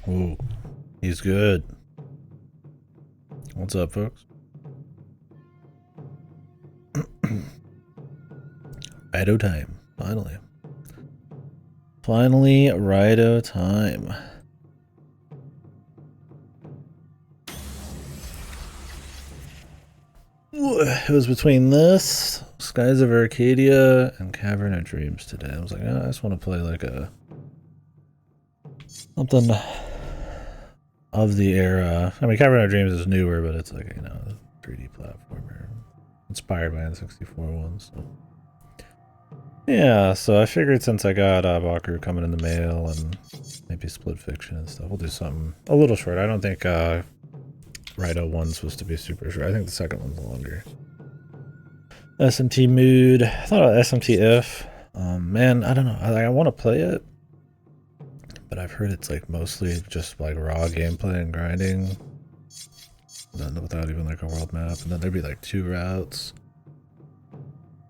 Ooh, he's good. What's up, folks? Raidou time. Finally. Finally, Raidou time. It was between this, Skies of Arcadia, and Cavern of Dreams today. I was like, oh, I just want to play like a something of the era. I mean, Cavern of Dreams is newer, but it's like, you know, a 3D platformer inspired by N64 ones. So. Yeah, so I figured since I got Baku coming in the mail and maybe Split Fiction and stuff, we'll do something a little short. I don't think Raidou 1's supposed to be super short. I think the second one's longer. SMT Mood. I thought about SMT If. Man, I don't know. I want to play it, but I've heard it's like mostly just like raw gameplay and grinding, without even like a world map, and then there'd be like 2 routes.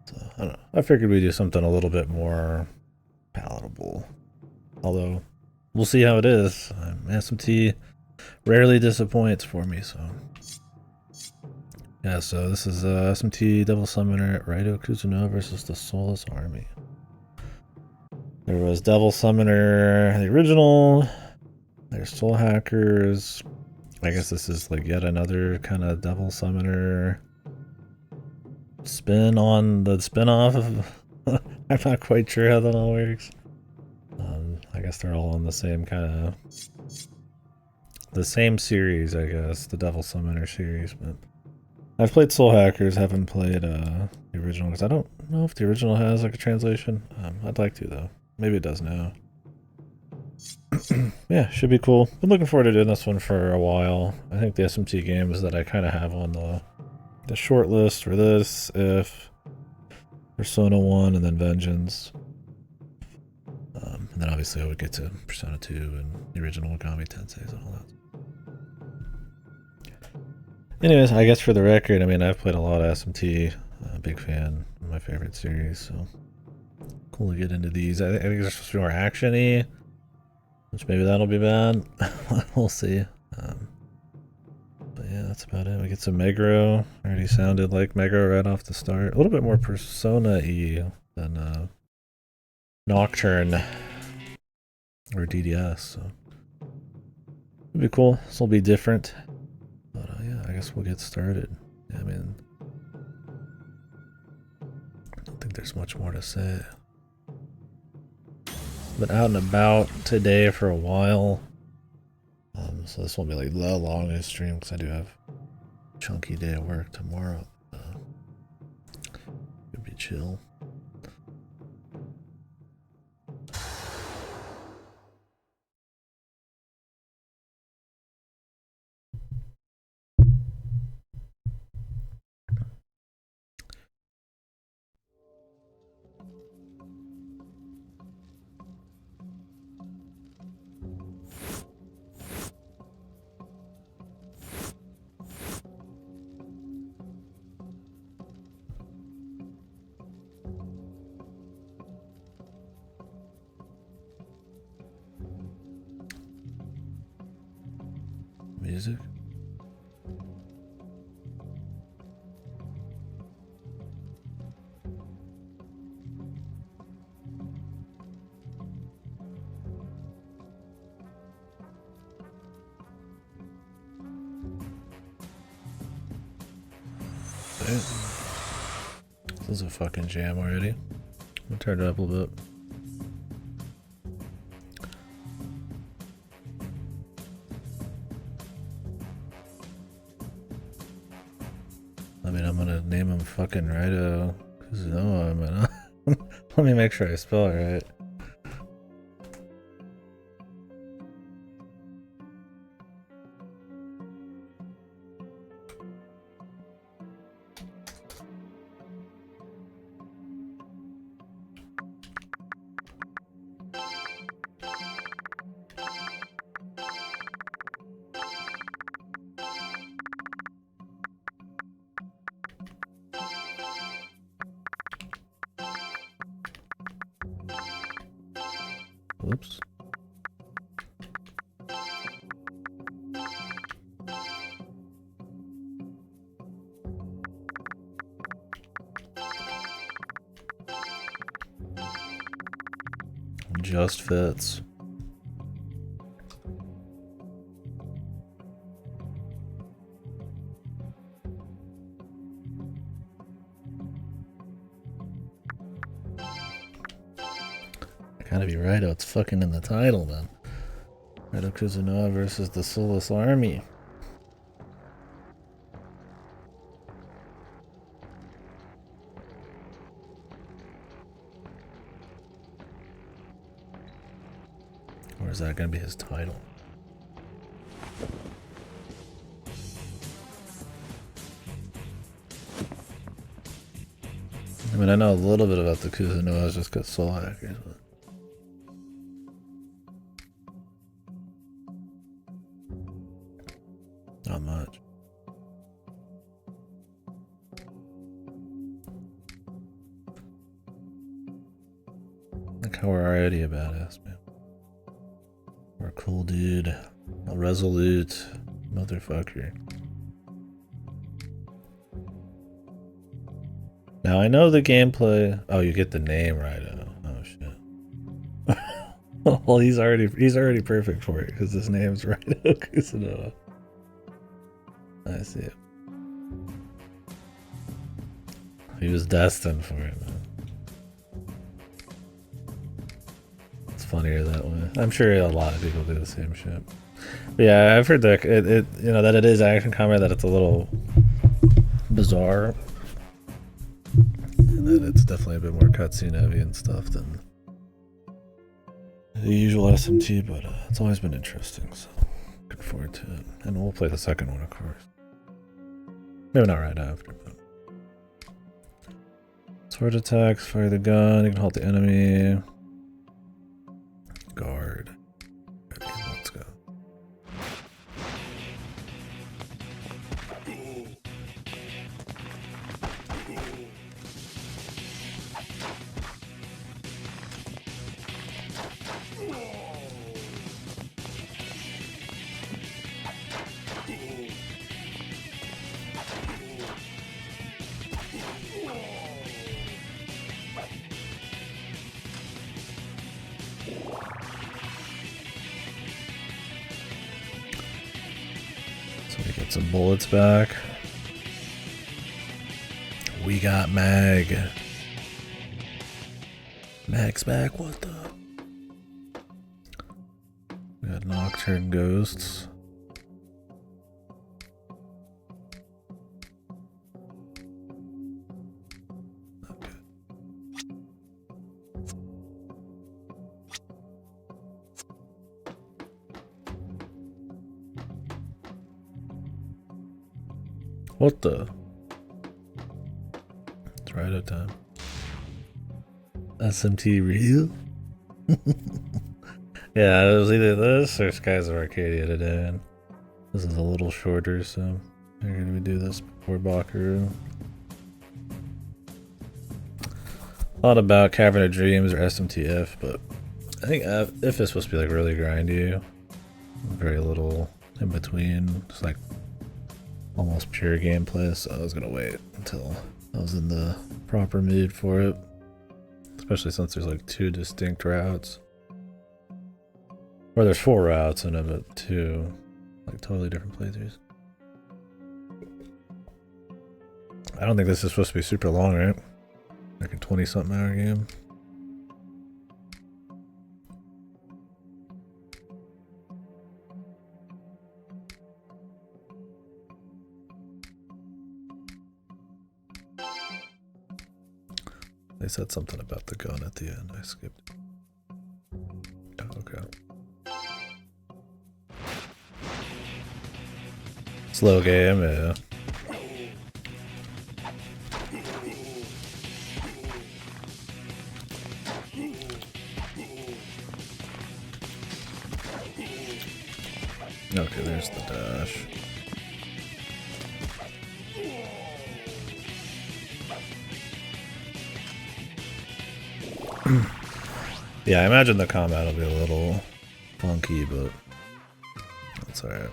So, I don't know. I figured we'd do something a little bit more palatable. Although, we'll see how it is. SMT rarely disappoints for me, so. Yeah, so this is SMT Devil Summoner Raidou Kuzunoha versus the Soulless Army. There was Devil Summoner, the original. There's Soul Hackers. I guess this is like yet another kind of Devil Summoner spin on the spin-off. I'm not quite sure how that all works. I guess they're all on the same kind of the same series, I guess, the Devil Summoner series. But I've played Soul Hackers, haven't played the original because I don't know if the original has like a translation. I'd like to though. Maybe it does now. Yeah, should be cool. Been looking forward to doing this one for a while. I think the SMT games that I kind of have on the short list for this, If, Persona 1, and then Vengeance. And then obviously I would get to Persona 2 and the original Okami Tenseis and all that. Anyways, I guess for the record, I mean, I've played a lot of SMT. Big fan. My favorite series, so cool to get into these. I think they're supposed to be more action-y, which maybe that'll be bad. We'll see. But yeah, that's about it. We get some Meguro. Already sounded like Meguro right off the start. A little bit more Persona-y than Nocturne or DDS, so it'll be cool. This will be different. But yeah, I guess we'll get started. Yeah, I mean, I don't think there's much more to say. Been out and about today for a while. So this won't be like the longest stream because I do have a chunky day of work tomorrow. It'd be chill. Music. This is a fucking jam already. I'm gonna turn it up a little bit. I mean, I'm gonna name him fucking Raidou Kuzunoha, man. Let me make sure I spell it right. Whoops. just fits. Gotta be Raidou, it's fucking in the title, man. Raidou Kuzunoha versus the Soulless Army. Or is that gonna be his title? I mean, I know a little bit about the Kuzunoha just because Soul Hackers, but... not much. Like how we're already a badass, man. We're a cool dude. A resolute motherfucker. Now I know the gameplay. Oh, you get the name right. Oh shit. Well, he's already perfect for it because his name's Raidou Kuzunoha. I see it. He was destined for it, man. It's funnier that way. I'm sure a lot of people do the same shit. But yeah, I've heard that it you know that it is action combat, that it's a little bizarre, and that it's definitely a bit more cutscene heavy and stuff than the usual SMT. But it's always been interesting, so looking forward to it. And we'll play the second one, of course. Maybe not right after, but... sword attacks, fire the gun, you can halt the enemy. Guard. Okay, let's go. So we get some bullets back. We got Mag. Mag's back, what the? We got Nocturne Ghosts. Okay. What the? It's right at time. SMT real? Yeah, it was either this or Skies of Arcadia today. And this is a little shorter, so figured we do this before Bakaru. Thought about Cavern of Dreams or SMTF, but I think if it's supposed to be like really grindy, very little in between, just like almost pure gameplay, so I was gonna wait until I was in the proper mood for it. Especially since there's like 2 distinct routes. Or there's 4 routes in it, but 2 like totally different playthroughs. I don't think this is supposed to be super long, right? Like a 20-something hour game. They said something about the gun at the end. I skipped. Oh, okay. Slow game, yeah. Okay, there's the dash. Yeah, I imagine the combat will be a little funky, but that's alright.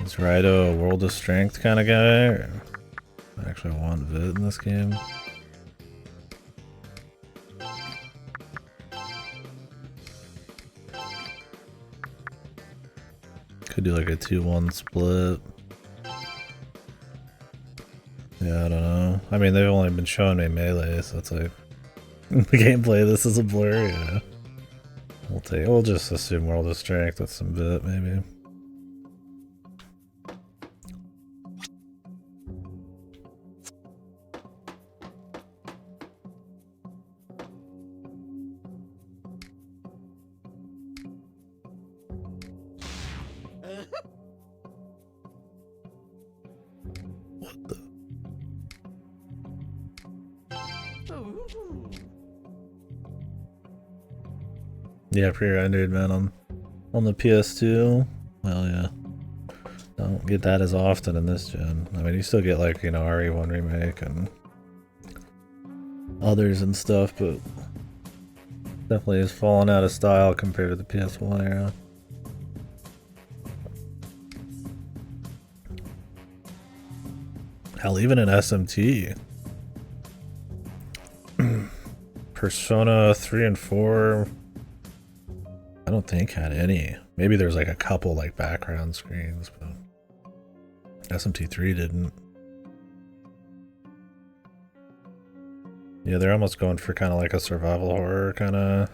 Is Raidou a World of Strength kind of guy? Or I actually want Vit in this game. Could do like a 2-1 split. Yeah, I don't know. I mean, they've only been showing me melee, so it's like the gameplay. This is a blur. Yeah, we'll just assume world of strength with some bit maybe. Yeah, pre-rendered, man, on the PS2. Well, yeah. Don't get that as often in this gen. I mean, you still get, like, you know, RE1 Remake and others and stuff, but definitely has fallen out of style compared to the PS1 era. Hell, even in SMT. Persona 3 and 4... I don't think had any. Maybe there's like a couple like background screens, but SMT3 didn't. Yeah, they're almost going for kind of like a survival horror kind of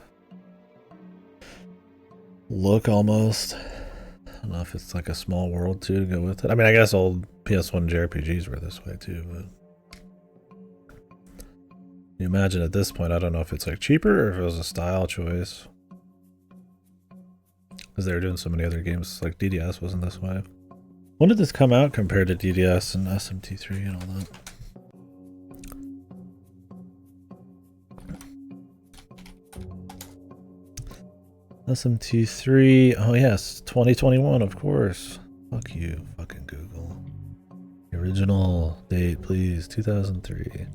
look almost. I don't know if it's like a small world too to go with it. I mean, I guess old PS1 JRPGs were this way too, but you imagine at this point, I don't know if it's like cheaper or if it was a style choice. Because they were doing so many other games, like DDS wasn't this way. When did this come out compared to DDS and SMT3 and all that? SMT3, oh yes, 2021, of course. Fuck you, fucking Google. The original date, please, 2003,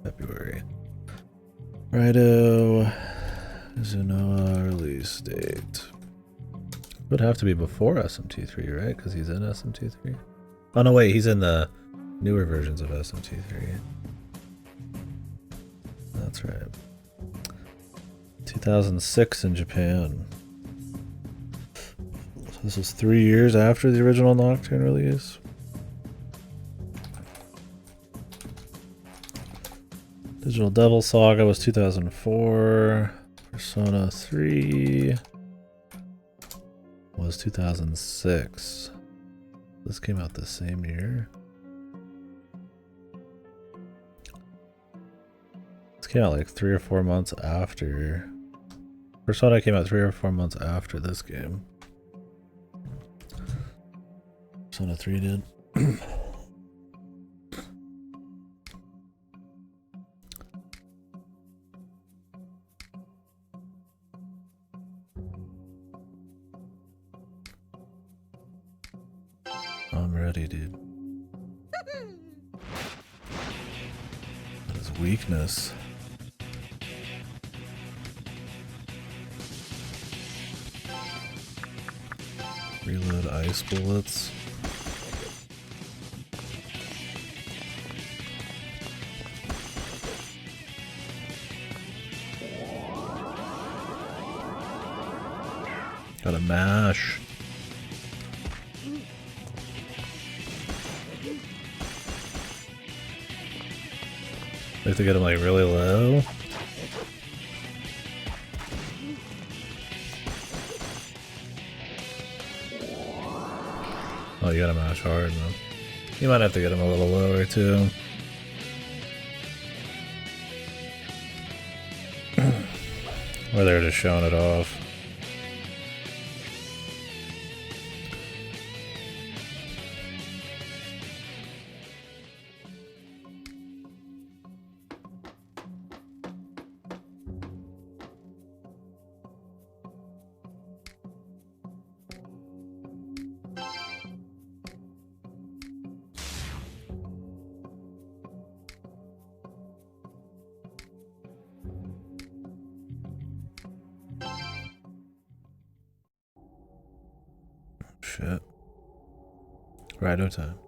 February. Raidou, Kuzunoha release date. Would have to be before SMT3, right? Because he's in SMT3. Oh no, wait, he's in the newer versions of SMT3. That's right. 2006 in Japan. So this was 3 years after the original Nocturne release. Digital Devil Saga was 2004. Persona 3 was 2006. This came out the same year. This came out like 3 or 4 months after. Persona came out 3 or 4 months after this game. Persona 3 did. I'm ready, dude. That is weakness. Reload ice bullets. Gotta mash. We have to get him like really low. Oh, you gotta mash hard, man. You might have to get him a little lower too. Or they're just showing it off. Shit. Raidou time.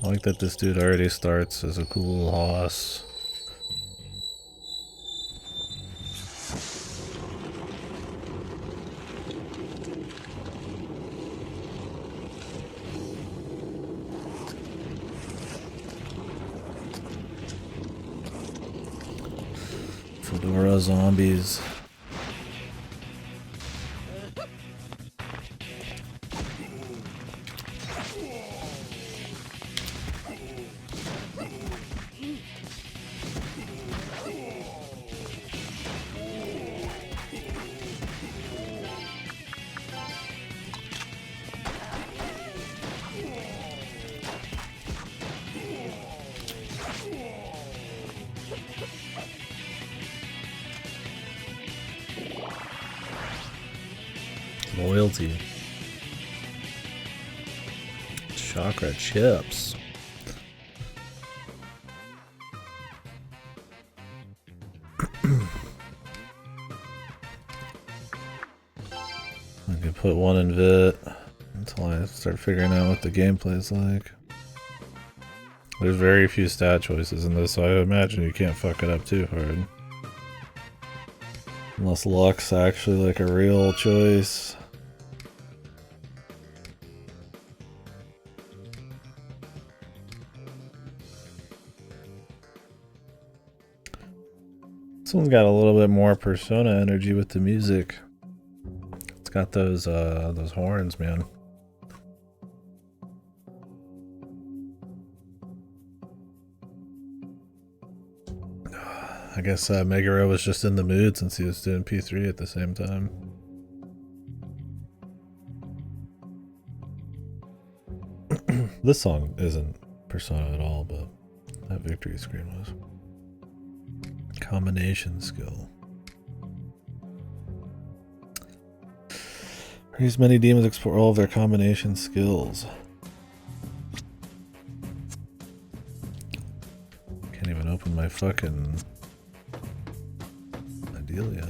I like that this dude already starts as a cool hoss. Fedora zombies. Loyalty. Chakra chips. I could put one in Vit until I start figuring out what the gameplay is like. There's very few stat choices in this, so I imagine you can't fuck it up too hard. Unless luck's actually like a real choice. This one's got a little bit more Persona energy with the music. It's got those horns, man. I guess Meguro was just in the mood since he was doing P3 at the same time. This song isn't Persona at all, but that victory screen was. Combination skill. Raise many demons, explore all of their combination skills. Can't even open my fucking deal yet.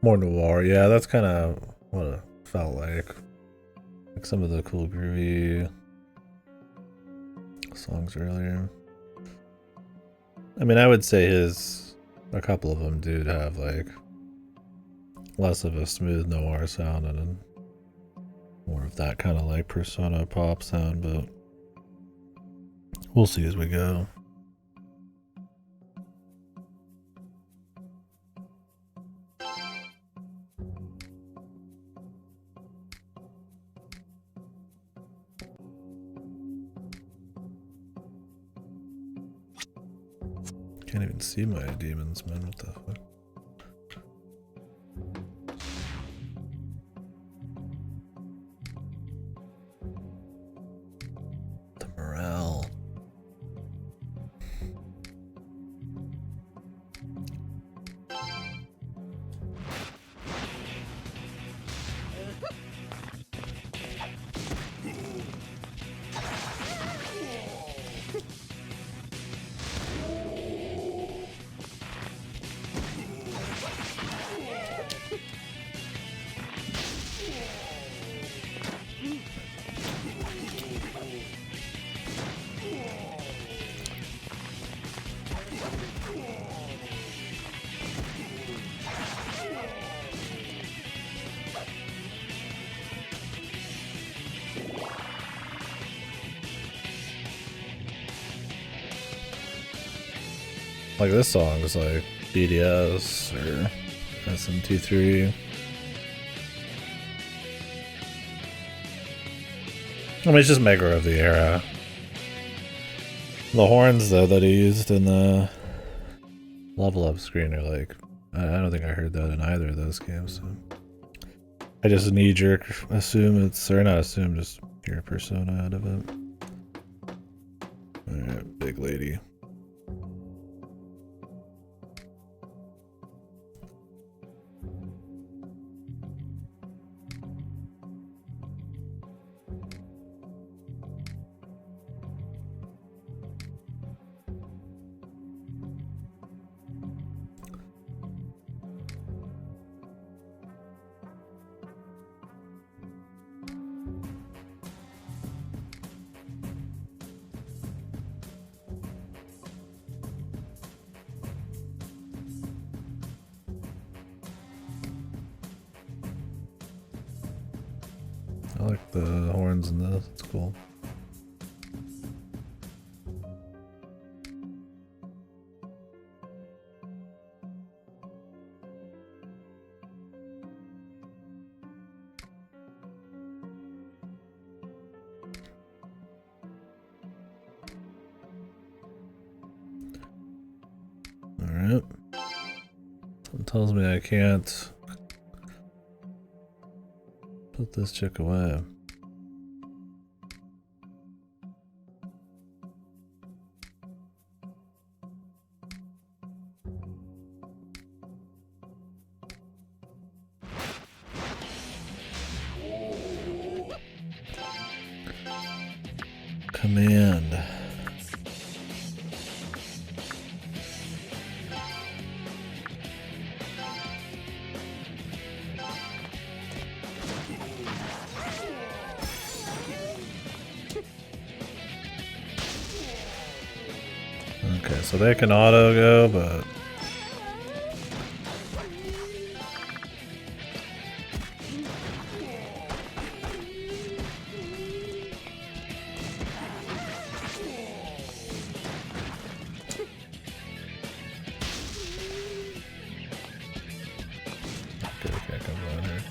More noir, yeah, that's kind of what it felt like. Like some of the cool groovy songs earlier. I mean, I would say a couple of them do have like less of a smooth noir sound and more of that kind of like Persona pop sound, but we'll see as we go. Can't even see my demons, man. What the fuck? The morale. Like this song is like BDS or SMT3. I mean, it's just Meguro of the era. The horns though that he used in the level up screen are like, I don't think I heard that in either of those games. So I just knee jerk assume it's, or not assume, just hear Persona out of it. Alright, big lady. I like the horns in this, it's cool. Alright. It tells me I can't put this chick away. Command. Okay, so they can auto go, but okay, come on here.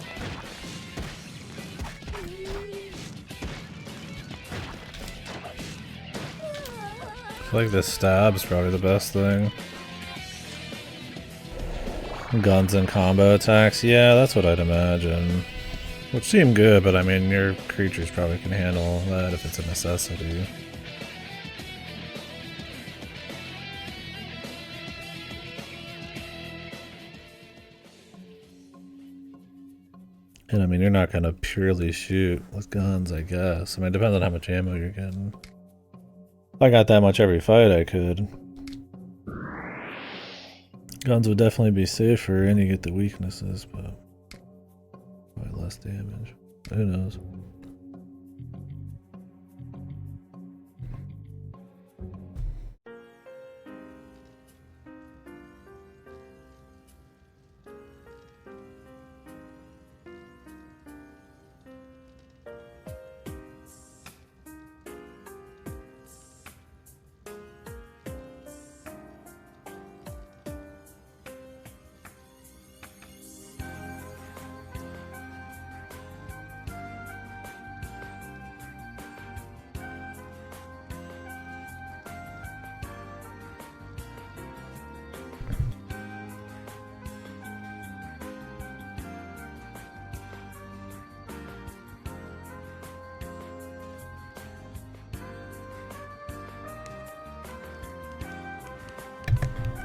I feel like this stab's probably the best thing. Guns and combo attacks, yeah, that's what I'd imagine. Which seem good, but I mean, your creatures probably can handle that if it's a necessity. And I mean, you're not gonna purely shoot with guns, I guess. I mean, it depends on how much ammo you're getting. If I got that much every fight, I could. Guns would definitely be safer, and you get the weaknesses, but probably less damage. Who knows?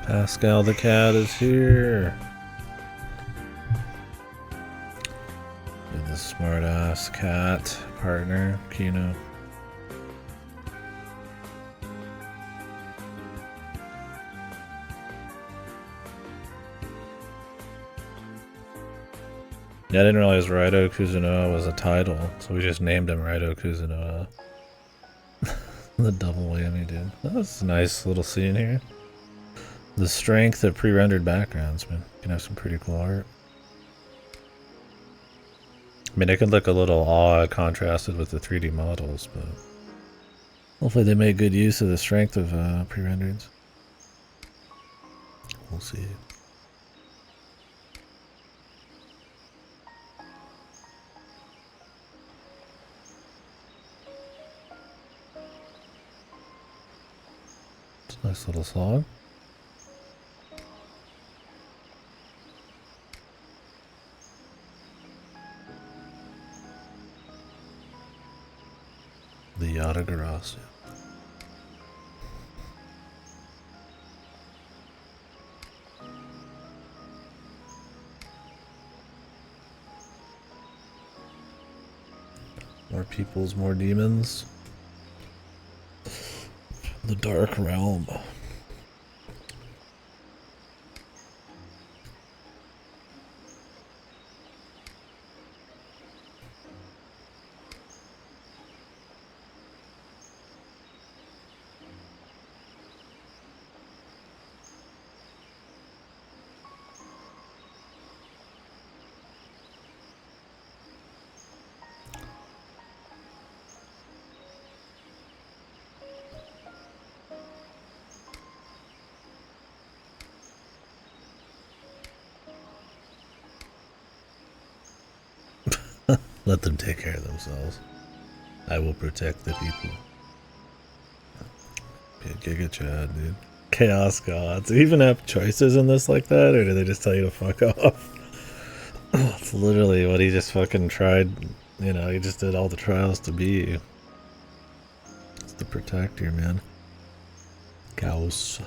Pascal the cat is here. You're the smart ass cat partner, Kino. Yeah, I didn't realize Raidou Kuzunoha was a title, so we just named him Raidou Kuzunoha. The double whammy, dude. That was a nice little scene here. The strength of pre-rendered backgrounds, man. You can have some pretty cool art. I mean, it could look a little odd contrasted with the 3D models, but hopefully they make good use of the strength of pre-rendereds. We'll see. It's a nice little song. The Yatagarasu. More peoples, more demons. The Dark Realm. Let them take care of themselves. I will protect the people. Giga Chad, dude. Chaos gods. Do you even have choices in this like that, or do they just tell you to fuck off? It's literally what he just fucking tried. You know, he just did all the trials to be. It's the protector, man. Chaos.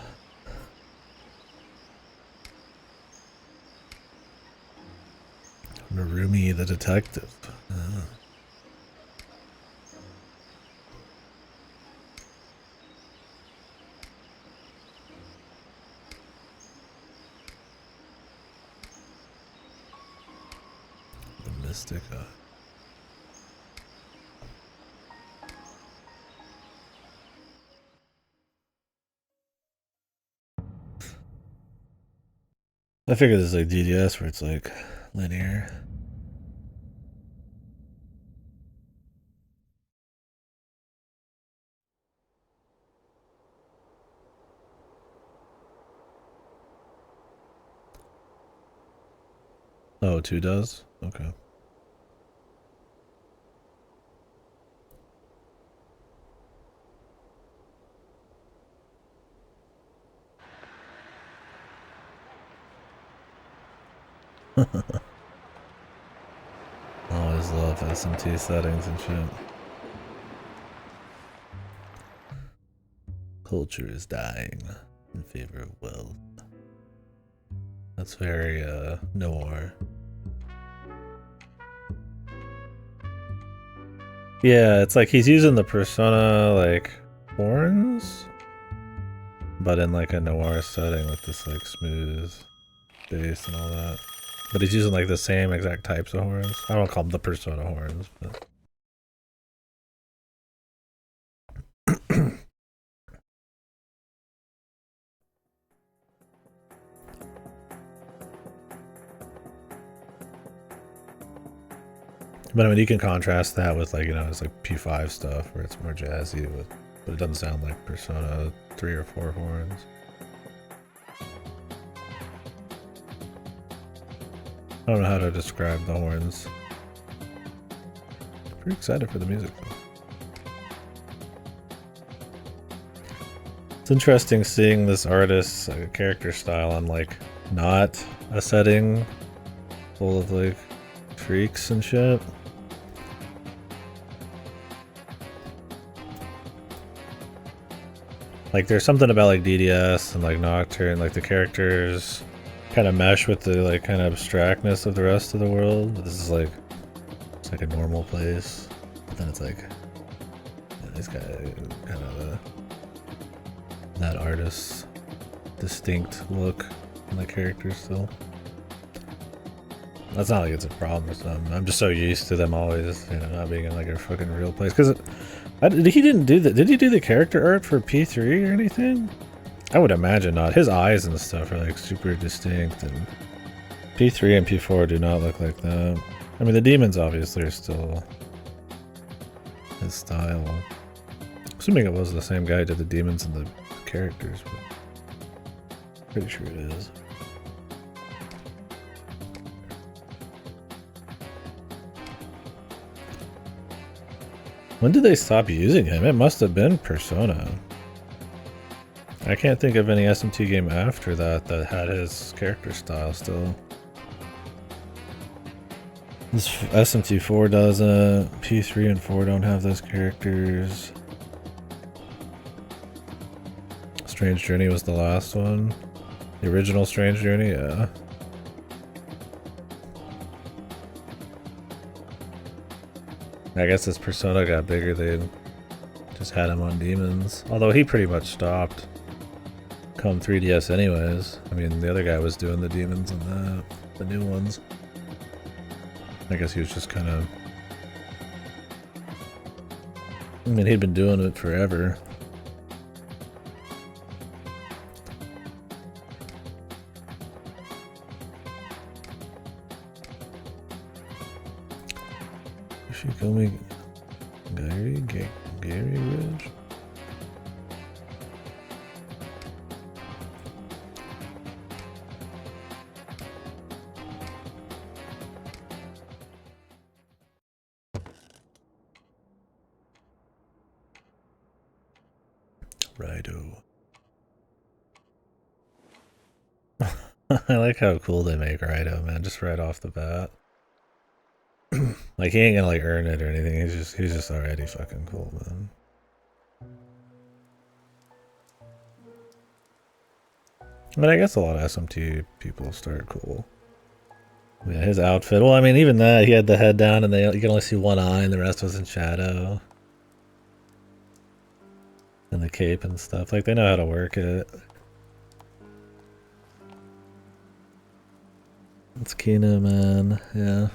Narumi the detective. The mystic. I figured this is like DDS where it's like linear. Oh, 2 does? Okay. Always love SMT settings and shit. Culture is dying in favor of wealth. That's very noir. Yeah, it's like he's using the persona like horns, but in like a noir setting with this like smooth bass and all that. But he's using like the same exact types of horns. I don't call them the persona horns, but but I mean you can contrast that with like, you know, it's like P5 stuff where it's more jazzy with, but it doesn't sound like Persona 3 or 4 horns. I don't know how to describe the horns. Pretty excited for the music though. It's interesting seeing this artist's character style on like not a setting full of like freaks and shit. Like there's something about like DDS and like Nocturne, like the characters kind of mesh with the like kind of abstractness of the rest of the world. But this is like, it's like a normal place. But then it's like, yeah, this guy kind of that artist's distinct look in the characters still. That's not like it's a problem or something. I'm just so used to them always, you know, not being in like a fucking real place. Because he didn't do that. Did he do the character art for P3 or anything? I would imagine not. His eyes and stuff are like super distinct, and P3 and P4 do not look like that. I mean, the demons obviously are still his style. Assuming it was the same guy who did the demons and the characters, but pretty sure it is. When did they stop using him? It must have been Persona. I can't think of any SMT game after that that had his character style still. This SMT4 doesn't. P3 and 4 don't have those characters. Strange Journey was the last one. The original Strange Journey, yeah. I guess as Persona got bigger, they just had him on demons. Although he pretty much stopped come 3DS anyways. I mean, the other guy was doing the demons and the new ones. I guess he was just kind of... I mean, he'd been doing it forever. Shikomi Gary Ridge? Raidou. I like how cool they make Raidou, man, just right off the bat. Like, he ain't gonna, like, earn it or anything, he's just already fucking cool, man. I mean, I guess a lot of SMT people start cool. Yeah, his outfit, well, I mean, even that, he had the head down and you can only see one eye and the rest was in shadow. And the cape and stuff, like, they know how to work it. It's Kino, man, yeah.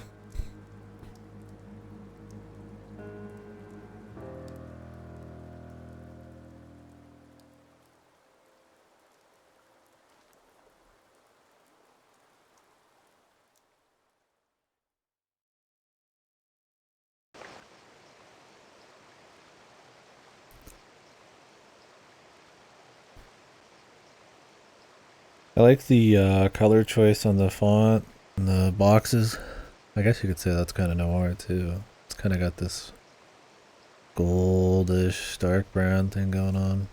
I like the color choice on the font and the boxes. I guess you could say that's kind of noir too. It's kind of got this goldish, dark brown thing going on.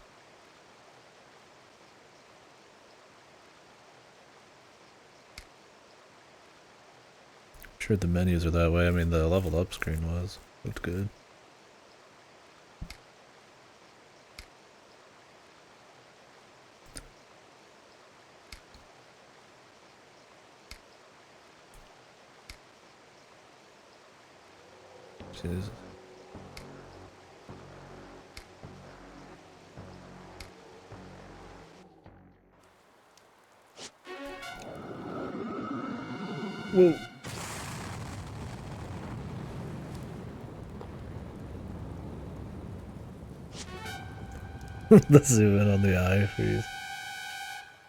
I'm sure the menus are that way. I mean, the leveled up screen looked good. Jesus. Whoa. The zoom in on the eye freeze.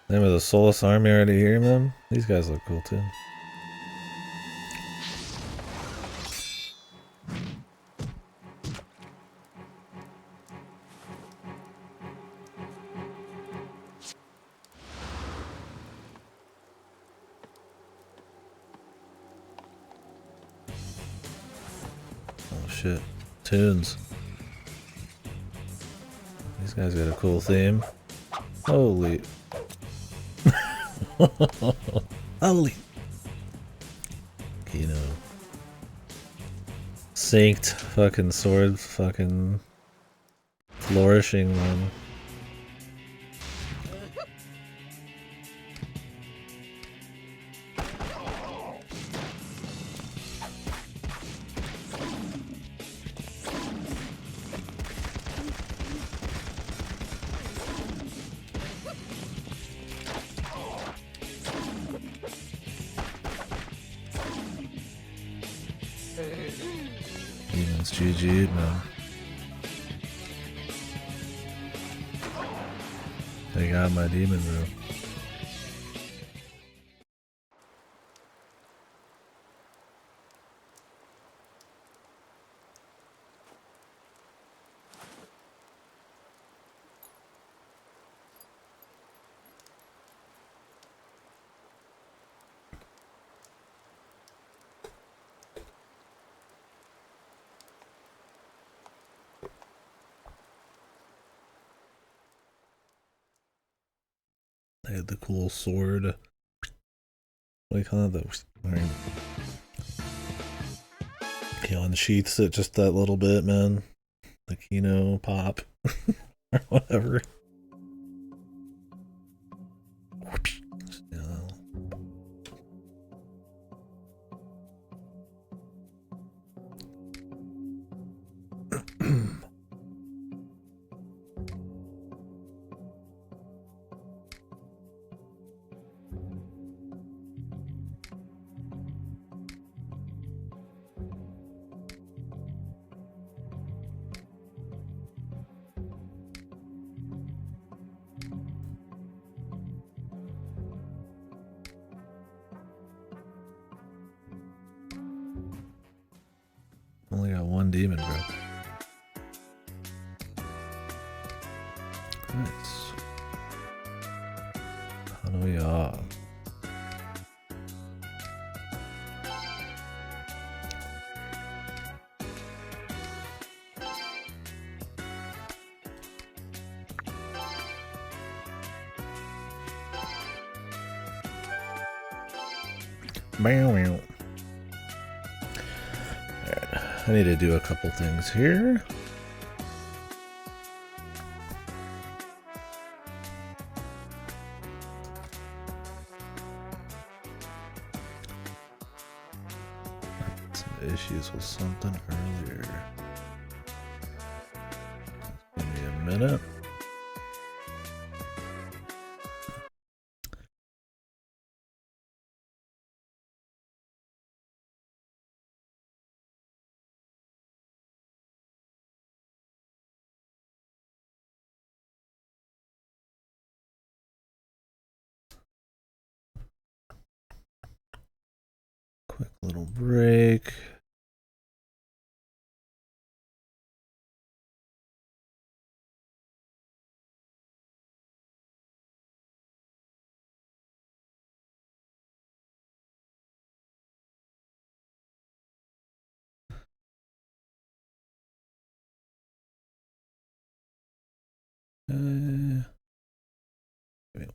Name of the Soulless army already here, man. These guys look cool too. Oh shit. Tunes. These guys got a cool theme. Holy. Holy. Kino. Synced fucking sword fucking flourishing, man. Demons GG'd, man. They got my demon room. They had the cool sword. What do you call it? He unsheaths it just that little bit, man. The Kino pop. Or whatever. Only got one demon, bro. Nice. Hallelujah. Alright, I need to do a couple things here. Some issues with something earlier. Give me a minute. Quick little break. Give me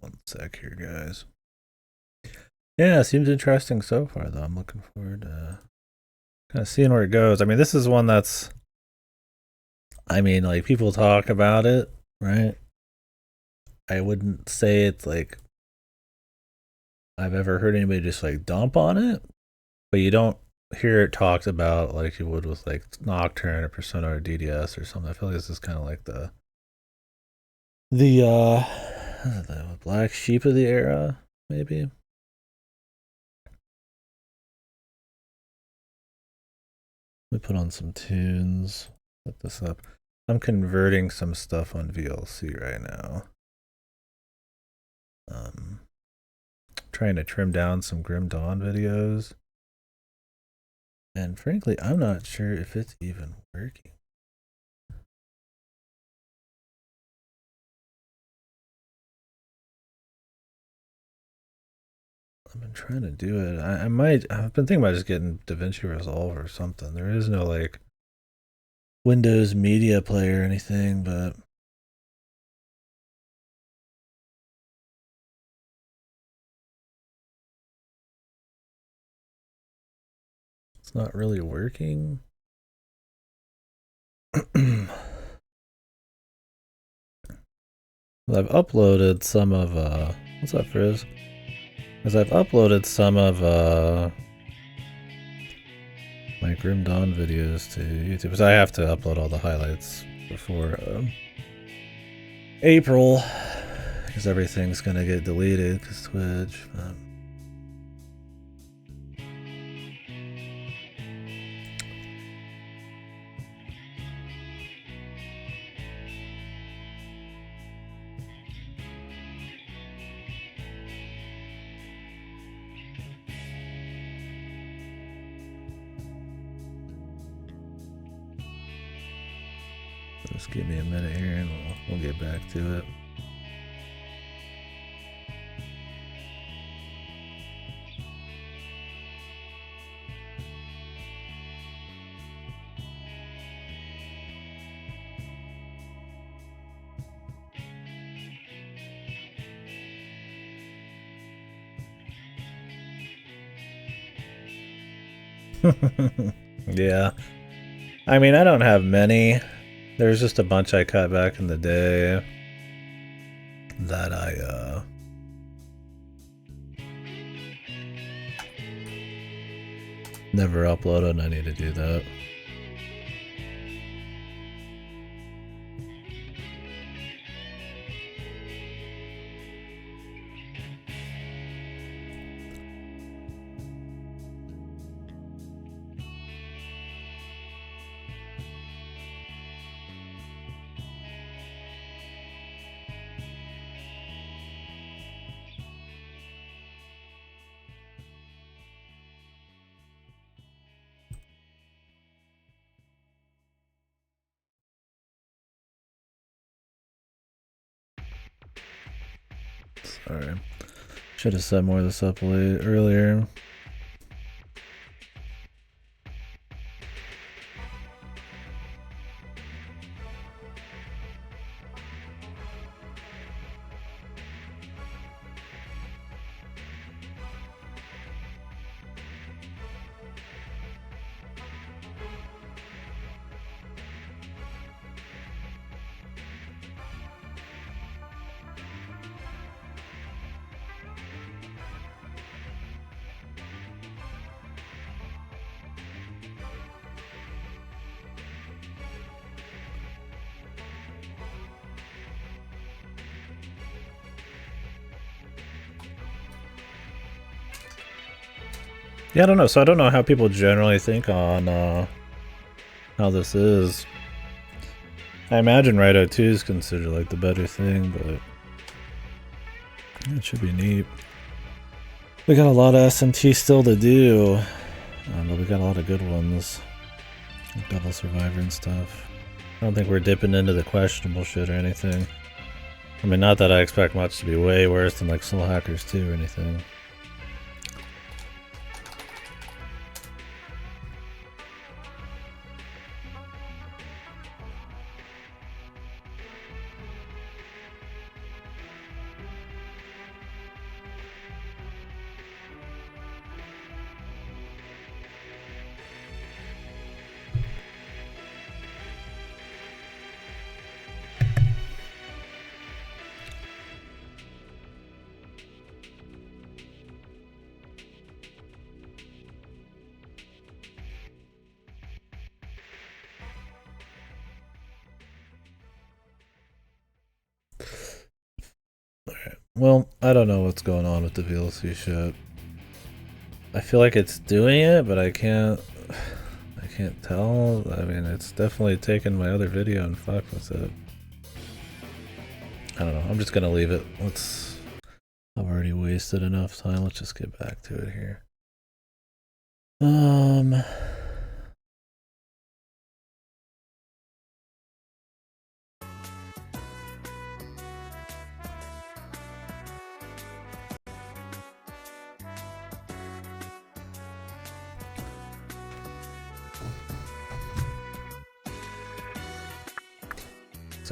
one sec here, guys. Yeah, it seems interesting so far, though. I'm looking forward to kind of seeing where it goes. I mean, this is one that's, I mean, like, people talk about it, right? I wouldn't say it's like I've ever heard anybody just like dump on it, but you don't hear it talked about like you would with like Nocturne or Persona or DDS or something. I feel like this is kind of like the black sheep of the era, maybe. Let me put on some tunes. Set this up. I'm converting some stuff on VLC right now. Trying to trim down some Grim Dawn videos. And frankly, I'm not sure if it's even working. I've been trying to do it. I've been thinking about just getting DaVinci Resolve or something. There is no like Windows Media Player or anything, but it's not really working. I've uploaded some of what's up, Frizz? As I've uploaded some of my Grim Dawn videos to YouTube, because I have to upload all the highlights before April, because everything's gonna get deleted because Twitch. Just give me a minute here and we'll get back to it. Yeah. I mean, I don't have many. There's just a bunch I cut back in the day that I never uploaded, and I need to do that. Sorry. Should have set more of this up earlier. Yeah, I don't know. So I don't know how people generally think on how this is. I imagine Raidou 2 is considered like the better thing, but it should be neat. We got a lot of SMT still to do, but we got a lot of good ones. Like Double Survivor and stuff. I don't think we're dipping into the questionable shit or anything. I mean, not that I expect much to be way worse than like Soul Hackers 2 or anything. Well, I don't know what's going on with the VLC shit. I feel like it's doing it, but I can't tell. I mean, it's definitely taken my other video and fucked with it. I don't know. I'm just gonna leave it. I've already wasted enough time. Let's just get back to it here.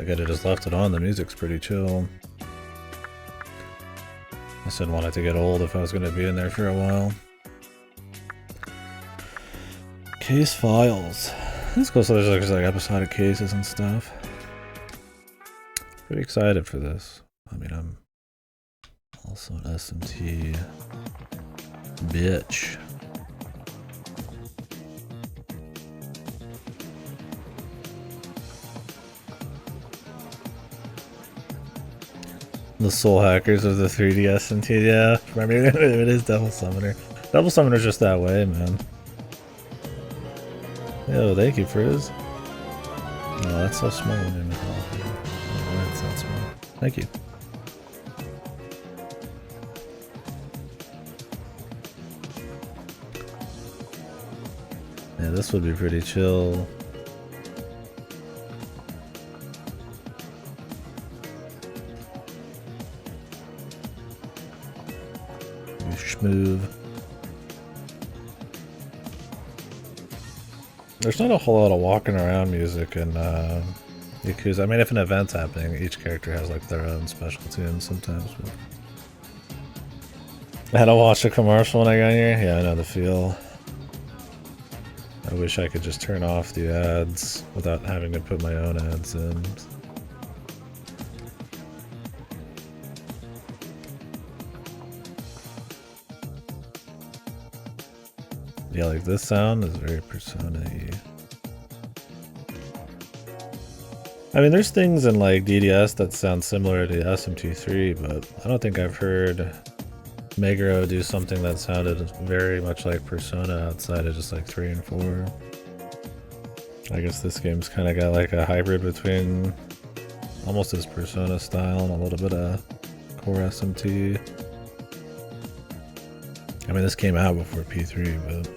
I could have just left it on. The music's pretty chill. I just didn't want it to get old if I was going to be in there for a while. Case files. That's cool. So there's like episodic cases and stuff. Pretty excited for this. I mean, I'm also an SMT bitch. The Soul Hackers of the 3D SMT, yeah. I mean, it is Devil Summoner. Devil Summoner's just that way, man. Yo, thank you, Frizz. Oh, that's so small. Oh, that's not small. Thank you. Yeah, this would be pretty chill. Schmoove. There's not a whole lot of walking around music in Yakuza. I mean, if an event's happening, each character has like their own special tunes sometimes. But I had to watch a commercial when I got here. Yeah, I know the feel. I wish I could just turn off the ads without having to put my own ads in. Yeah, like this sound is very Persona-y. I mean, there's things in like DDS that sound similar to SMT3, but I don't think I've heard Meguro do something that sounded very much like Persona outside of just like 3 and 4. I guess this game's kind of got like a hybrid between almost his Persona style and a little bit of core SMT. I mean, this came out before P3, but...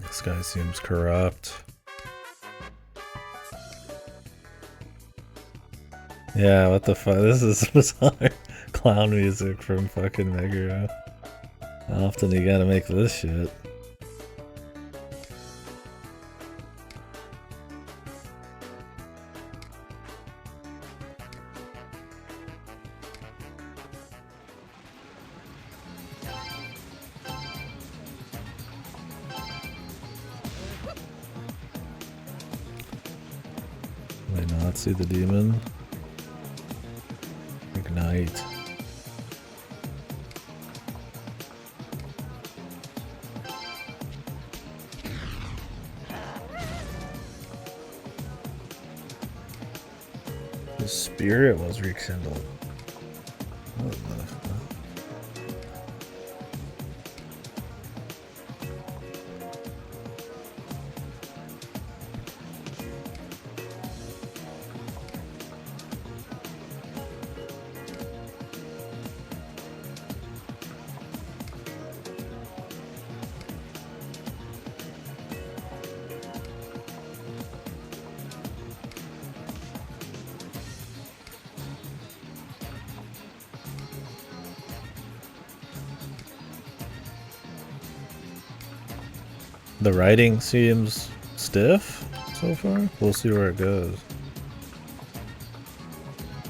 This guy seems corrupt. Yeah, what the fuck? This is bizarre clown music from fucking Meguro. How often you gotta make this shit? I not see the demon? Ignite. The spirit was rekindled. What the fuck? The writing seems stiff so far. We'll see where it goes.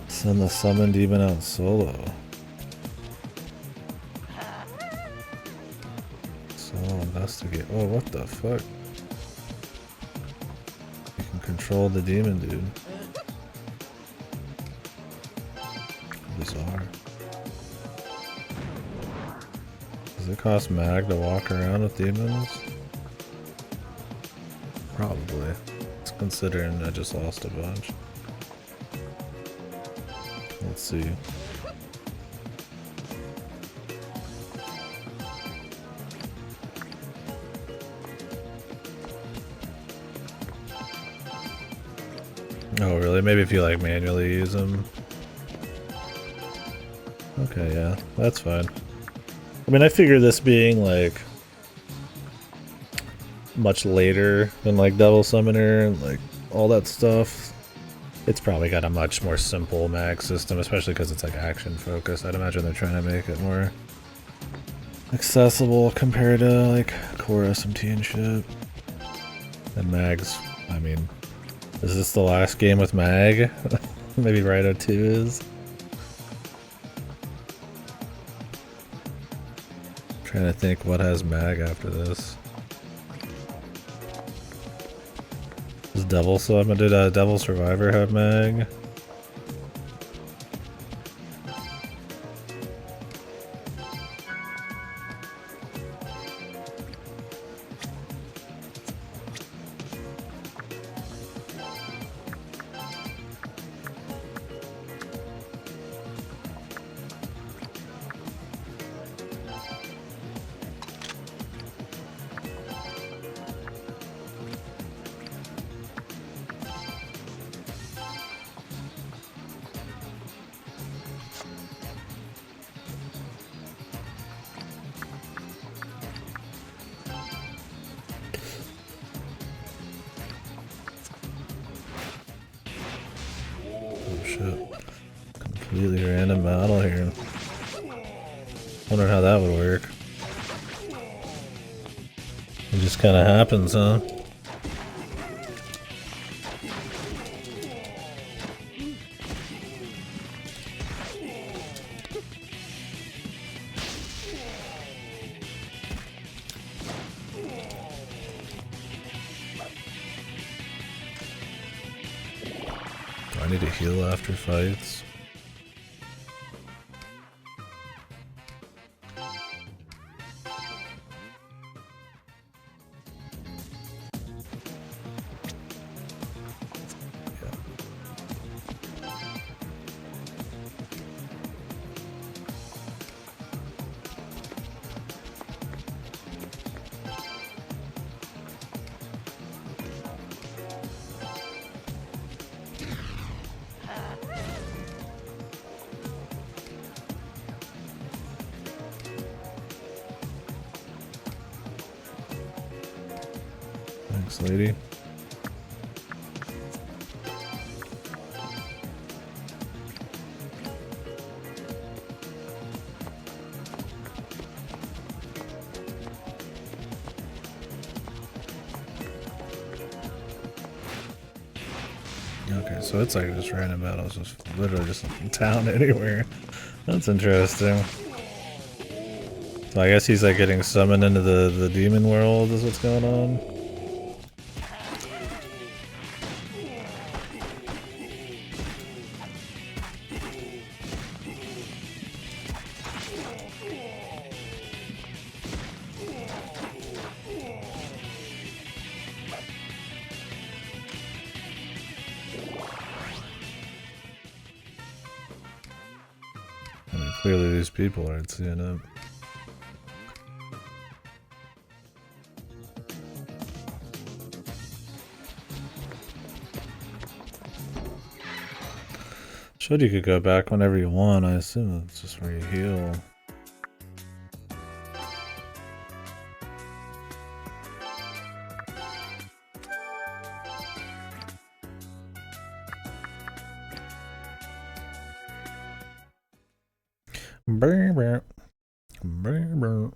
Send the summoned demon out solo. Solo investigate. Oh, what the fuck? You can control the demon, dude. Bizarre. Does it cost mag to walk around with demons? Probably. It's considering I just lost a bunch. Let's see. Oh really? Maybe if you like manually use them. Okay, yeah, that's fine. I mean, I figure this being like much later than like Devil Summoner and like all that stuff, it's probably got a much more simple mag system, especially because it's like action focused. I'd imagine they're trying to make it more accessible compared to like core SMT and shit. And mags, I mean, is this the last game with mag? Maybe Raidou 2 is? Trying to think what has mag after this. Does Devil Summon? Did Devil Survivor have mag? Completely random battle here. Wondering how that would work. It just kind of happens, huh? Do I need to heal after fights? Thanks, lady. Okay, so it's like just random battles, just literally just in town anywhere. That's interesting. So I guess he's like getting summoned into the demon world is what's going on. Clearly these people aren't seeing it. Showed you could go back whenever you want. I assume it's just where you heal. Brr, brr. Brr, brr.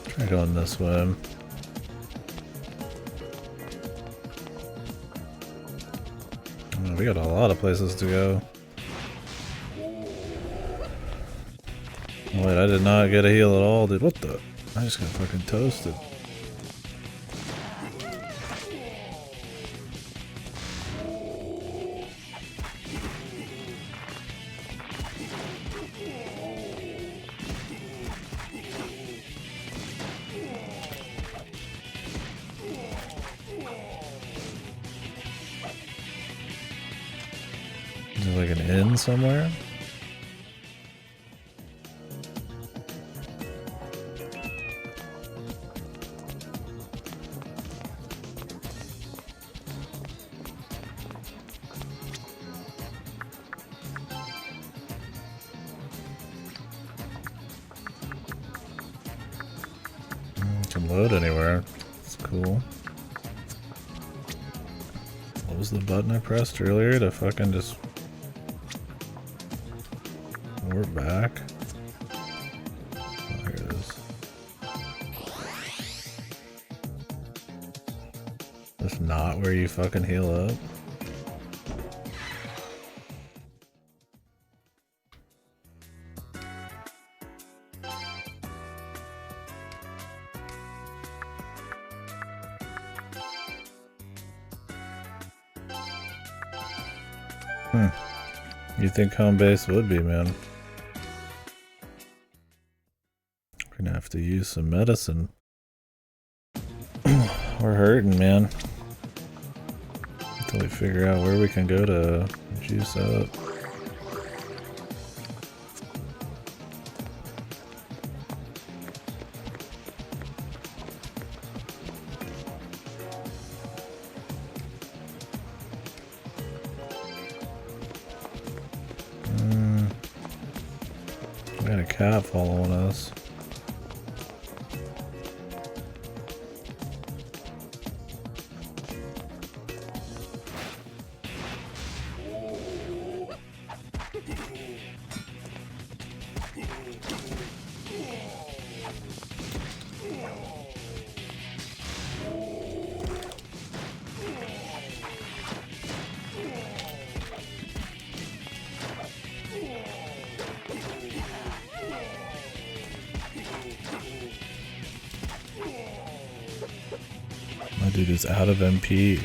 Try going this way. Oh, we got a lot of places to go. Wait, I did not get a heal at all, dude. What the? I just got fucking toasted. Is there like an inn somewhere? Can load anywhere. It's cool. What was the button I pressed earlier to fucking just warp back? Oh, here it is. That's not where you fucking heal up. You think home base would be, man? We're gonna have to use some medicine. We're hurting, man. Until we figure out where we can go to juice up. Got a cat following us. My dude is out of MP.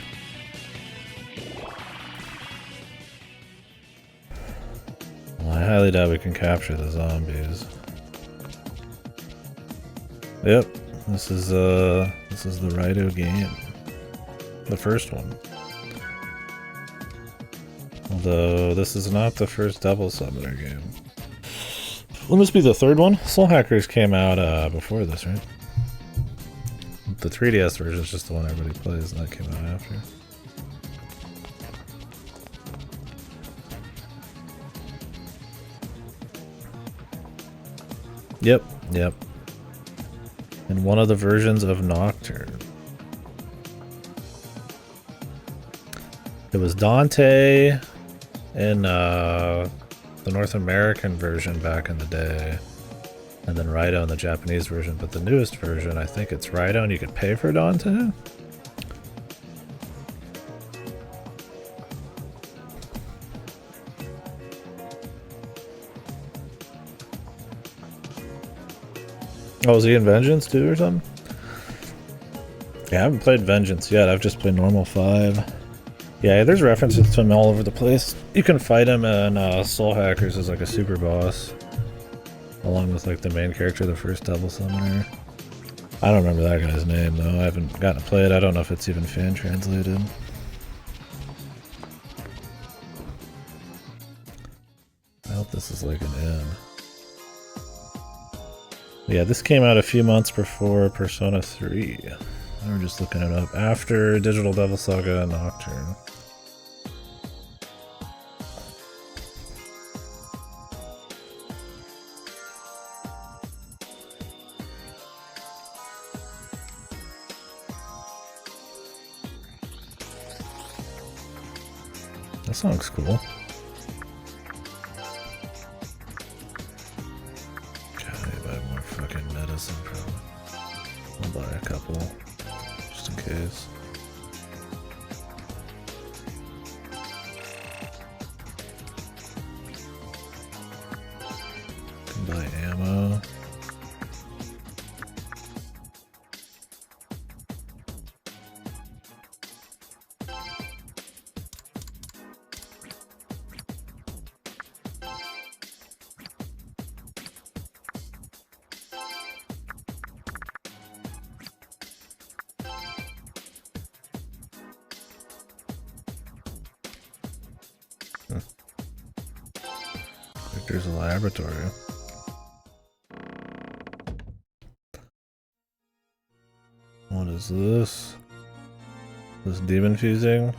Well, I highly doubt we can capture the zombies. Yep, this is the Raidou game. The first one. Although this is not the first double summoner game. Will this be the third one? Soul Hackers came out before this, right? The 3DS version is just the one everybody plays, and that came out after. Yep. And one of the versions of Nocturne. It was Dante in the North American version back in the day. And then Raidou in the Japanese version, but the newest version, I think it's Raidou and you could pay for Dante? Oh, is he in Vengeance too or something? Yeah, I haven't played Vengeance yet. I've just played normal 5. Yeah, there's references to him all over the place. You can fight him in Soul Hackers as like a super boss, along with like the main character, the first Devil Summoner. I don't remember that guy's name though. I haven't gotten to play it. I don't know if it's even fan translated. I hope this is like an inn. Yeah, this came out a few months before Persona 3. I'm just looking it up. After Digital Devil Saga and Nocturne. That song's cool. I'll buy a couple, just in case. Can buy ammo. There's a laboratory. What is this? This demon fusing?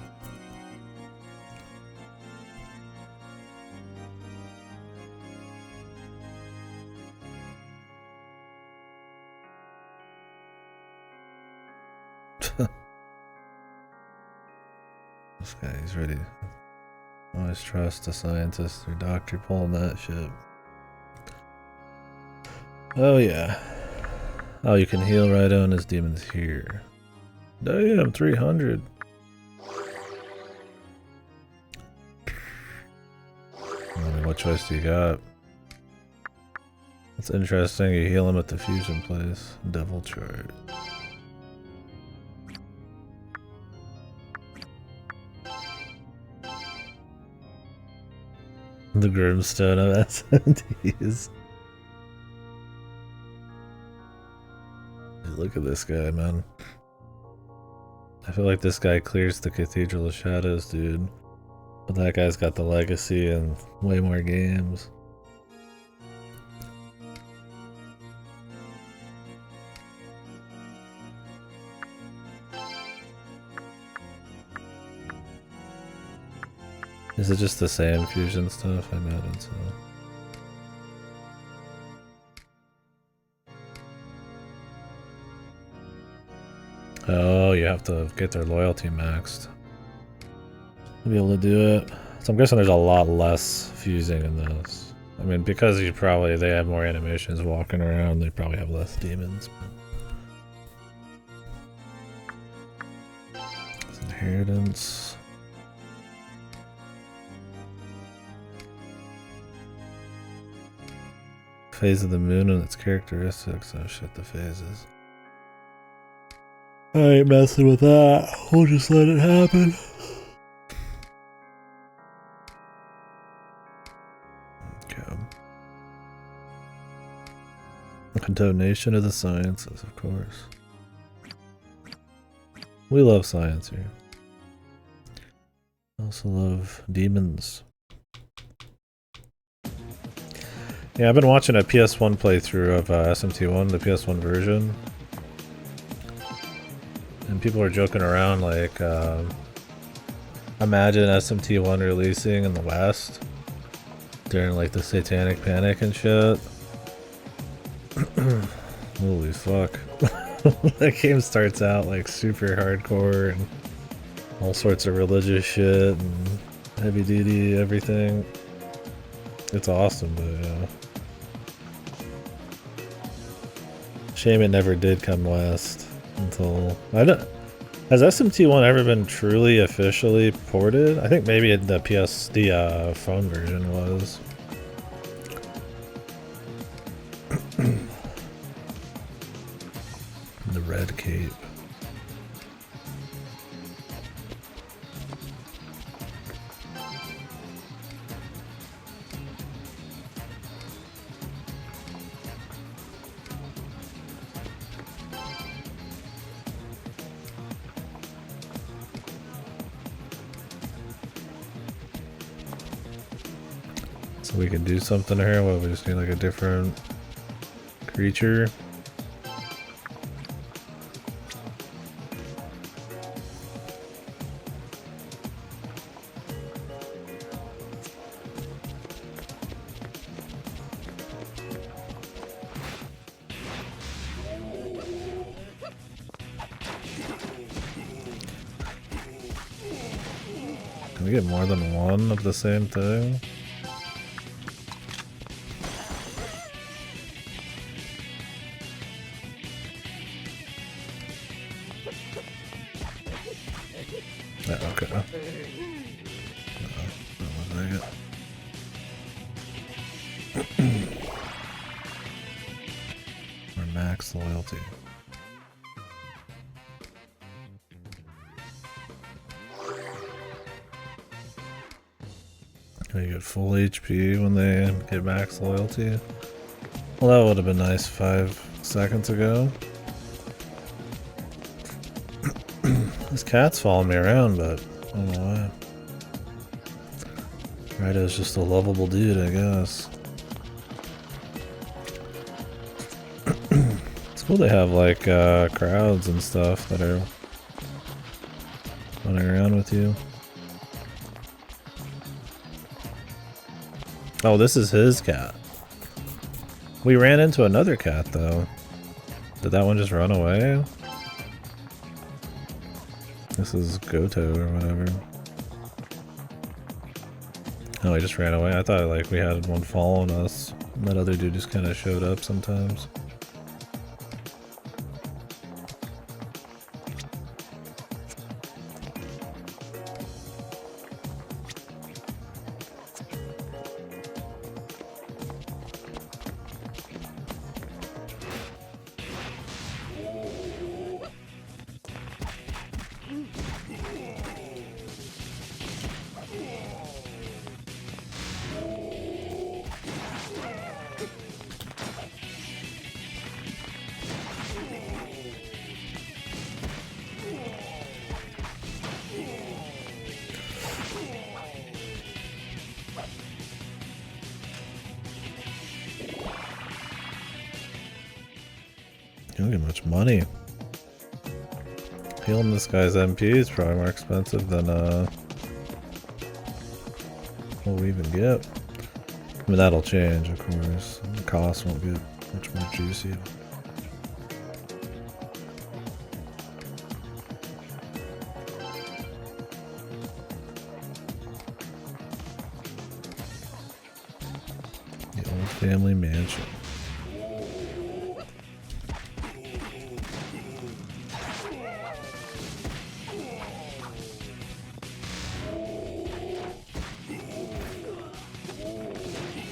This guy, he's ready. Always trust a scientist or doctor pulling that shit. Oh yeah. Oh, you can heal Raidou and his demons here. Damn, 300. I mean, what choice do you got? It's interesting, you heal him at the fusion place. Devil chart. The Grimstone of SMTs. Look at this guy, man. I feel like this guy clears the Cathedral of Shadows, dude. But that guy's got the legacy and way more games. Is it just the same fusion stuff? I imagine so. Oh, you have to get their loyalty maxed to be able to do it. So I'm guessing there's a lot less fusing in this. I mean, because they have more animations walking around, they probably have less demons. It's inheritance. Phase of the moon and its characteristics. Oh shit, the phases. I ain't messing with that. We'll just let it happen. Okay. A donation of the sciences, of course. We love science here. Also love demons. Yeah, I've been watching a PS1 playthrough of SMT1, the PS1 version. And people are joking around like, imagine SMT1 releasing in the West during like the Satanic Panic and shit. Holy fuck. That game starts out like super hardcore and all sorts of religious shit and heavy duty everything. It's awesome, but yeah. Shame it never did come west until has SMT1 ever been truly officially ported? I think maybe the phone version was. red cape. So we can do something here. Well, we just need like a different creature. Can we get more than one of the same thing? Yeah, okay. That wasn't it. Or max loyalty. They get full HP when they get max loyalty. Well, that would have been nice 5 seconds ago. This cat's following me around, but I don't know why. Raidou's just a lovable dude, I guess. It's cool they have like crowds and stuff that are running around with you. Oh, this is his cat. We ran into another cat though. Did that one just run away? This is Goto or whatever. Oh, he just ran away. I thought like we had one following us. That other dude just kind of showed up sometimes. You don't get much money. Healing this guy's MP is probably more expensive than what we even get. I mean, that'll change, of course. The cost won't get much more juicy. The old family mansion.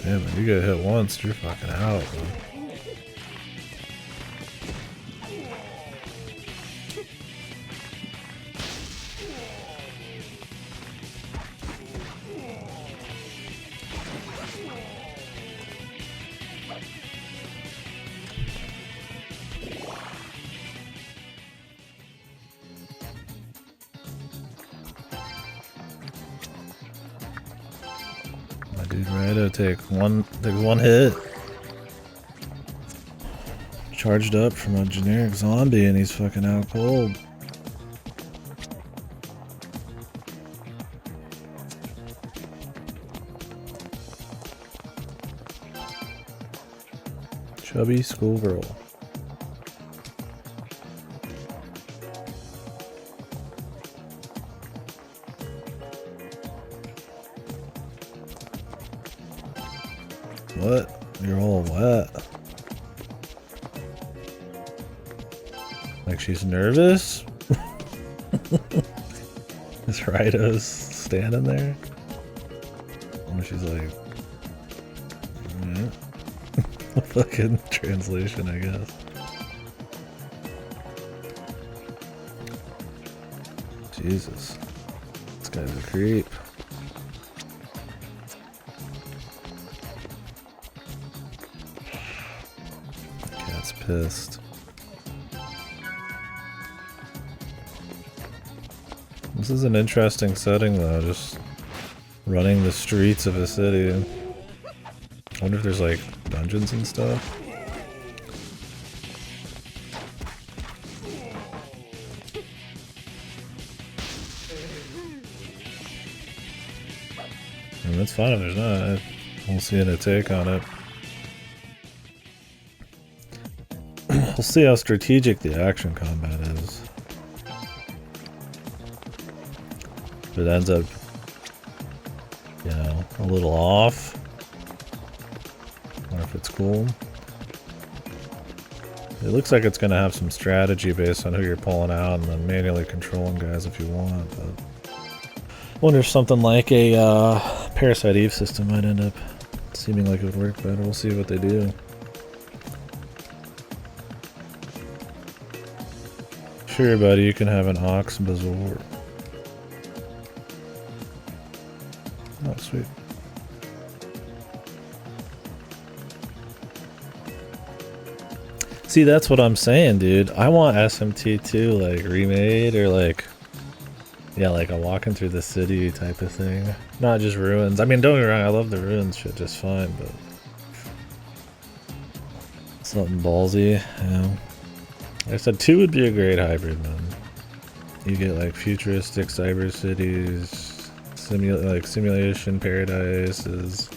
Damn, if you get hit once, you're fucking out, bro. Dude, Raidou takes one hit. Charged up from a generic zombie and he's fucking out cold. Chubby schoolgirl. What? You're all wet. Like she's nervous? This Raidou's standing there? And she's like... yeah. Fucking translation, I guess. Jesus. This guy's a creep. Cat's pissed. This is an interesting setting though, just running the streets of a city. I wonder if there's like dungeons and stuff. I mean, that's fine if there's not. We'll see a take on it. We'll see how strategic the action combat is. If it ends up, you know, a little off, or if it's cool. It looks like it's going to have some strategy based on who you're pulling out and then manually controlling guys if you want, but I wonder if something like a Parasite Eve system might end up seeming like it would work better. We'll see what they do. Sure, buddy, you can have an Ox Bazaar. Oh, sweet. See, that's what I'm saying, dude. I want SMT2 like remade or like, yeah, like a walking through the city type of thing. Not just ruins. I mean, don't get me wrong, I love the ruins shit just fine, but something ballsy, you know. Like I said, 2 would be a great hybrid, man. You get like futuristic cyber cities, simulation paradises,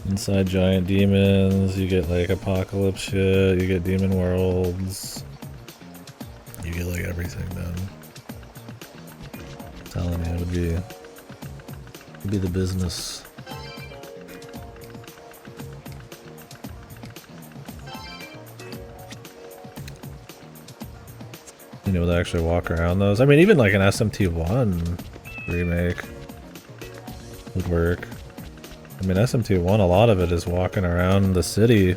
inside giant demons, you get like apocalypse shit, you get demon worlds, you get like everything, man. I'm telling you, it would be the business. You know, to actually walk around those. I mean, even like an SMT1 remake would work. I mean, SMT1, a lot of it is walking around the city,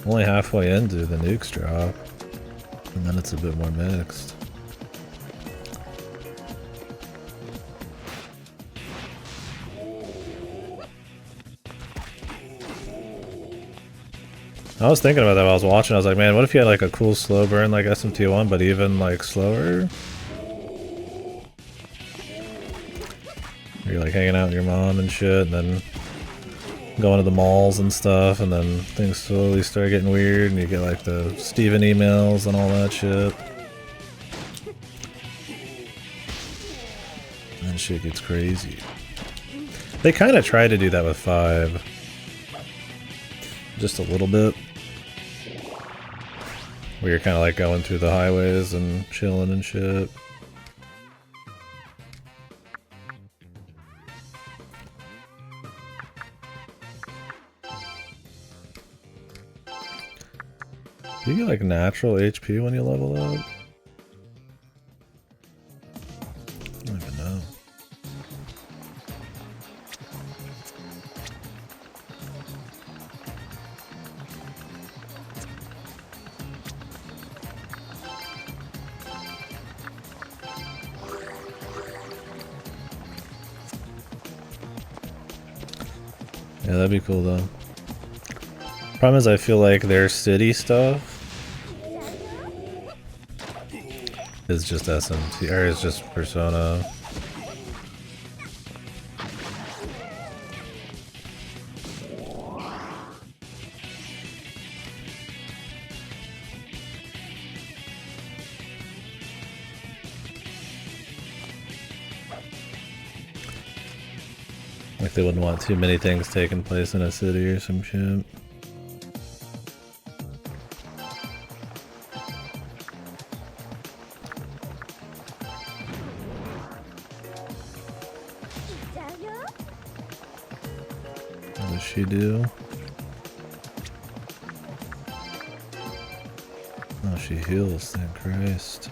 only halfway into the nukes drop, and then it's a bit more mixed. I was thinking about that while I was watching. I was like, man, what if you had like a cool slow burn like SMT1, but even like slower? You're like hanging out with your mom and shit, and then going to the malls and stuff, and then things slowly start getting weird, and you get like the Steven emails and all that shit. And then shit gets crazy. They kind of tried to do that with 5. Just a little bit. Where you're kind of like going through the highways and chilling and shit. Do you get like natural HP when you level up? I don't even know. Yeah, that'd be cool though. Problem is I feel like their city stuff is just SMT, or is just Persona. Like they wouldn't want too many things taking place in a city or some shit. What does she do? Oh, she heals, thank Christ.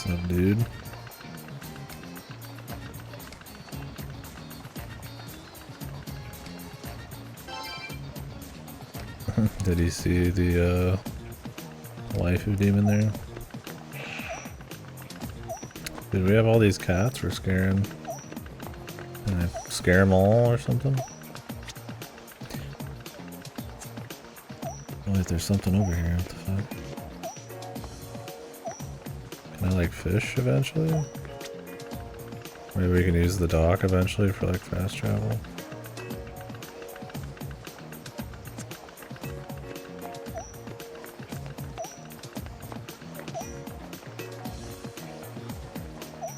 What's up, dude? Did he see the waifu demon there? Did we have all these cats we're scaring? Can I scare them all or something? Oh wait, there's something over here. What the fuck? Can I like fish eventually? Maybe we can use the dock eventually for like fast travel.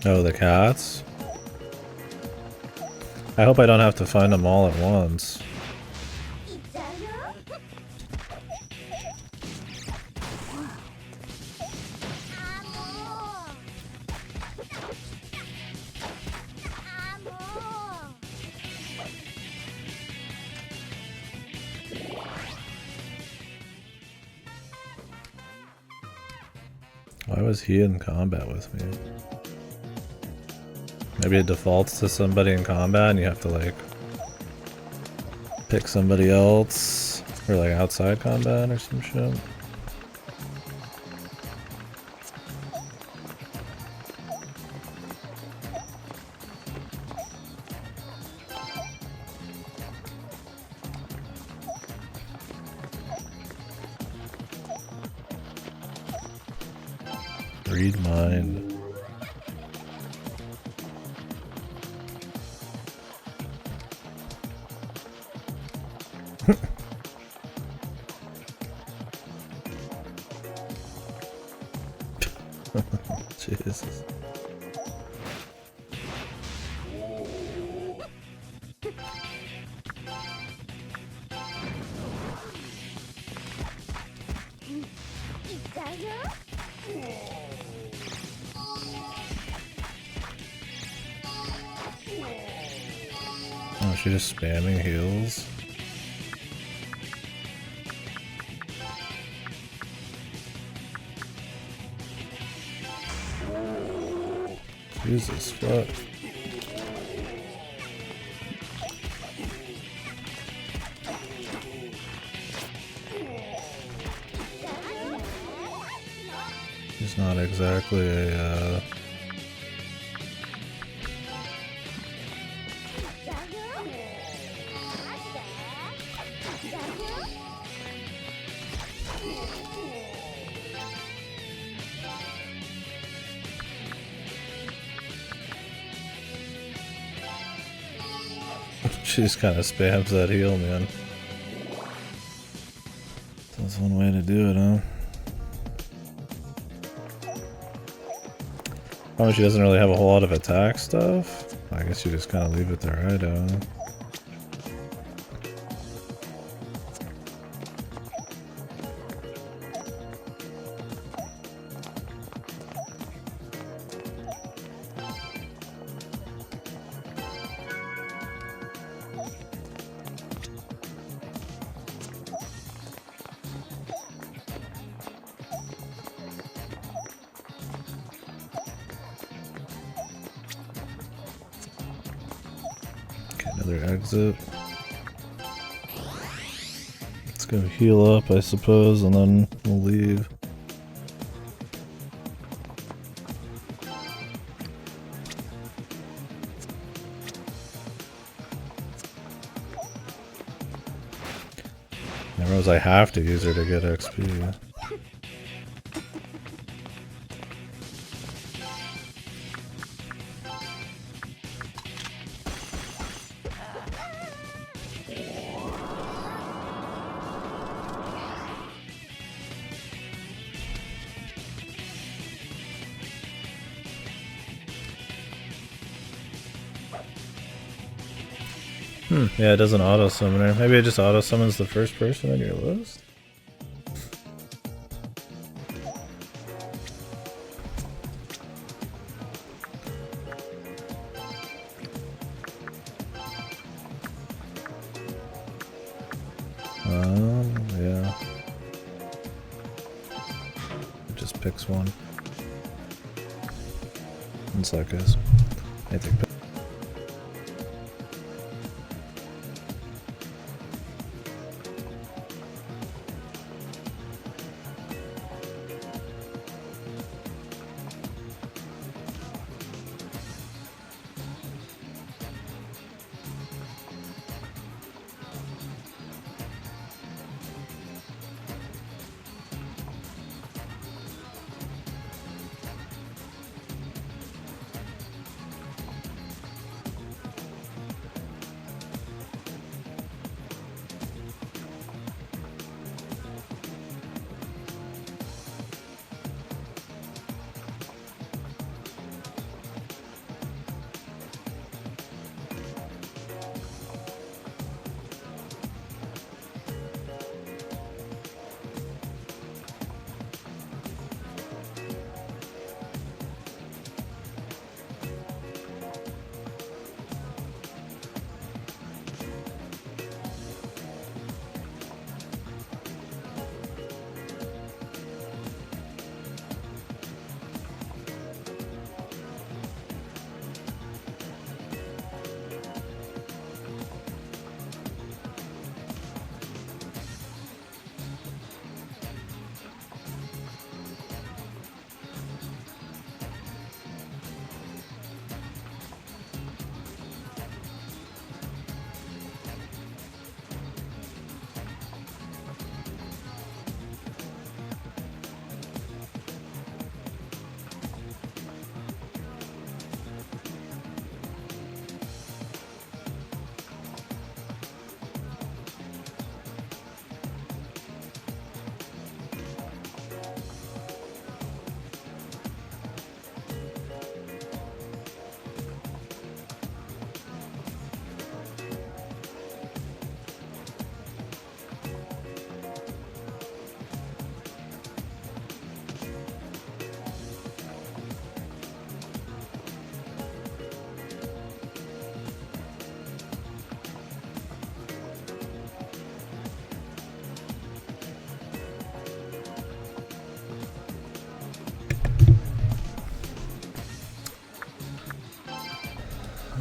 Oh, the cats? I hope I don't have to find them all at once. Why was he in combat with me? Maybe it defaults to somebody in combat and you have to like pick somebody else for like outside combat or some shit. Read mind. Jesus. Oh, she's just spamming heals. Jesus fuck. He's not exactly a she just kind of spams that heal, man. That's one way to do it, huh? Oh, she doesn't really have a whole lot of attack stuff? I guess you just kind of leave it to Raidou. Another exit. Let's go heal up, I suppose, and then we'll leave. I realize I have to use her to get XP. Yeah, it doesn't auto summon her. Maybe it just auto summons the first person on your list? Yeah. It just picks one. One sec, guys. Anything.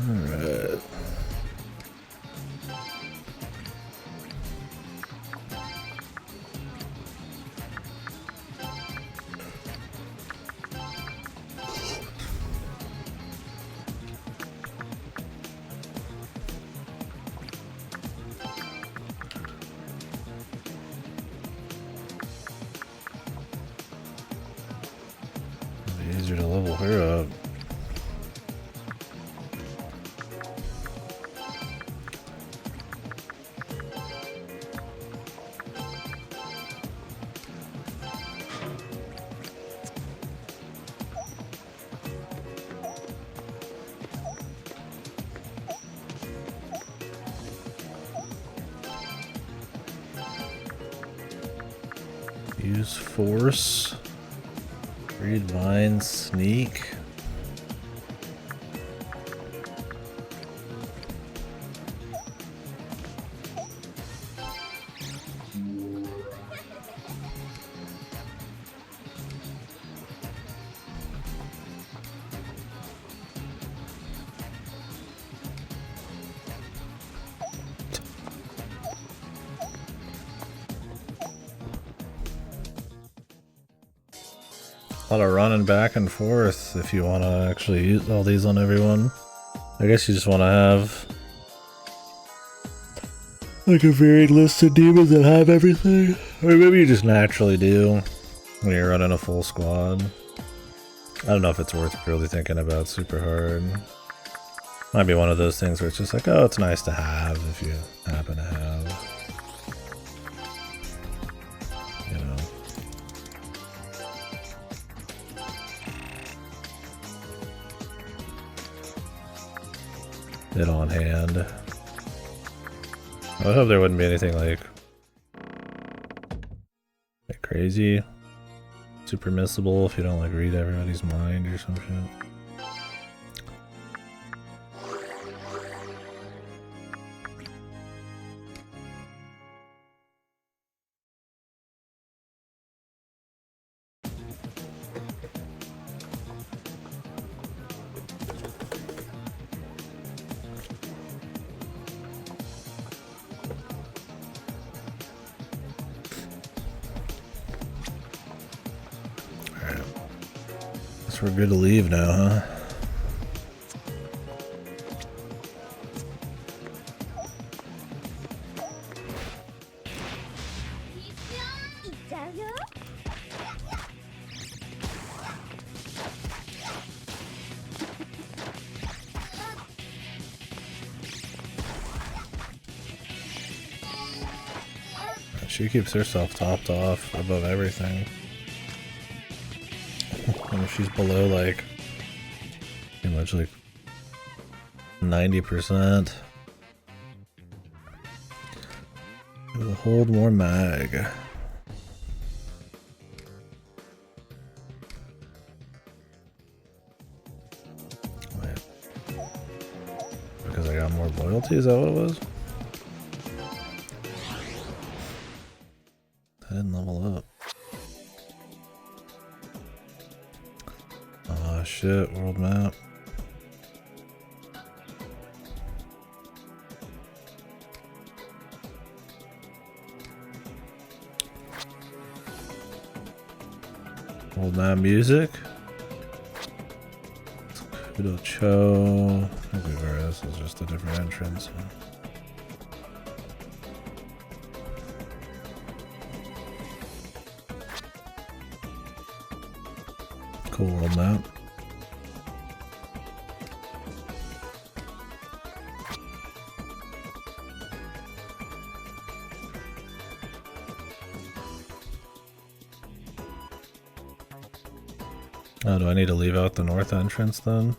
Alright. It'd be easier to level her up. Use force. Read vine, sneak. A lot of running back and forth if you want to actually use all these on everyone. I guess you just want to have like a varied list of demons that have everything. Or maybe you just naturally do when you're running a full squad. I don't know if it's worth really thinking about super hard. Might be one of those things where it's just like, oh, it's nice to have if you happen to have. You know. It on hand. I would hope there wouldn't be anything like crazy, super missable if you don't like read everybody's mind or some shit. Guess we're good to leave now, huh? She keeps herself topped off above everything. And if she's below like pretty much like 90%, it will hold more mag. Wait. Because I got more loyalty, is that what it was? I didn't level up. Oh shit, world map. World map music. Kuzunoha. I think this is just a different entrance. Cool world map. Oh, do I need to leave out the north entrance then?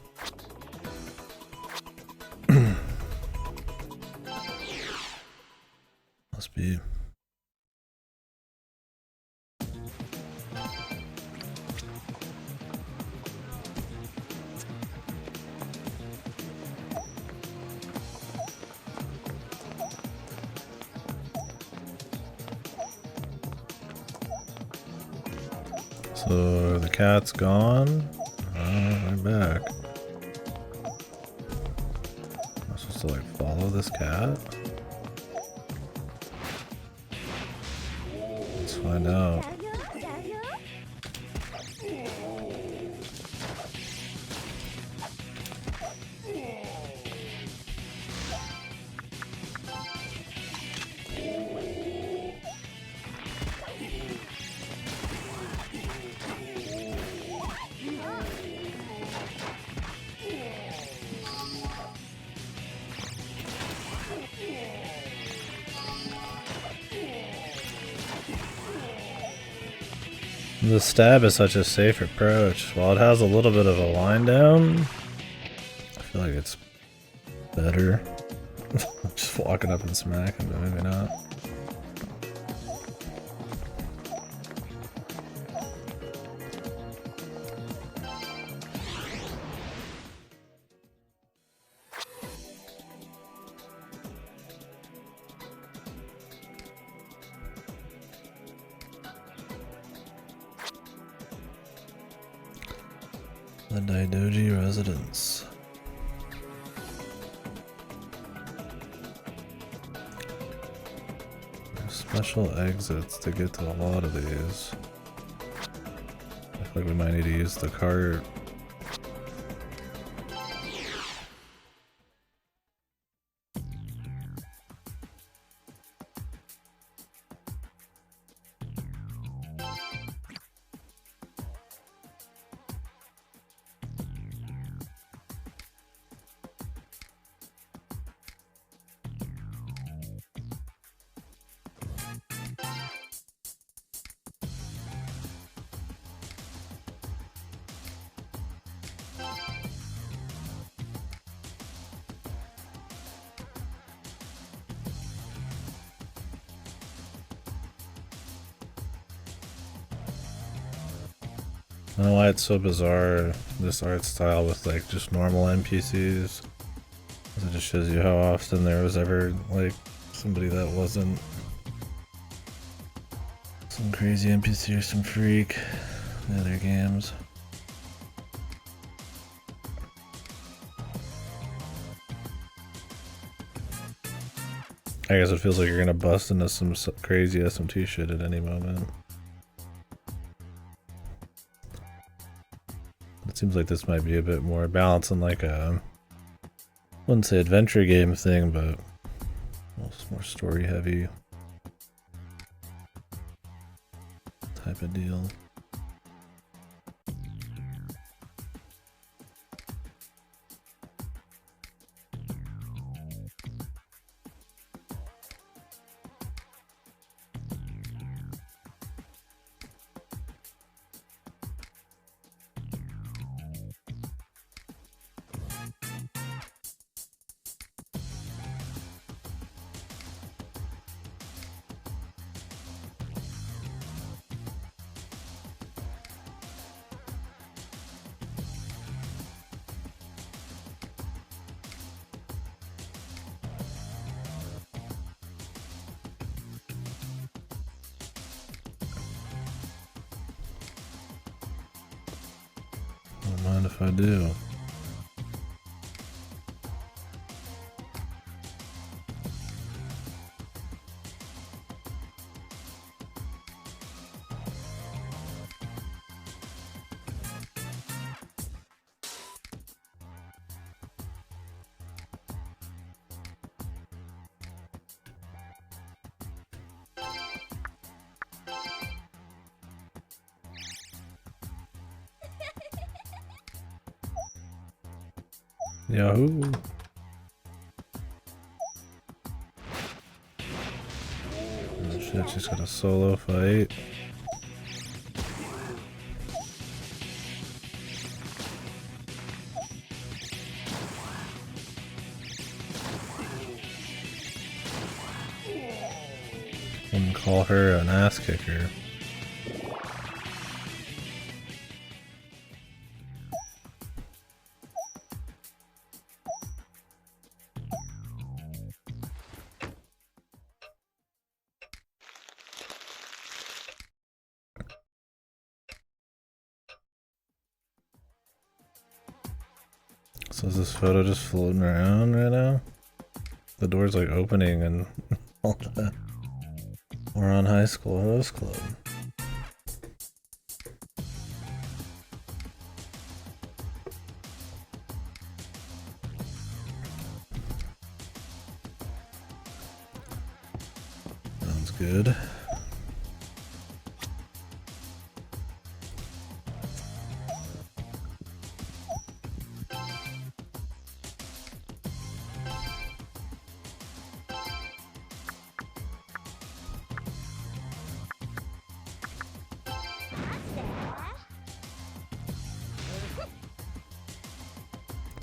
Must be. So the cat's gone. I'm back. Am I supposed to like follow this cat? Let's find out. The stab is such a safe approach. While it has a little bit of a line down, I feel like it's better. Just walking up and smacking, but maybe not. The Daidoji residence. There's special exits to get to a lot of these. I feel like we might need to use the cart. I don't know why it's so bizarre, this art style with like just normal NPCs. It just shows you how often there was ever like somebody that wasn't some crazy NPC or some freak in other games. I guess it feels like you're gonna bust into some crazy SMT shit at any moment. It seems like this might be a bit more balanced in like a, I wouldn't say adventure game thing, but more story heavy type of deal. Don't mind if I do. Yahoo! Oh shit, she's got a solo fight. Wouldn't call her an ass kicker. So is this photo just floating around right now? The door's like opening and all that. We're on High School Host Club. Sounds good.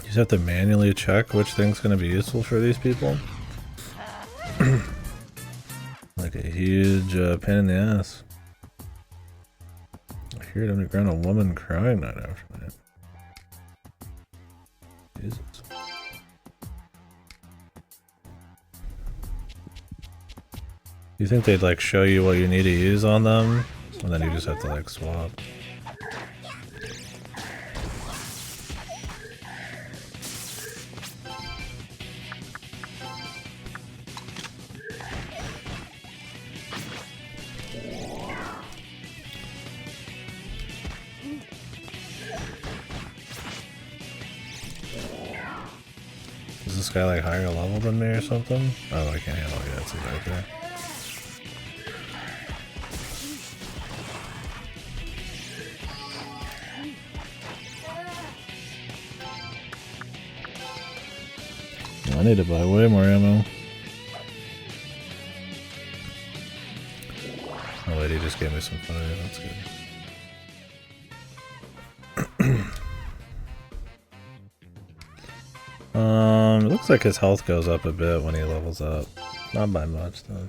You just have to manually check which thing's going to be useful for these people. Like a huge pain in the ass. I hear it underground, a woman crying night after night. Jesus. You think they'd like show you what you need to use on them, and then you just have to like swap? Is this guy like higher level than me or something? Oh, I can't handle it. Yeah, it's right there. I need to buy way more ammo. Oh wait, he just gave me some fire, that's good. It looks like his health goes up a bit when he levels up. Not by much though.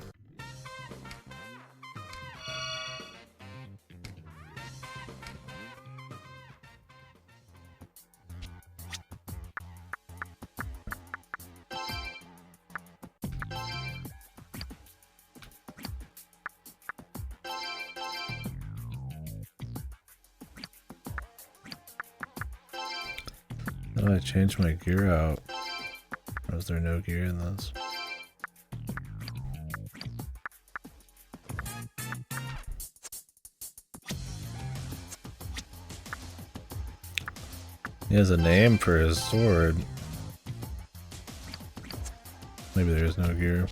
How do I change my gear out? Or is there no gear in this? He has a name for his sword. Maybe there is no gear.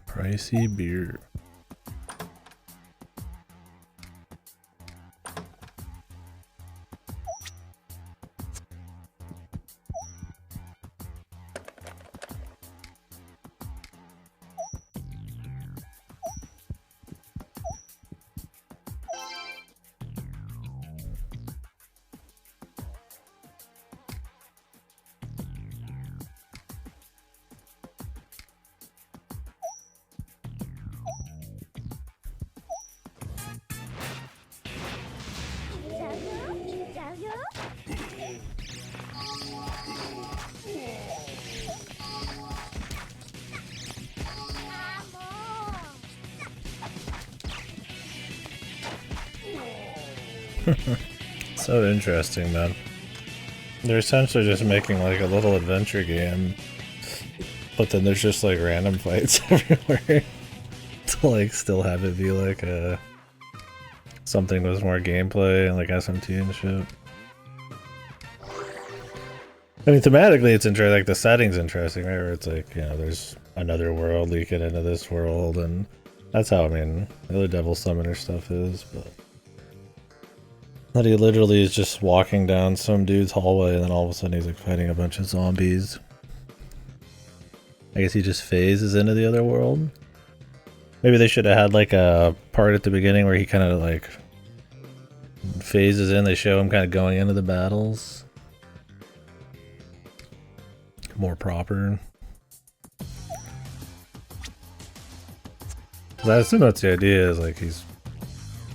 Pricey beer. So interesting, man. They're essentially just making like a little adventure game, but then there's just like random fights everywhere to like still have it be like something with more gameplay and like SMT and shit. I mean, thematically it's interesting, like the setting's interesting, right? Where it's like, you know, there's another world leaking into this world, and that's how, I mean, the other Devil Summoner stuff is, but that he literally is just walking down some dude's hallway and then all of a sudden he's like fighting a bunch of zombies. I guess he just phases into the other world. Maybe they should have had like a part at the beginning where he kind of like phases in, they show him kind of going into the battles. More proper. I assume that's the idea, is like he's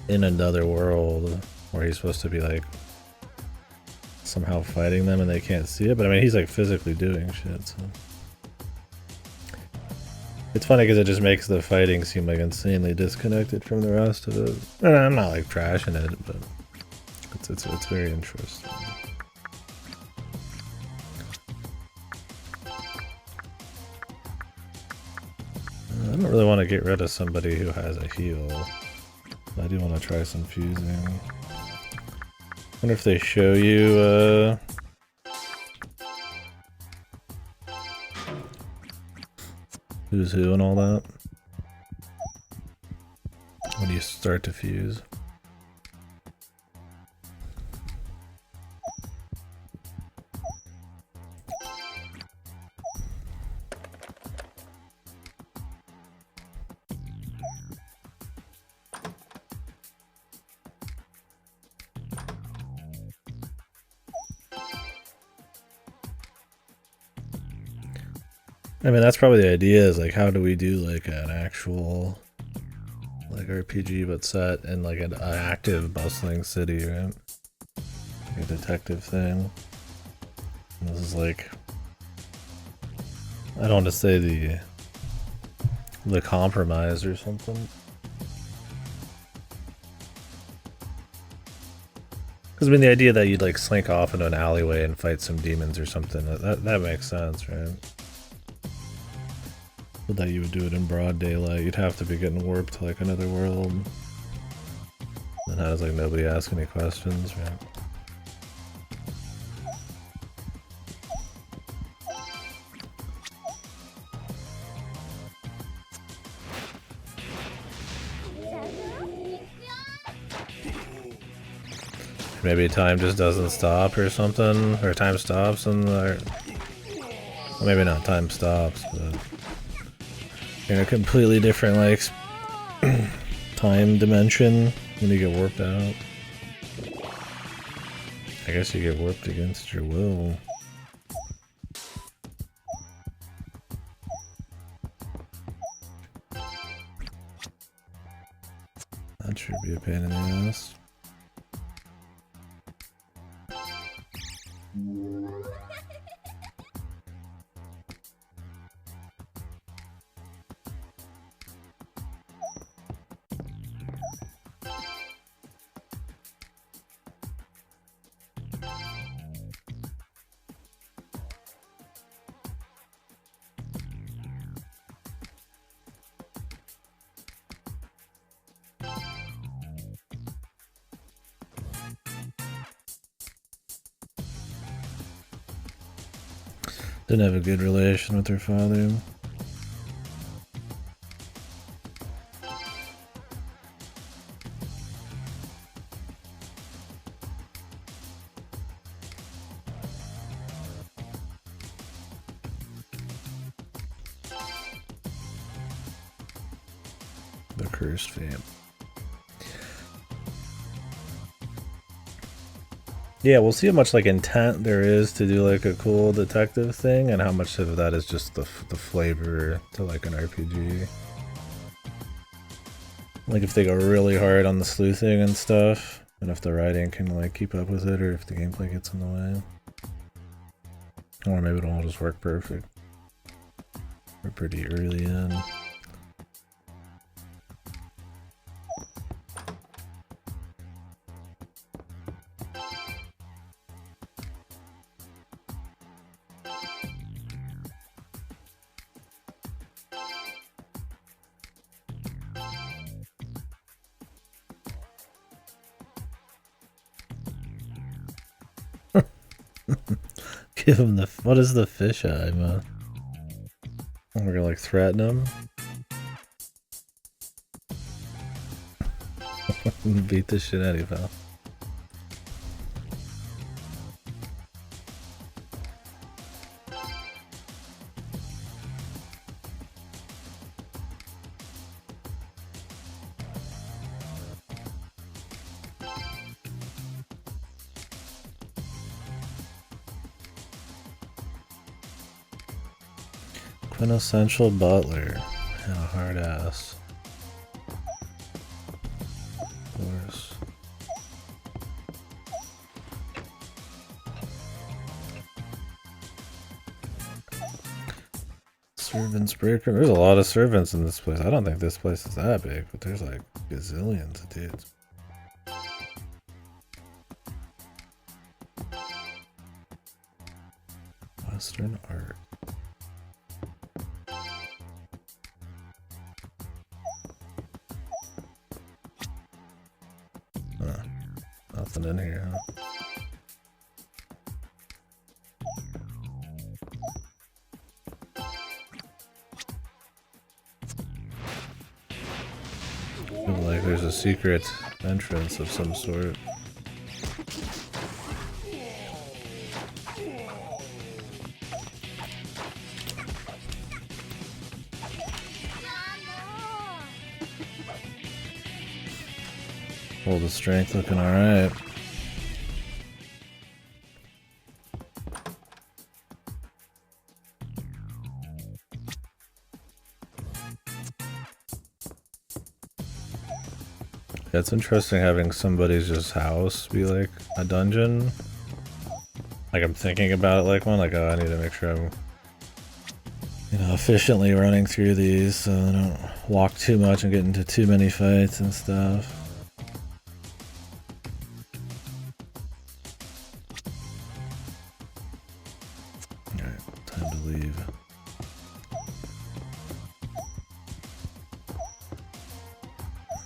in another world where he's supposed to be like somehow fighting them and they can't see it, but I mean he's like physically doing shit, so it's funny because it just makes the fighting seem like insanely disconnected from the rest of it. And I'm not like trashing it, but it's very interesting. I don't really want to get rid of somebody who has a heal. I do want to try some fusing. Wonder if they show you who's who and all that when you start to fuse. I mean, that's probably the idea, is like, how do we do like an actual like RPG but set in like an active bustling city, right? Like a detective thing. And this is like, I don't want to say the compromise or something. Because I mean, the idea that you'd like slink off into an alleyway and fight some demons or something, that makes sense, right? But that you would do it in broad daylight, you'd have to be getting warped to like another world. And has like nobody ask any questions, right? Maybe time just doesn't stop or something, or time stops and well, maybe not time stops, but in a completely different like time dimension when you get warped out. I guess you get warped against your will. Sure be a pain in the ass. Didn't have a good relation with her father. The cursed fam. Yeah, we'll see how much like intent there is to do like a cool detective thing, and how much of that is just the flavor to like an RPG. Like if they go really hard on the sleuthing and stuff, and if the writing can like keep up with it, or if the gameplay gets in the way, or maybe it'll all just work perfect. We're pretty early in. Give him the. What is the fish eye, man? We're gonna like threaten him. Beat this shit out of you, pal. Quintessential butler and a hard ass. Of course. Servants breaker. There's a lot of servants in this place. I don't think this place is that big, but there's like gazillions of dudes. Western art. Nothing in here, huh? I feel like there's a secret entrance of some sort. Hold the strength looking alright. Yeah, it's interesting having somebody's just house be like a dungeon. Like I'm thinking about it like one, like oh I need to make sure I'm efficiently running through these so I don't walk too much and get into too many fights and stuff. Alright, time to leave.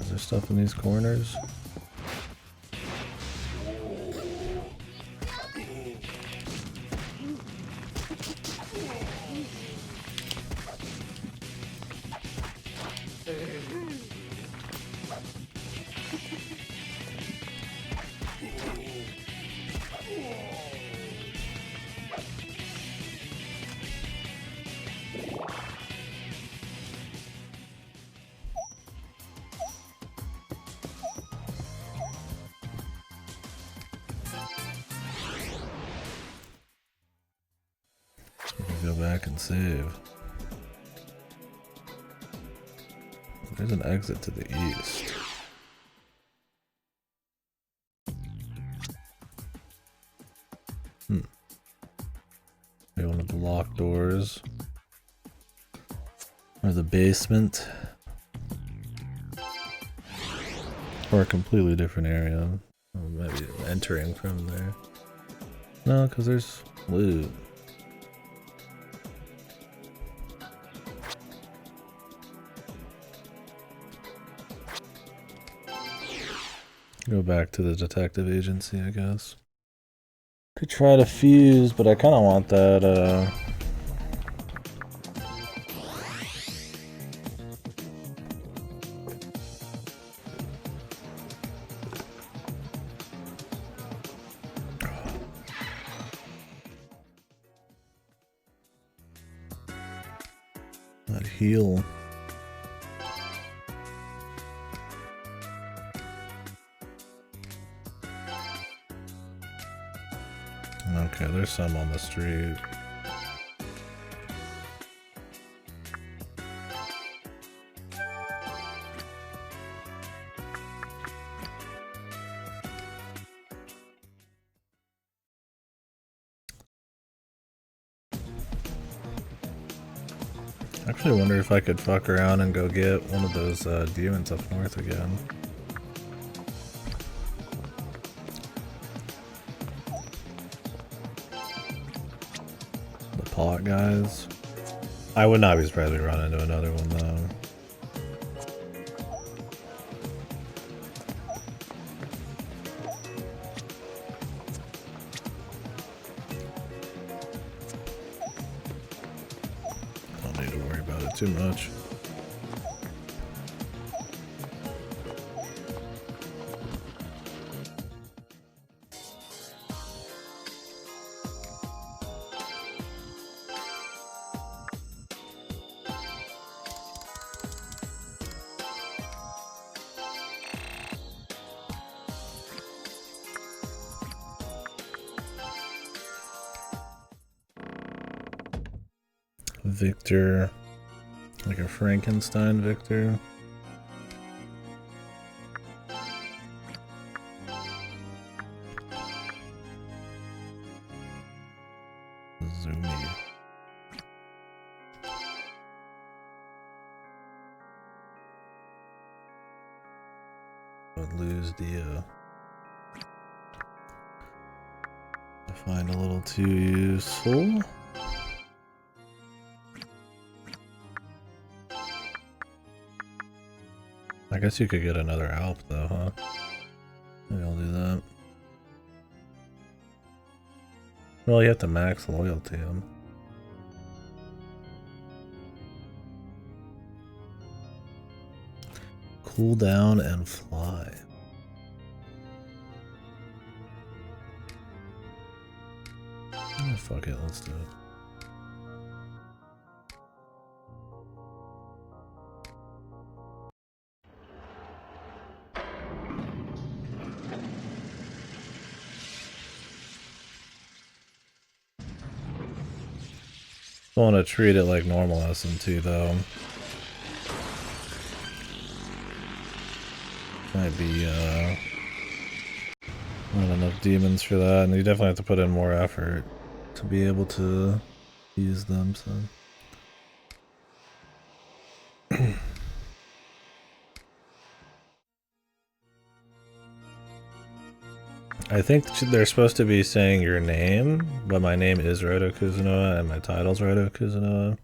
Is there stuff in these corners? Go back and save. There's an exit to the east. basement. Or a completely different area. Or maybe entering from there. No, because there's loot. Go back to the detective agency, I guess. Could try to fuse, but I kind of want that, that heal. Okay, there's some on the street. I actually wonder if I could fuck around and go get one of those demons up north again. The pot guys. I would not be surprised if we run into another one though. Don't need to worry about it too much. Victor, like a Frankenstein Victor. Zoomy. Would lose the I find a little too useful. I guess you could get another Alp though, huh? Maybe I'll do that. Well, you have to max loyalty him. Cool down and fly. Oh, fuck it, let's do it. I want to treat it like normal SMT though. Might be not enough demons for that, and you definitely have to put in more effort to be able to use them, so. I think they're supposed to be saying your name, but my name is Raidou Kuzunoha and my title's Raidou Kuzunoha.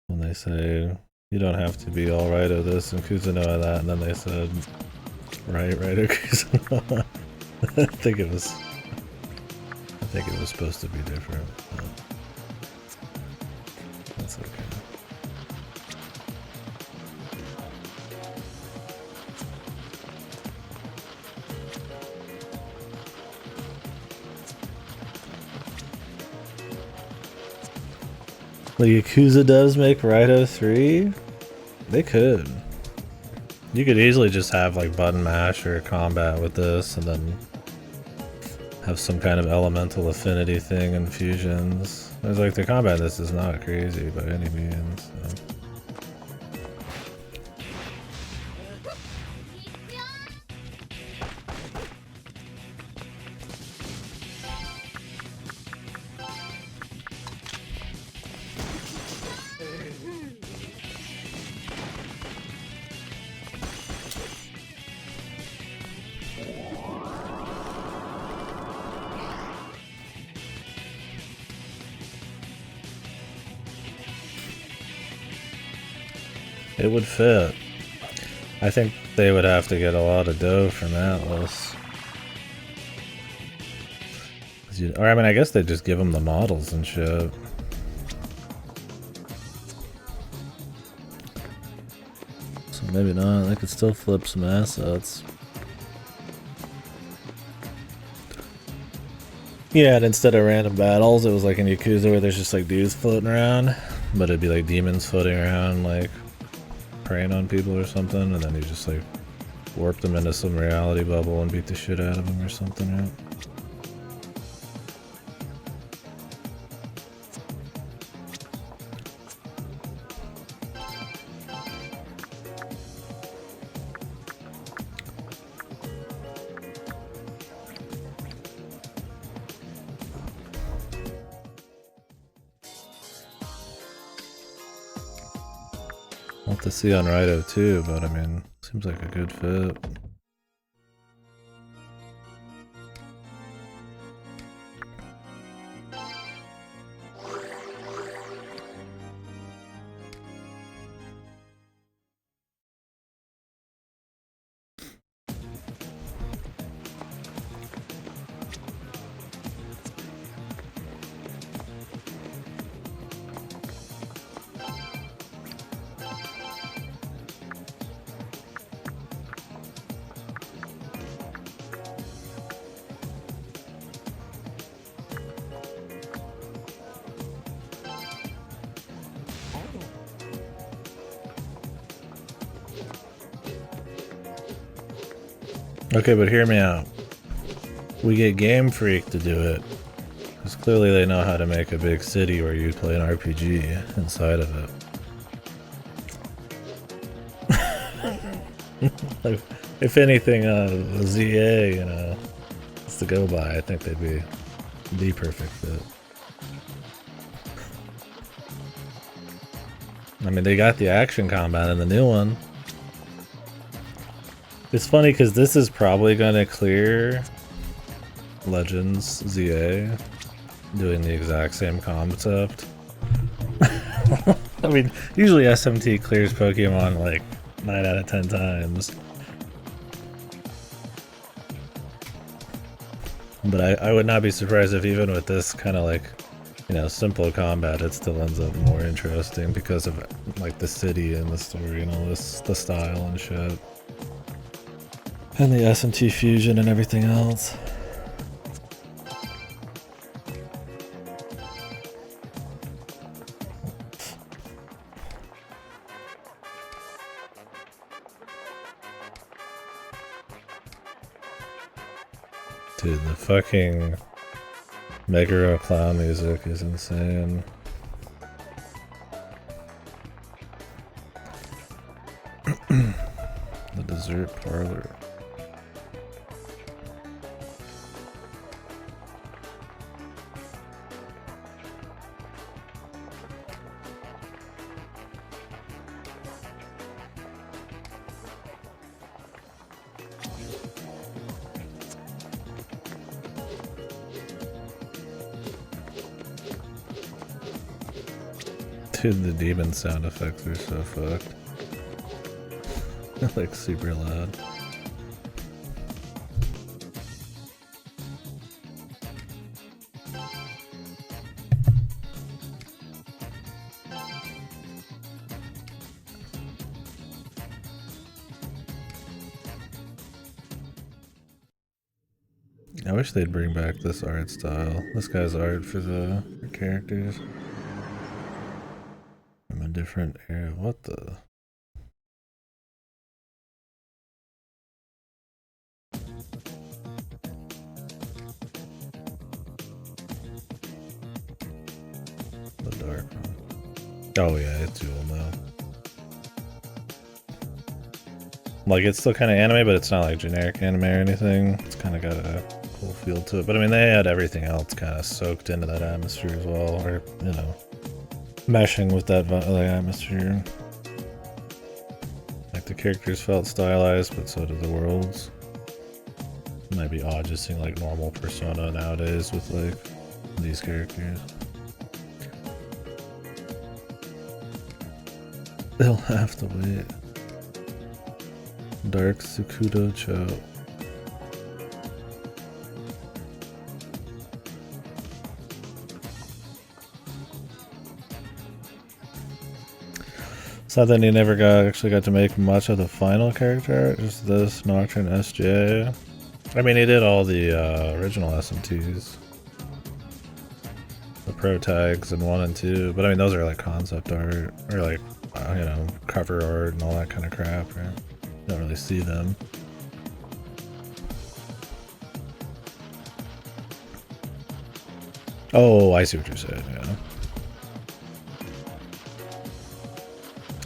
When they say, you don't have to be all Raidou this and Kuzunoha that, and then they said, right, Raidou Kuzunoha. I think it was supposed to be different. But that's okay. The Yakuza does make Raidou 3? They could. You could easily just have like button mash or combat with this and then have some kind of elemental affinity thing and fusions. It's like the combat this is not crazy by any means. So. It would fit. I think they would have to get a lot of dough from Atlas. Or I mean, I guess they just give them the models and shit. So maybe not. They could still flip some assets. Yeah, and instead of random battles, it was like in Yakuza where there's just like dudes floating around, but it'd be like demons floating around, like preying on people or something, and then you just like warp them into some reality bubble and beat the shit out of them or something, right? I'll have to see on Raidou too, but I mean, seems like a good fit. Okay, but hear me out. We get Game Freak to do it, because clearly they know how to make a big city where you play an RPG inside of it. Like, if anything, ZA, you know, is to go by. I think they'd be the perfect fit. I mean, they got the action combat in the new one. It's funny because this is probably gonna clear Legends ZA doing the exact same concept. I mean, usually SMT clears Pokemon like 9 out of 10 times. But I would not be surprised if even with this kind of like, you know, simple combat, it still ends up more interesting because of like the city and the story and all this, the style and shit. And the SMT fusion and everything else. Dude, the fucking Meguro clown music is insane. The dessert parlor. Dude, the demon sound effects are so fucked. Like super loud. I wish they'd bring back this art style. This guy's art for the characters. From a different era. What the? The dark one. Oh yeah, it's dual now. Like it's still kind of anime, but it's not like generic anime or anything. It's kind of got a cool feel to it. But I mean, they had everything else kind of soaked into that atmosphere as well, or you know, meshing with that atmosphere. Like the characters felt stylized, but so did the worlds. It might be odd just seeing like normal Persona nowadays with like these characters. They'll have to wait. Dark Tsukudo Cho. Sad that he never actually got to make much of the final character, just this Nocturne SJ. I mean, he did all the original SMTs. The pro tags in 1 and 2, but I mean, those are like concept art, or like, you know, cover art and all that kind of crap, right? Don't really see them. Oh, I see what you're saying, yeah.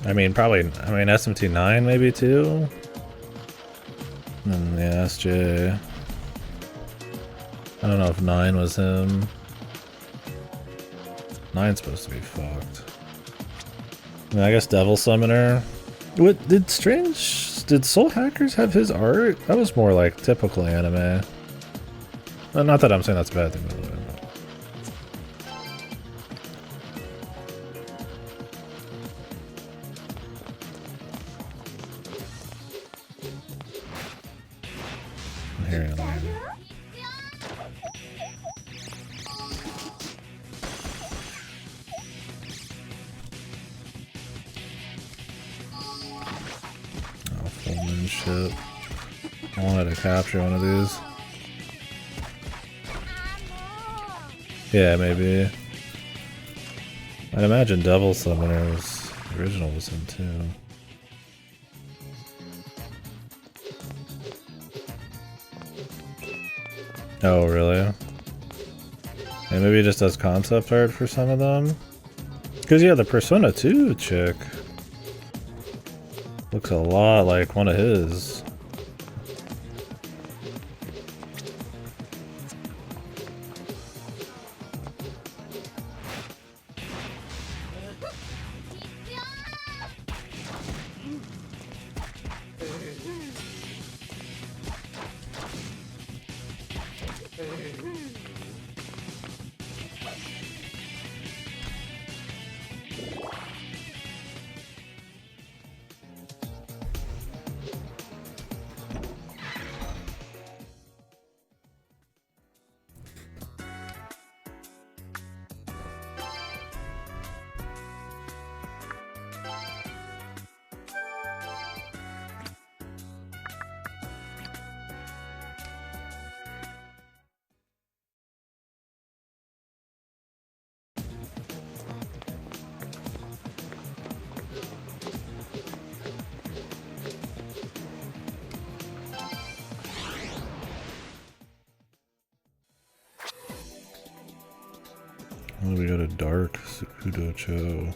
I mean, probably, SMT9 maybe too? And then the SJ. I don't know if 9 was him. 9's supposed to be fucked. I mean, I guess Devil Summoner. What, did Soul Hackers have his art? That was more like typical anime. Well, not that I'm saying that's a bad thing, by the way. Shit. I wanted to capture one of these. Yeah, maybe. I'd imagine Devil Summoner's original was him too. Oh, really? And maybe he just does concept art for some of them? Because, yeah, the Persona 2 chick looks a lot like one of his. Oh, we got a dark Tsukudo Cho.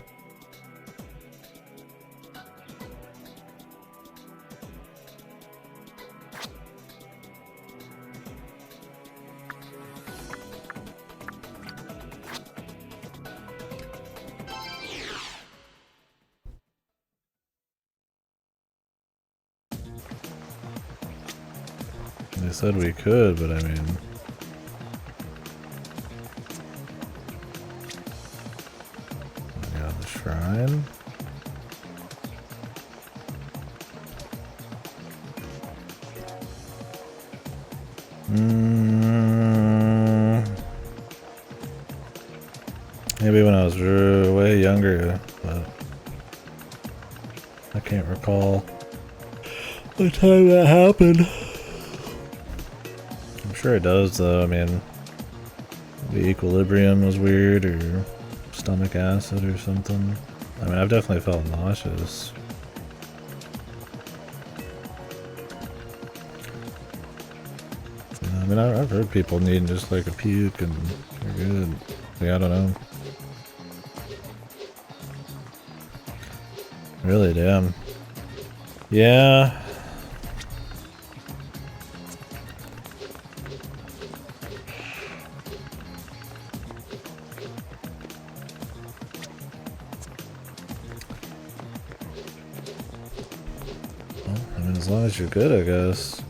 They said we could, but I mean... Shrine. Maybe when I was way younger, but I can't recall the time that happened. I'm sure it does though. I mean, the equilibrium was weird, or stomach acid or something. I mean, I've definitely felt nauseous. I mean, I've heard people needing just like a puke and they're good. Like, I don't know. Really, damn. Yeah. As long as you're good, I guess.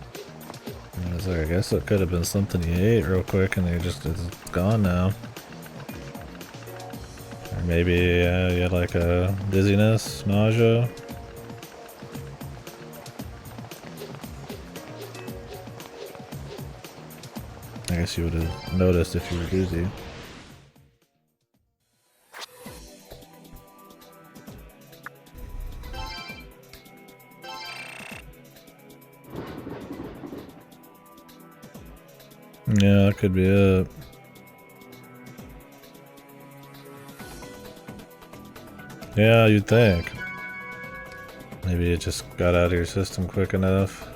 I mean, it's like, I guess it could have been something you ate real quick and it's gone now. Maybe you had like a dizziness, nausea. I guess you would have noticed if you were dizzy. Yeah, that could be it. Yeah, you'd think. Maybe it just got out of your system quick enough.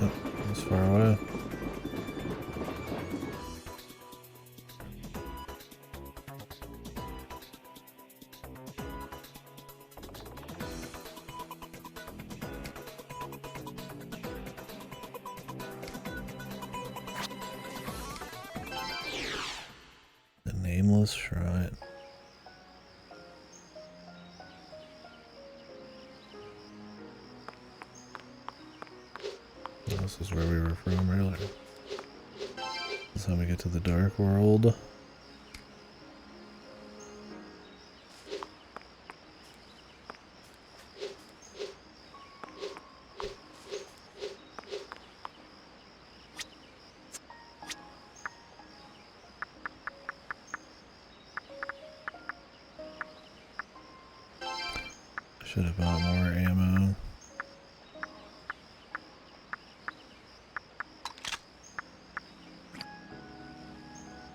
Yep, that's far away. The Nameless Shrine. This is where we were from earlier. This is how we get to the Dark World. Should have bought more ammo.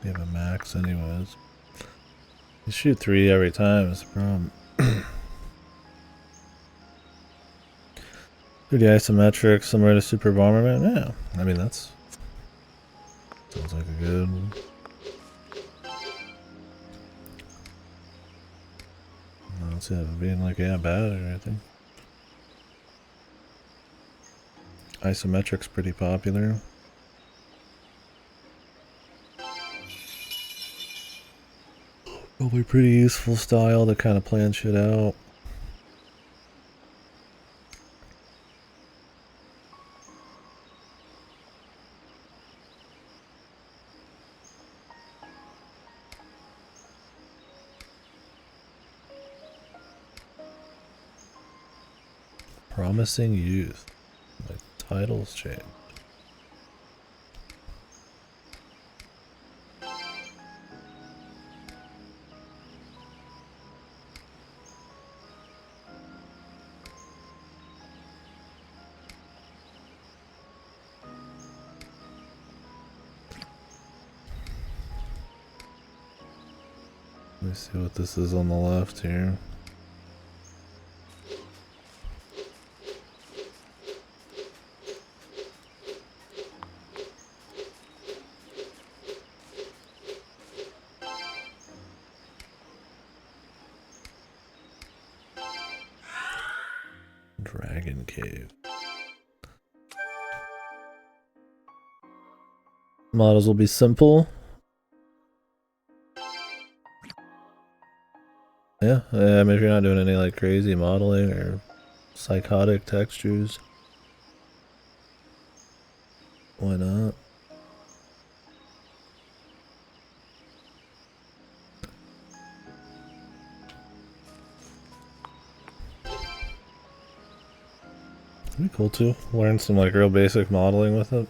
You have a max anyways. You shoot 3 every time, is the problem. Pretty isometric, similar to Super Bomberman. Yeah, I mean that's... sounds like a good... I don't see that being like, yeah, bad or anything. Isometric's pretty popular. Probably pretty useful style to kind of plan shit out. Promising Youth. My title's changed. Let me see what this is on the left here. Dragon Cave. Models will be simple. Yeah, I mean if you're not doing any like crazy modeling or psychotic textures, why not? It'd be cool too. Learn some like real basic modeling with it.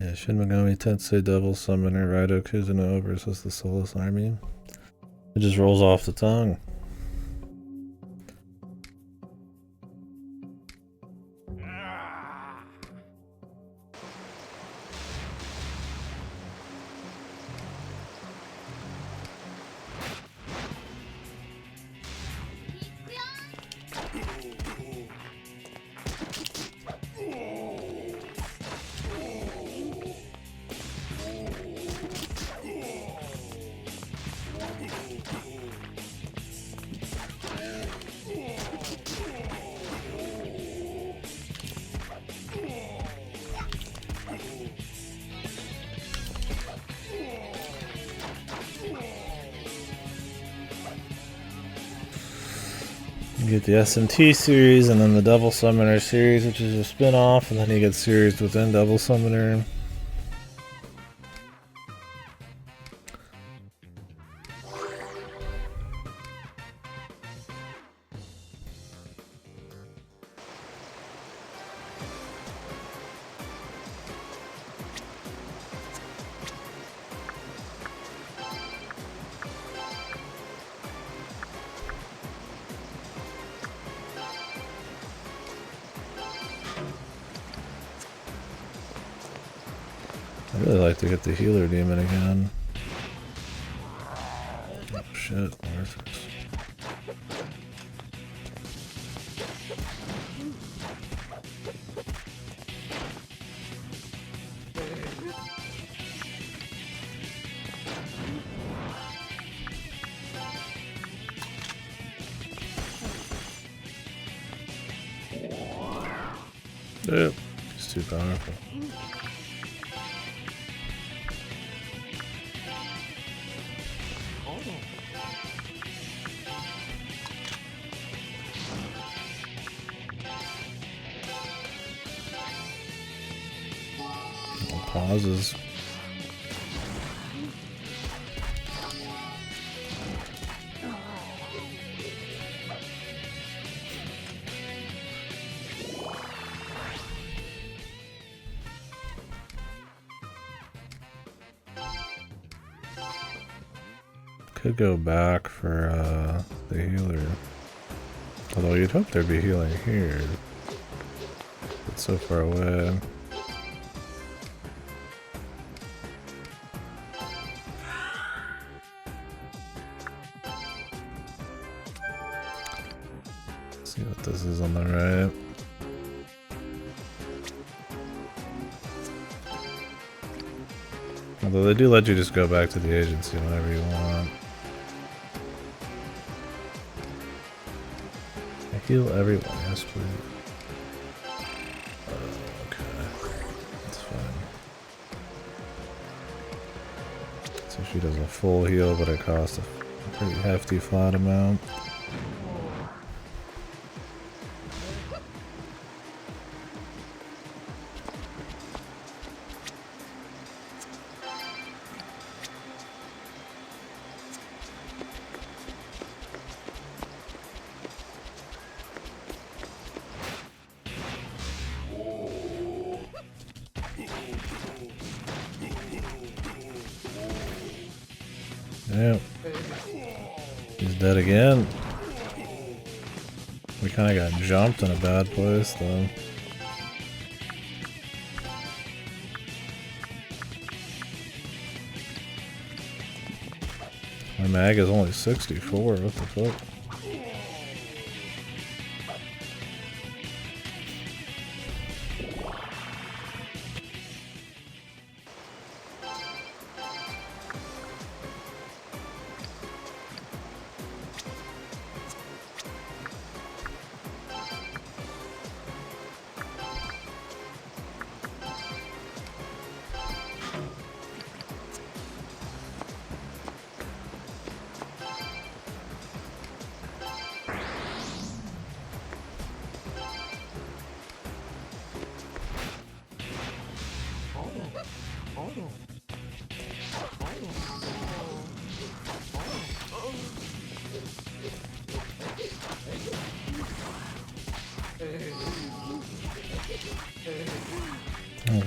Yeah, Shin Megami Tensei Devil Summoner Raidou Kuzunoha versus the Soulless Army. It just rolls off the tongue. You get the SMT series and then the Devil Summoner series, which is a spin-off, and then you get series within Devil Summoner. I'd really like to get the healer demon again. Oh shit, where's this? Yep, he's too powerful. Pauses. Could go back for the healer. Although you'd hope there'd be healing here. It's so far away. See what this is on the right. Although they do let you just go back to the agency whenever you want. I heal everyone, yes please. Okay, that's fine. So she does a full heal, but it costs a pretty hefty flat amount. Yep. He's dead again. We kind of got jumped in a bad place, though. My mag is only 64. What the fuck?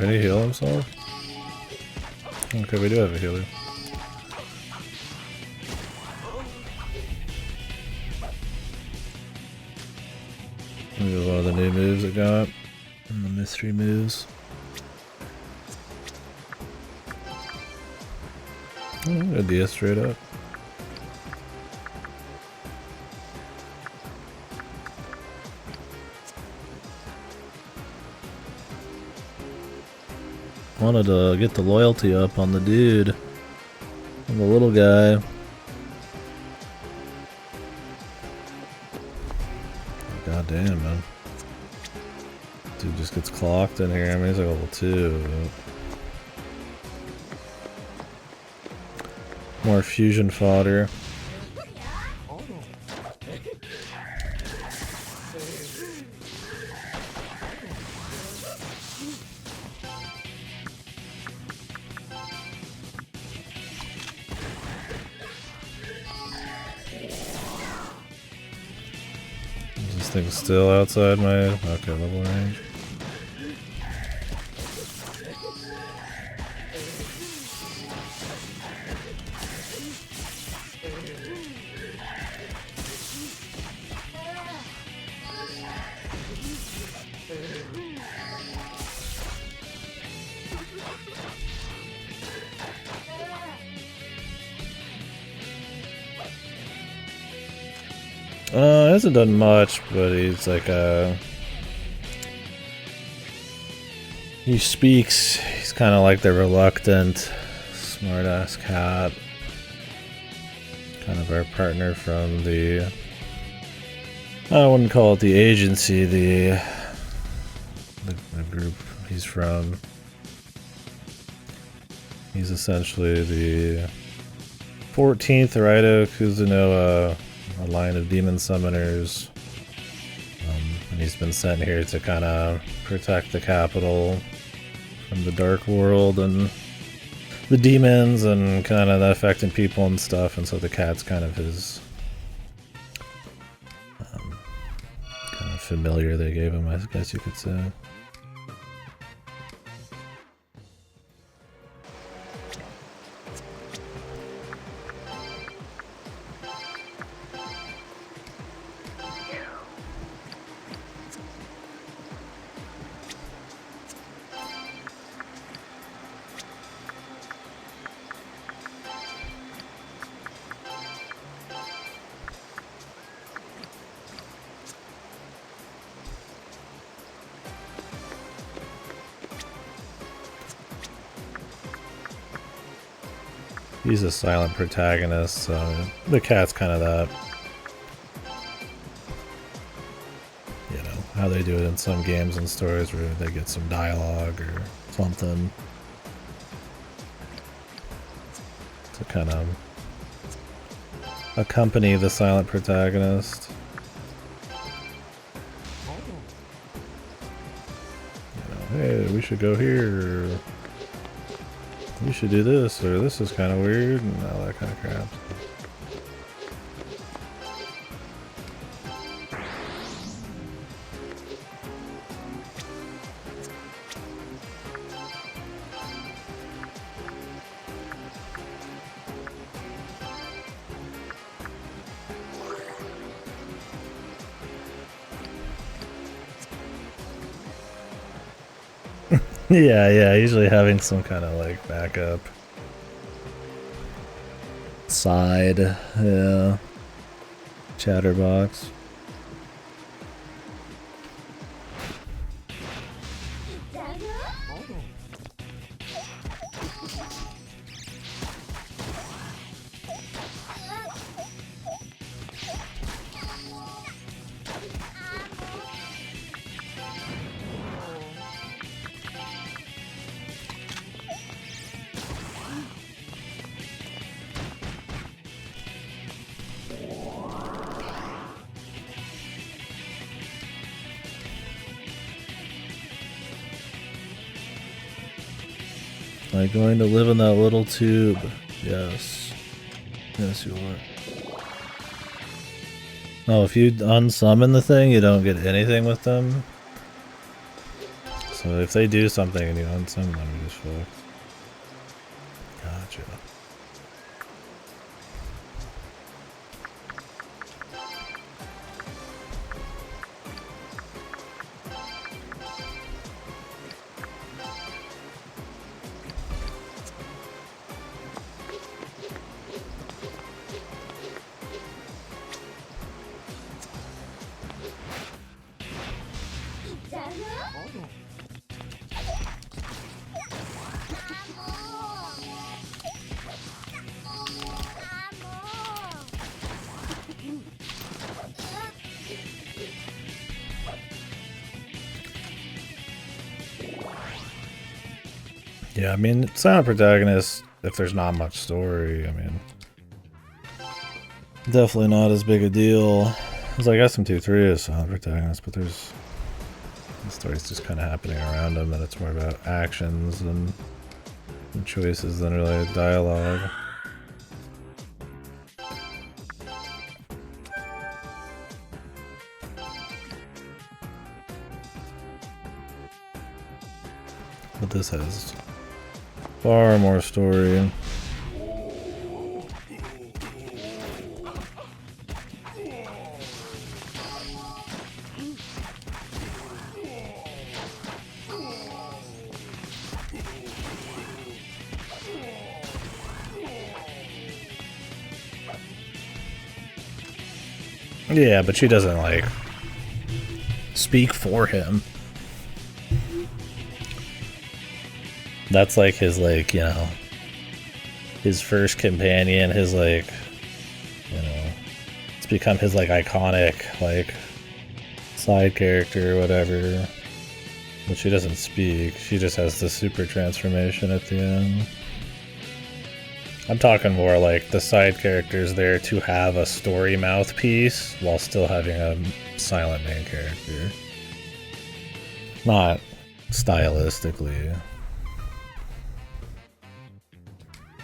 Can he heal himself? Okay, we do have a healer. Maybe one of the new moves it got. And the mystery moves. Good DS straight up. Wanted to get the loyalty up on the dude. On the little guy. God damn, man. Dude just gets clocked in here. I mean, he's like level 2. More fusion fodder. This thing's still outside my okay level range. Hasn't done much, but he's like he speaks. He's kind of like the reluctant, smart-ass cat. Kind of our partner from the. I wouldn't call it the agency. The group he's from. He's essentially the 14th Raidou Kuzunoha. A line of demon summoners, and he's been sent here to kind of protect the capital from the dark world and the demons and kind of that affecting people and stuff, and so the cat's kind of his kind of familiar they gave him, I guess you could say. He's a silent protagonist, so the cat's kind of that. You know, how they do it in some games and stories where they get some dialogue or something. To kind of accompany the silent protagonist. You know, hey, we should go here. Or, we should do this, or this is kind of weird, and all that kind of crap. Yeah, usually having some kind of like backup side, yeah, chatterbox. Like going to live in that little tube. Yes. Yes, you are. Oh, if you unsummon the thing, you don't get anything with them. So if they do something and you unsummon them, you just fuck. Gotcha. Yeah, I mean, silent protagonist, if there's not much story, I mean, definitely not as big a deal. It's like SM2-3 is silent protagonist, but there's the story's just kind of happening around him, and it's more about actions and choices than really dialogue. But this has far more story. Yeah, but she doesn't, like, speak for him. That's like his, like, you know, his first companion, his, like, you know, it's become his, like, iconic, like, side character or whatever. But she doesn't speak, she just has the super transformation at the end. I'm talking more like the side characters there to have a story mouthpiece while still having a silent main character. Not stylistically.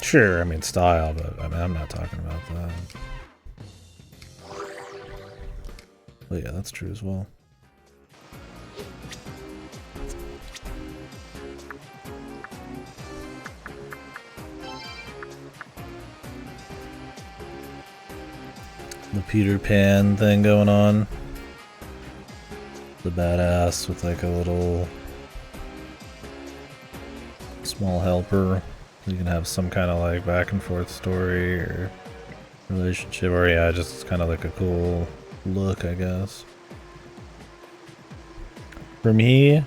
Sure, I mean style, but I mean I'm not talking about that. But yeah, that's true as well. The Peter Pan thing going on. The badass with like a little small helper. You can have some kind of like back and forth story or relationship, or yeah, just kind of like a cool look, I guess. For me,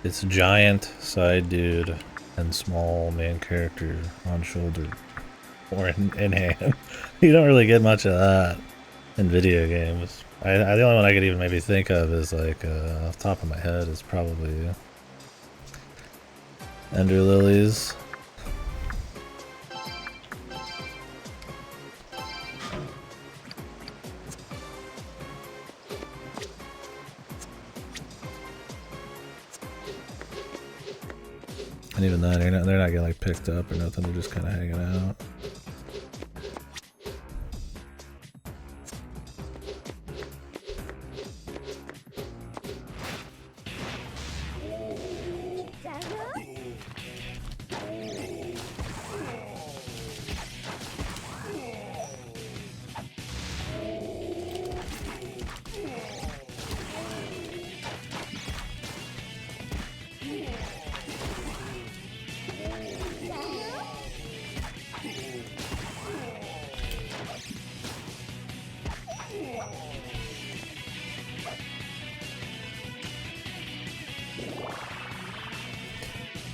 it's giant side dude and small main character on shoulder or in hand. You don't really get much of that in video games. The only one I could even maybe think of is like off the top of my head is probably Ender Lilies. And even then, they're not getting like picked up or nothing. They're just kind of hanging out.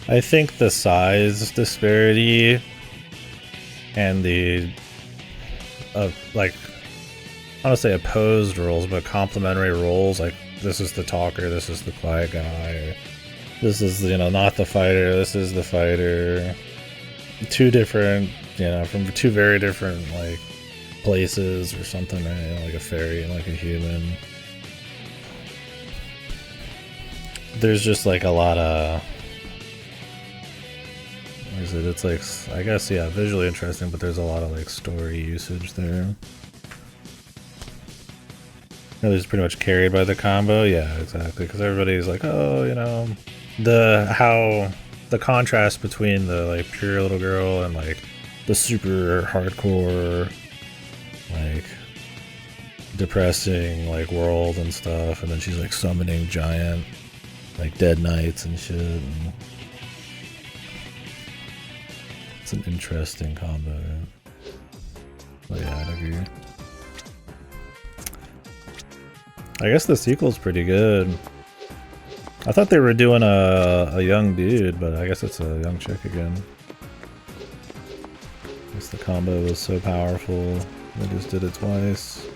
I think the size disparity and the like, I don't want to say opposed roles, but complementary roles, like this is the talker, this is the quiet guy, or this is, you know, not the fighter, this is the fighter. Two different, you know, from two very different like places or something, right? You know, like a fairy and like a human. There's just like a lot of, it's like, I guess, yeah, visually interesting, but there's a lot of like story usage there. It's pretty much carried by the combo, yeah, exactly, because everybody's like, oh, you know, the contrast between the like pure little girl and like the super hardcore like depressing like world and stuff, and then she's like summoning giant like dead knights and shit. And it's an interesting combo. But yeah, I'd agree. I guess the sequel's pretty good. I thought they were doing a young dude, but I guess it's a young chick again. I guess the combo was so powerful, they just did it twice.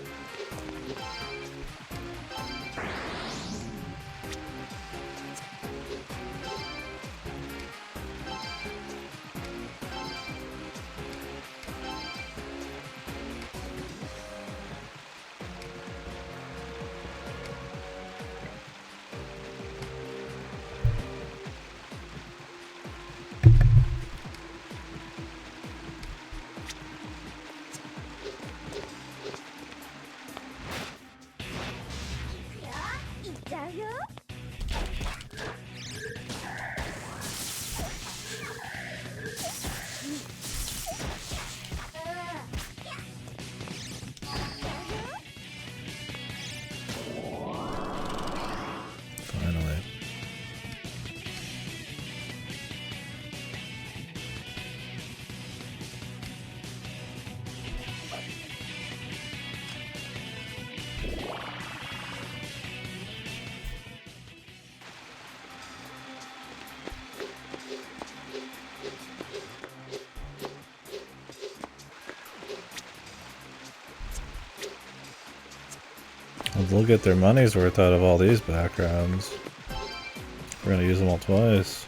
Finally. They'll get their money's worth out of all these backgrounds. We're gonna use them all twice.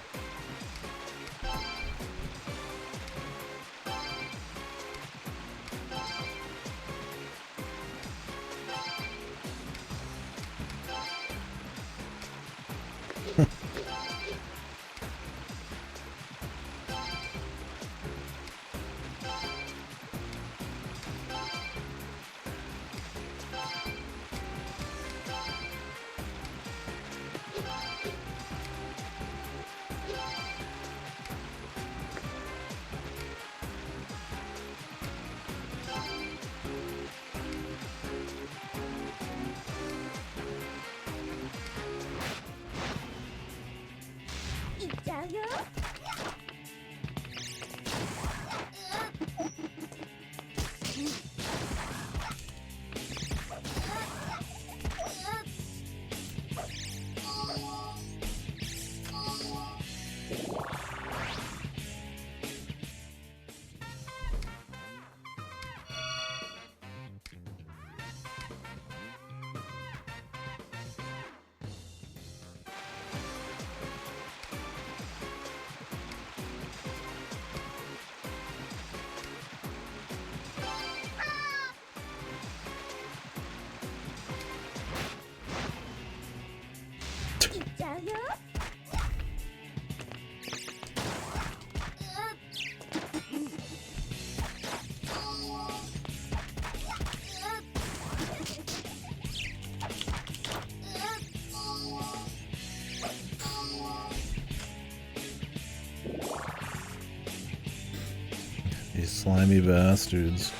These slimy bastards.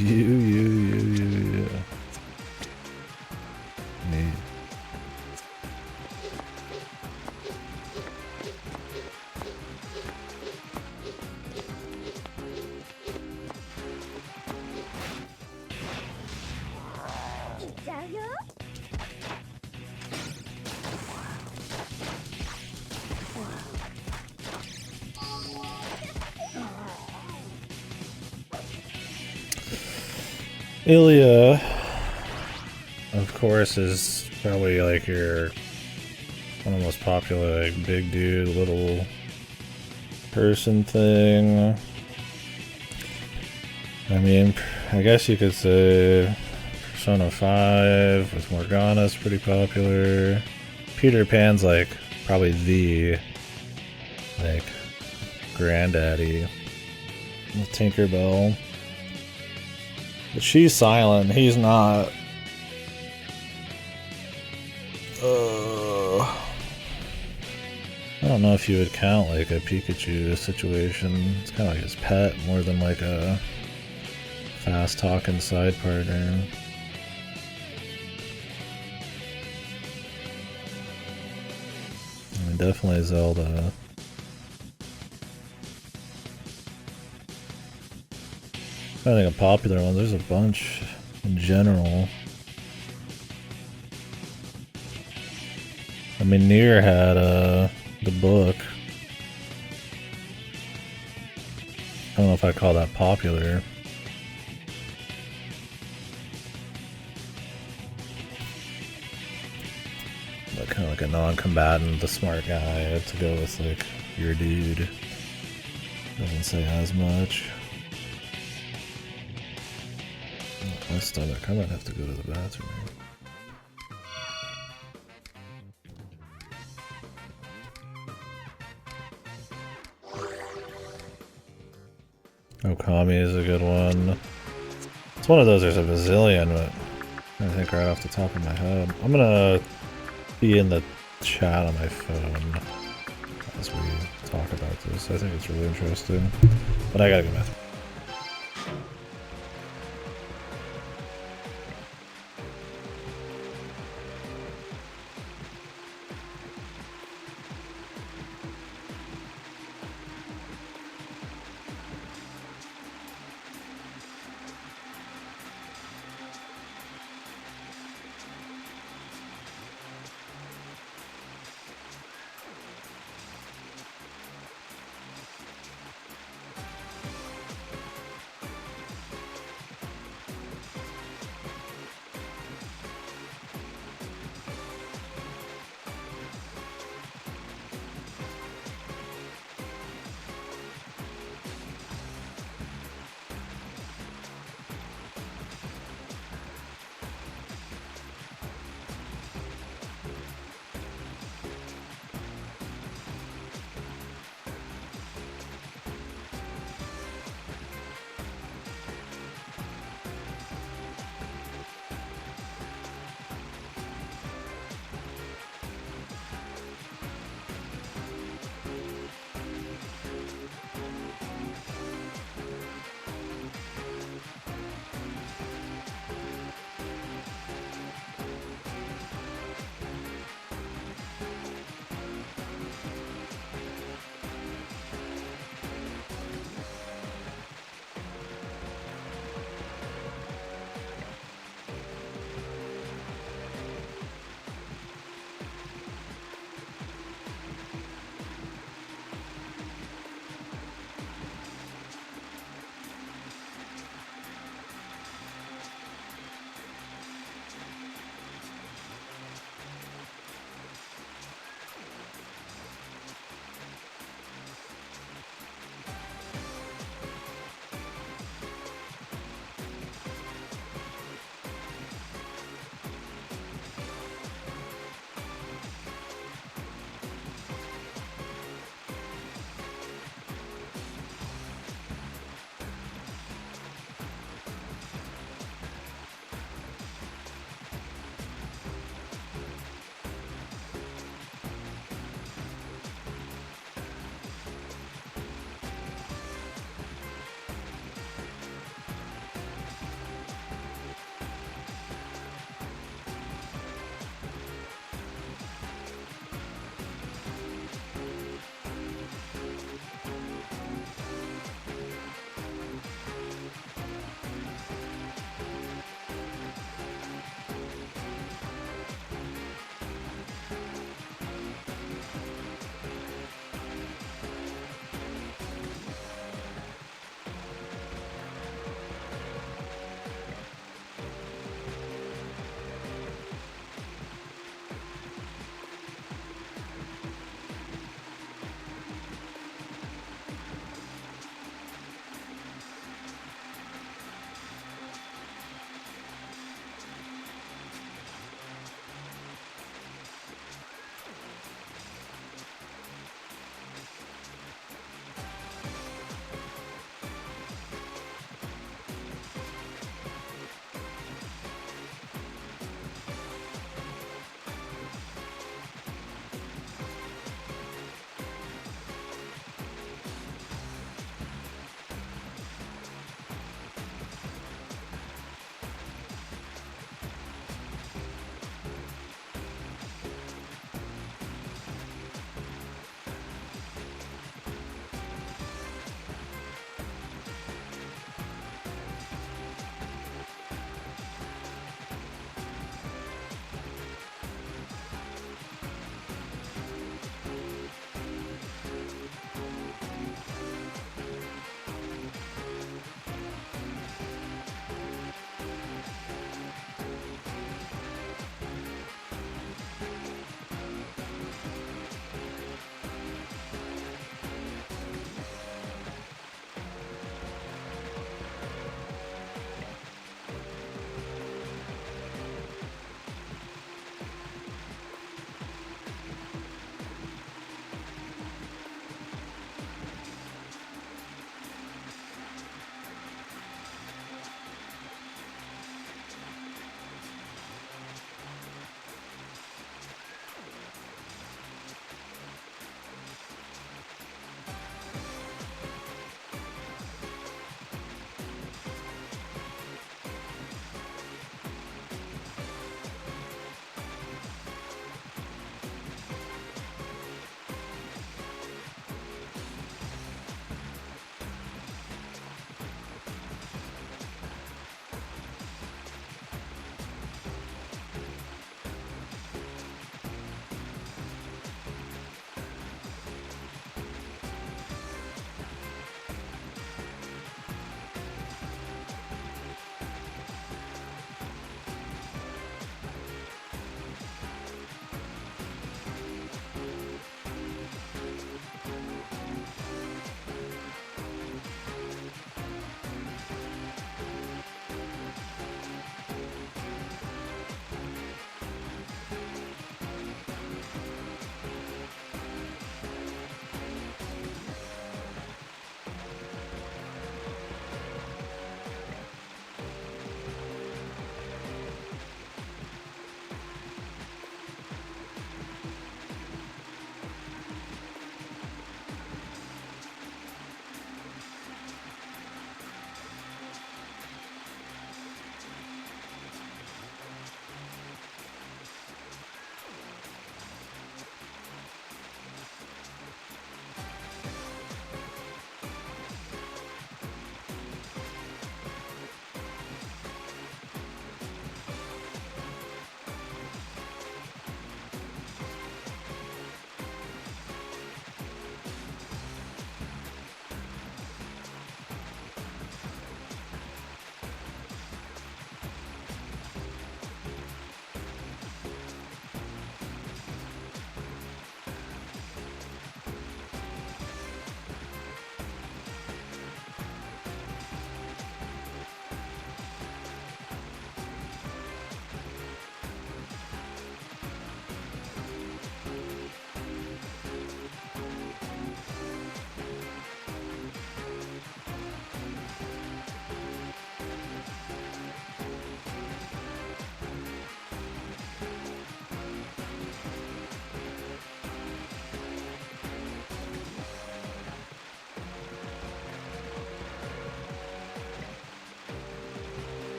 You. Me. Ilya, of course, is probably like your one of the most popular, like, big dude, little person thing. I mean, I guess you could say Persona 5 with Morgana's pretty popular. Peter Pan's like probably the like granddaddy with Tinkerbell. But she's silent, he's not. I don't know if you would count like a Pikachu situation. It's kind of like his pet more than like a fast talking side partner. I mean, definitely Zelda. I think a popular one, there's a bunch in general. I mean, Nier had the book. I don't know if I call that popular. But kind of like a non-combatant, the smart guy to go with like your dude. Doesn't say as much. My stomach, I might have to go to the bathroom. Okami is a good one. It's one of those, there's a bazillion, but I think right off the top of my head. I'm gonna be in the chat on my phone as we talk about this. I think it's really interesting. But I gotta go bathroom.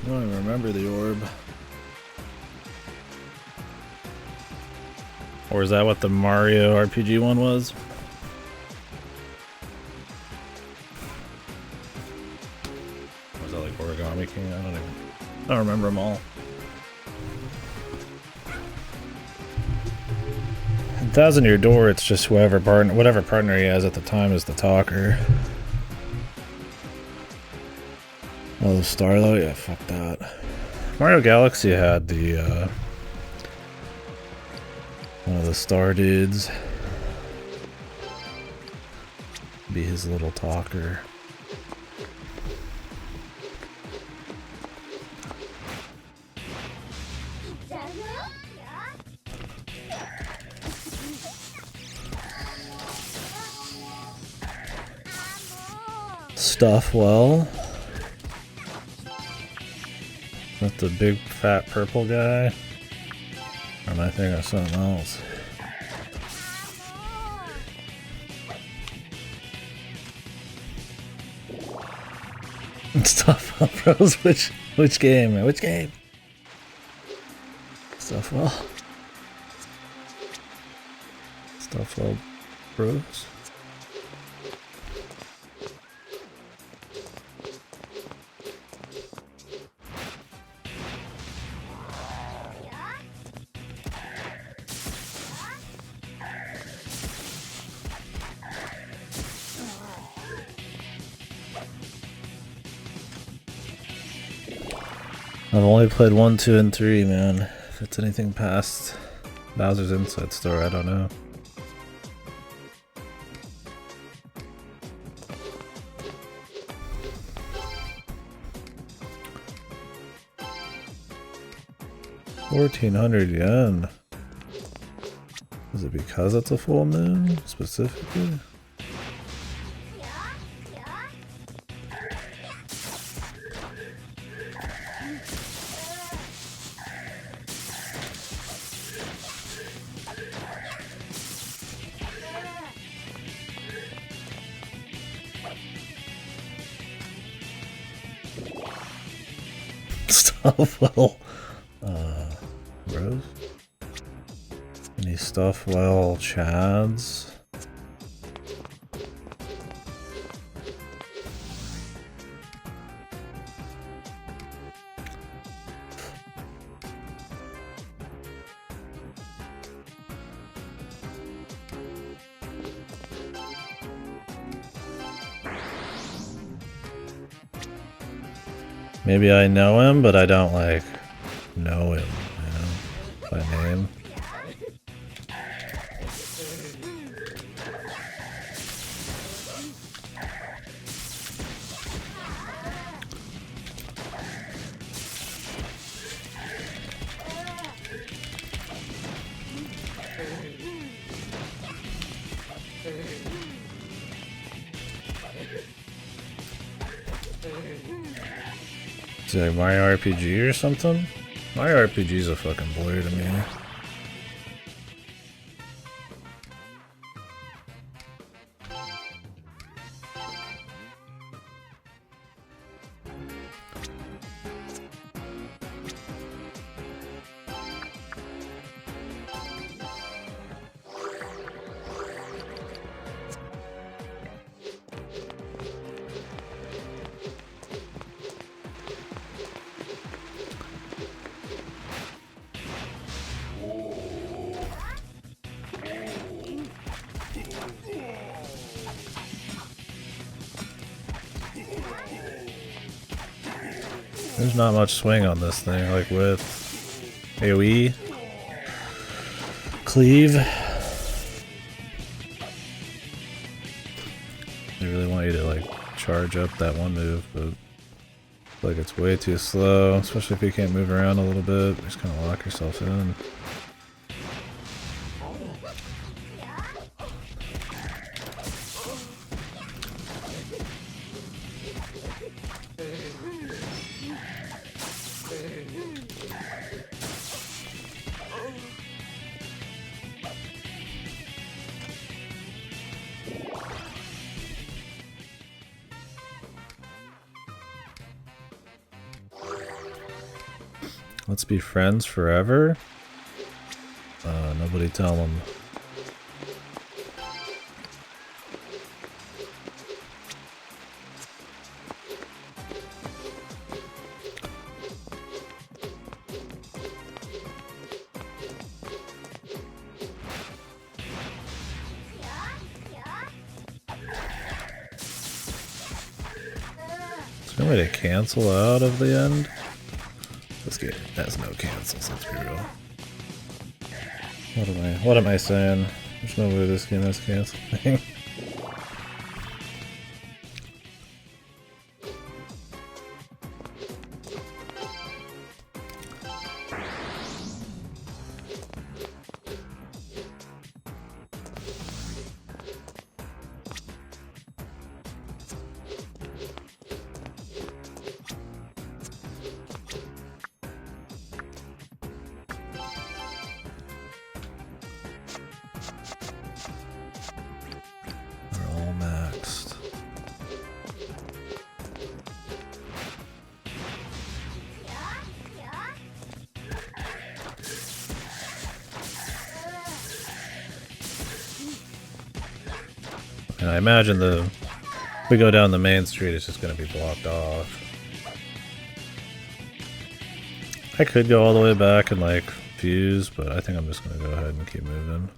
I don't even remember the orb. Or is that what the Mario RPG one was? Or was that like Origami King? I don't remember them all. In Thousand Year Door, it's just whatever partner he has at the time is the talker. Oh, the Starlight? Yeah, fuck that. Mario Galaxy had the, one of the star dudes be his little talker. Stuffwell. With the big fat purple guy? Or am I thinking of something else? Stuffwell Bros, which game? Which game? Stuffwell Bros? I've only played 1, 2, and 3, man. If it's anything past Bowser's Inside Story, I don't know. $1,400 yen. Is it because it's a full moon, specifically? Stuffwell Rose? Any Stuffwell Chads? Maybe I know him, but I don't, like, know him, you know, by name. Is it like Mario RPG or something? Mario RPG's a fucking blur to me. There's not much swing on this thing, like with AoE, cleave. They really want you to like charge up that one move, but like it's way too slow, especially if you can't move around a little bit. Just kind of lock yourself in. Let's be friends forever? Nobody tell them. Is there a way to cancel out of the end? This game has no cancels, let's be real. What am I saying? There's no way this game has canceling. And I imagine if we go down the main street, it's just going to be blocked off. I could go all the way back and like fuse, but I think I'm just going to go ahead and keep moving.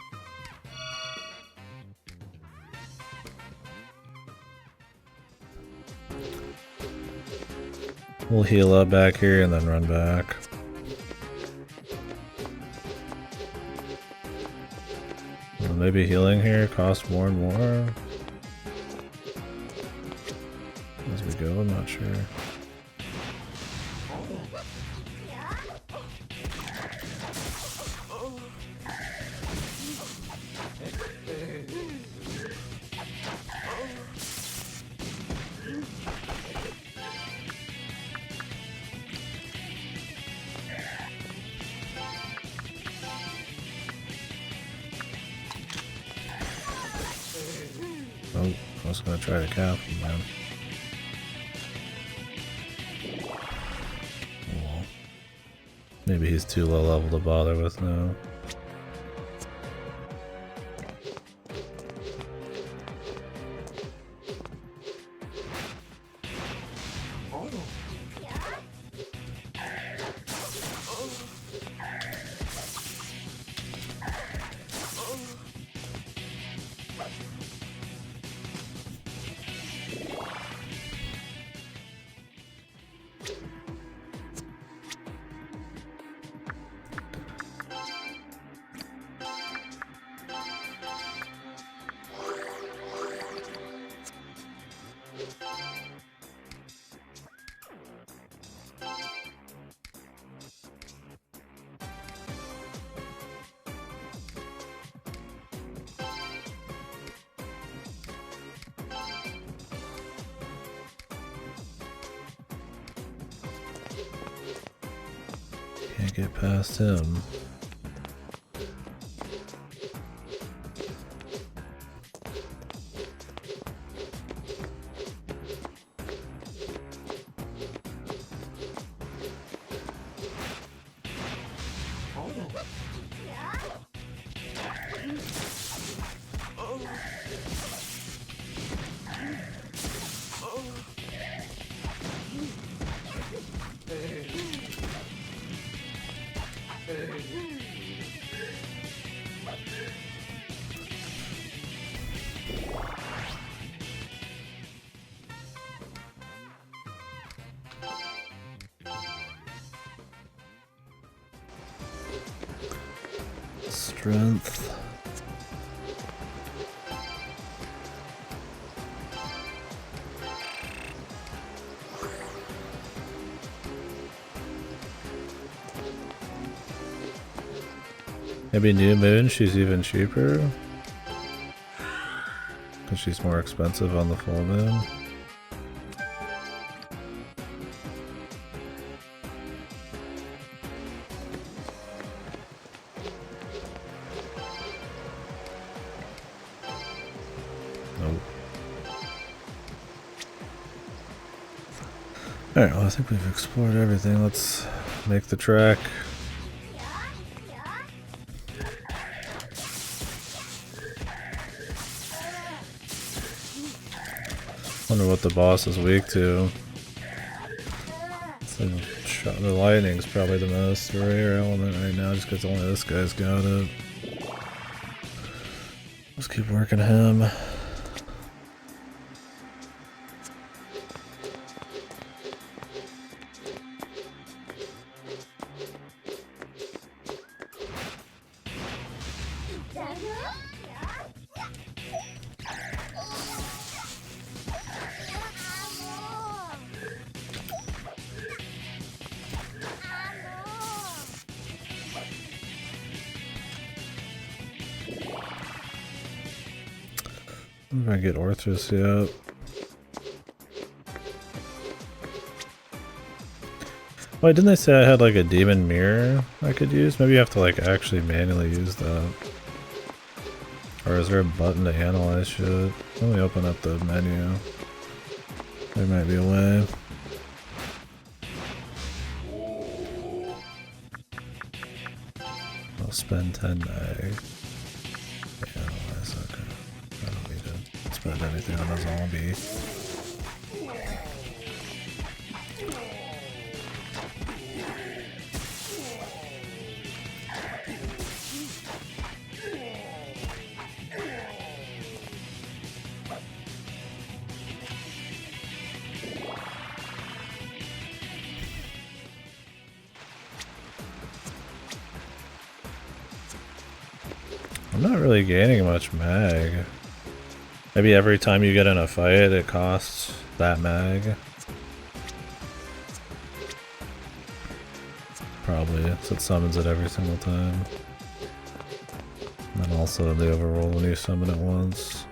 We'll heal up back here and then run back. Well, maybe healing here costs more and more as we go, I'm not sure. Oh, I was gonna try to cap him, man. Well, maybe he's too low level to bother with now. Can't get past him. Strength. Maybe New Moon, she's even cheaper. Because she's more expensive on the full moon. Alright, well I think we've explored everything. Let's make the track. Wonder what the boss is weak to. The lightning's probably the most rare element right now, just because only this guy's got it. Let's keep working him. I'm gonna get Orthros yet. Wait, didn't they say I had like a demon mirror I could use? Maybe you have to like actually manually use that. Or is there a button to analyze shit? Let me open up the menu. There might be a way. I'll spend 10 mag. Analyze, okay. I don't need to spend anything on a zombie. I'm not really gaining much mag. Maybe every time you get in a fight it costs that mag. Probably, so it summons it every single time. And then also the overroll when you summon it once.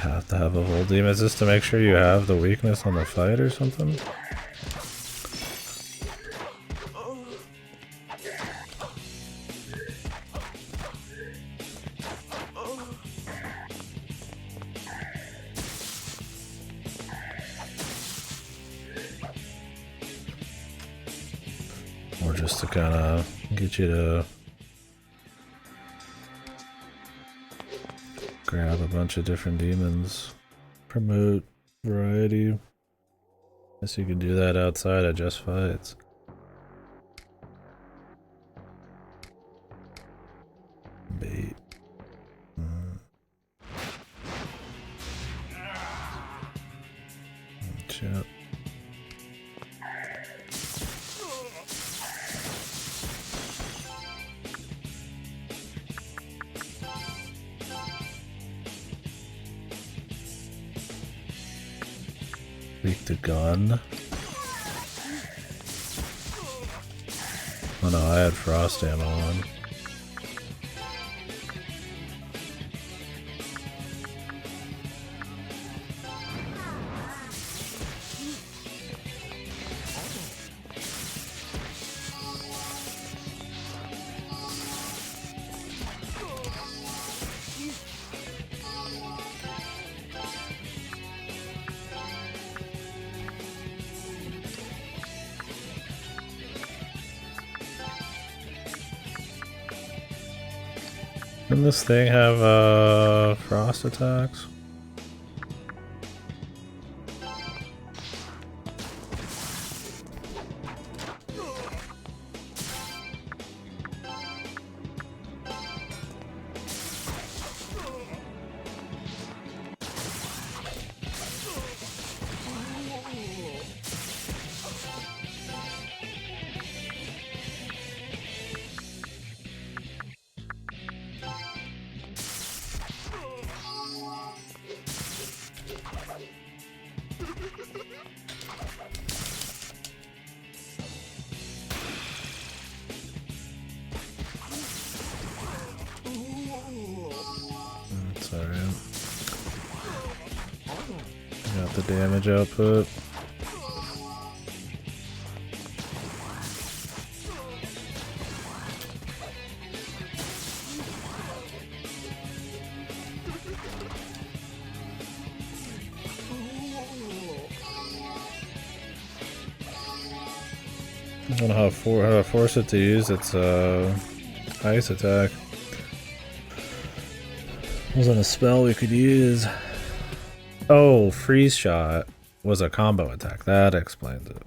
Have to have a whole demon. Is this to make sure you have the weakness on the fight or something? Or just to kind of get you to grab a bunch of different demons, promote variety. Guess you can do that outside of just fights. Bait. Chip. Weak to gun. Oh no, I had frost ammo on. Doesn't this thing have frost attacks? Not the damage output. I don't know how to force it to use its ice attack. Wasn't a spell we could use. Oh, freeze shot was a combo attack. That explains it.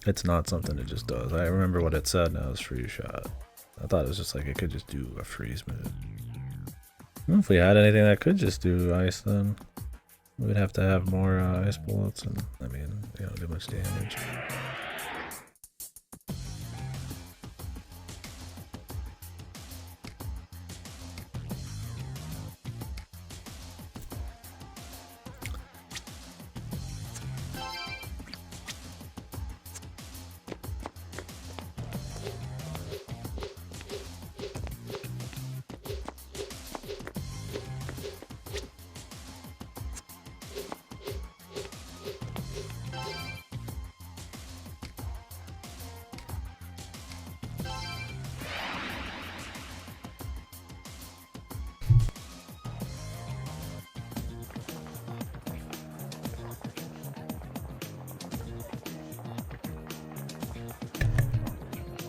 It's not something it just does. I remember what it said now is freeze shot. I thought it was just like it could just do a freeze move. Well, if we had anything that could just do ice, then we'd have to have more ice bullets, and I mean, they don't do much damage.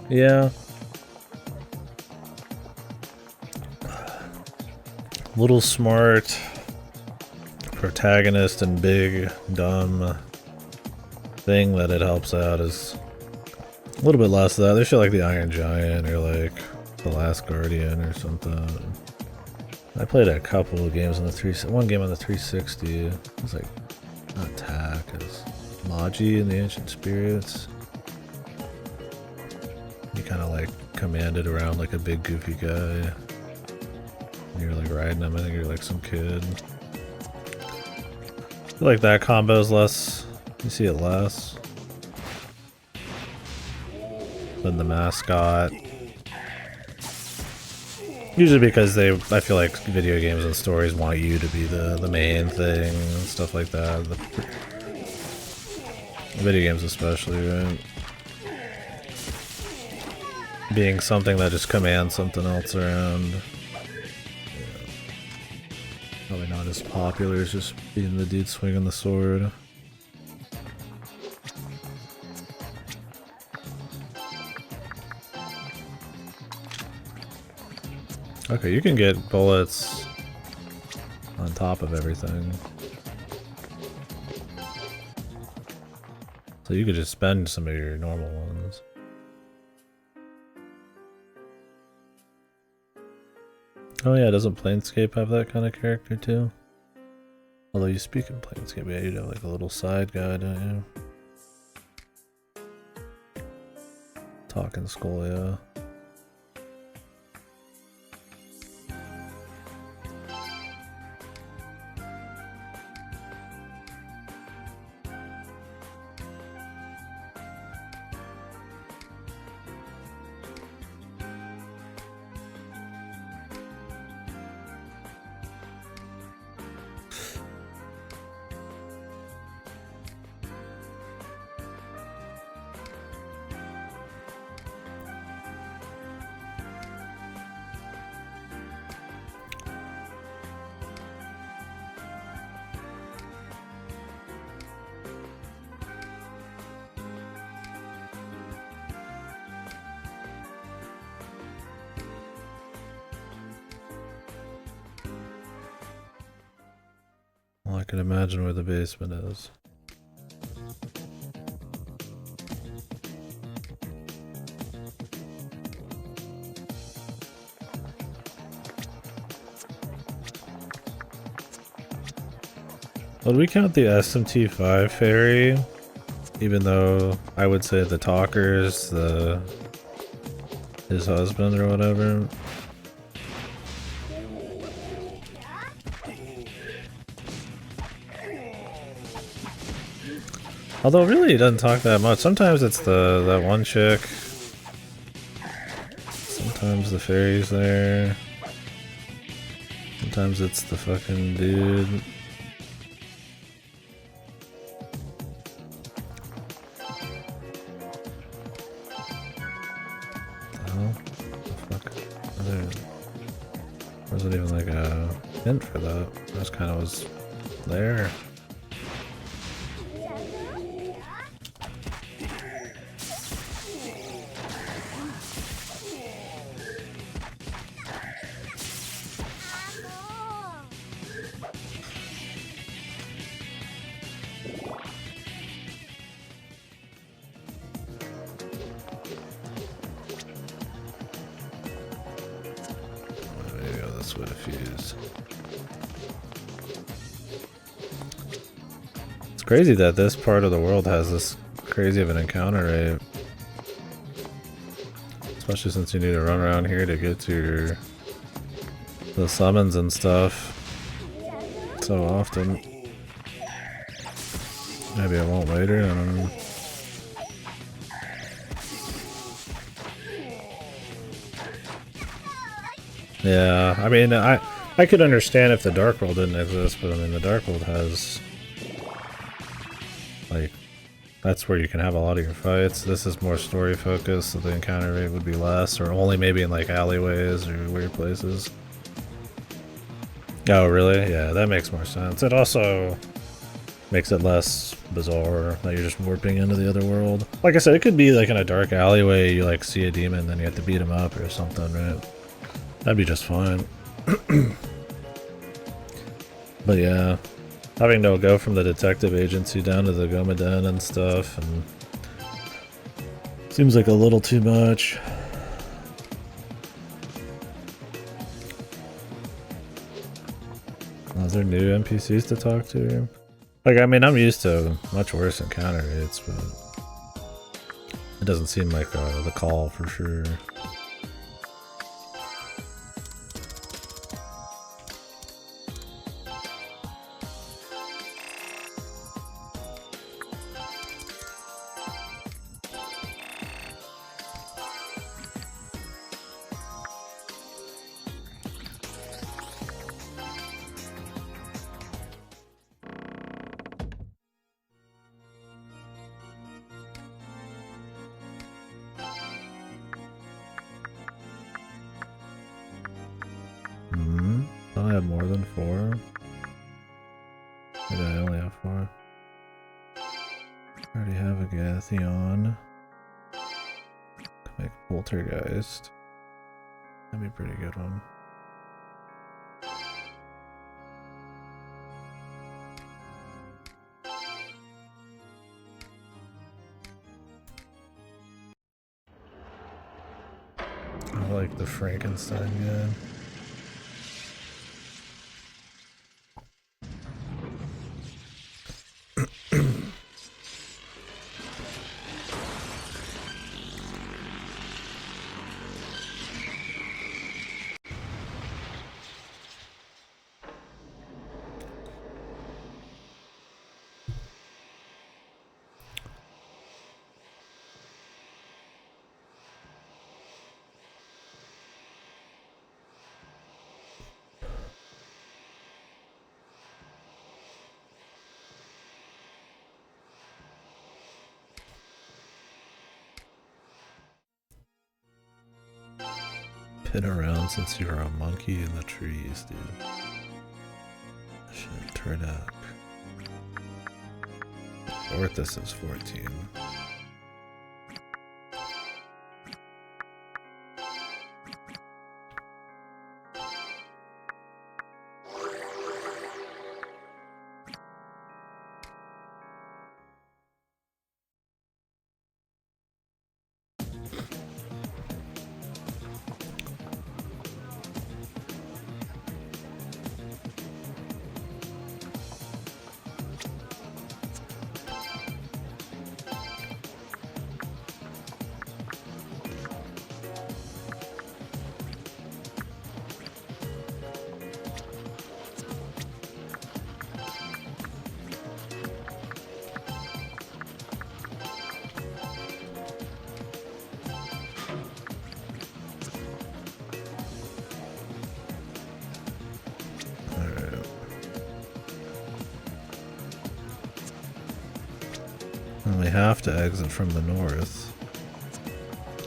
Yeah. Little smart protagonist and big dumb thing that it helps out is a little bit less of that. They should like the Iron Giant or like the Last Guardian or something. I played a couple of games on the one game on the 360. It was like not attack, it was Magi and the Ancient Spirits. You kind of like commanded around like a big goofy guy. You're like riding him. I think you're like some kid. I feel like that combo's less. You see it less than the mascot. Usually because I feel like video games and stories want you to be the main thing and stuff like that. The video games especially, right? Being something that just commands something else around. Yeah. Probably not as popular as just being the dude swinging the sword. Okay, you can get bullets on top of everything. So you could just spend some of your normal ones. Oh yeah, doesn't Planescape have that kind of character too? Although you speak in Planescape, yeah, you'd have like a little side guy, don't you? Talking Skull, yeah. Well, I can imagine where the basement is. Would we count the SMT5 fairy? Even though I would say the talker's his husband or whatever. Although really he doesn't talk that much. Sometimes it's that one chick. Sometimes the fairy's there. Sometimes it's the fucking dude. hell? The fuck? There wasn't even like a hint for that. It just kind of was there. With a fuse. It's crazy that this part of the world has this crazy of an encounter rate. Especially since you need to run around here to get to the summons and stuff so often. Maybe I won't later, I don't know. Yeah, I mean, I could understand if the Dark World didn't exist, but I mean, the Dark World has, like, that's where you can have a lot of your fights. This is more story focused, so the encounter rate would be less, or only maybe in, like, alleyways or weird places. Oh, really? Yeah, that makes more sense. It also makes it less bizarre that you're just warping into the other world. Like I said, it could be, like, in a dark alleyway, you, like, see a demon, then you have to beat him up or something, right? That'd be just fine. But yeah, having to go from the detective agency down to the Gomaden and stuff, and seems like a little too much. Is there new NPCs to talk to? Like, I mean, I'm used to much worse encounter rates, but it doesn't seem like the call for sure. Thought I had more than 4. Maybe I only have 4. I already have a Gathion. Can make Poltergeist. That'd be a pretty good one. I like the Frankenstein guy. Been around since you were a monkey in the trees, dude. Shit, Turdak. Orthus is 14. And we have to exit from the north.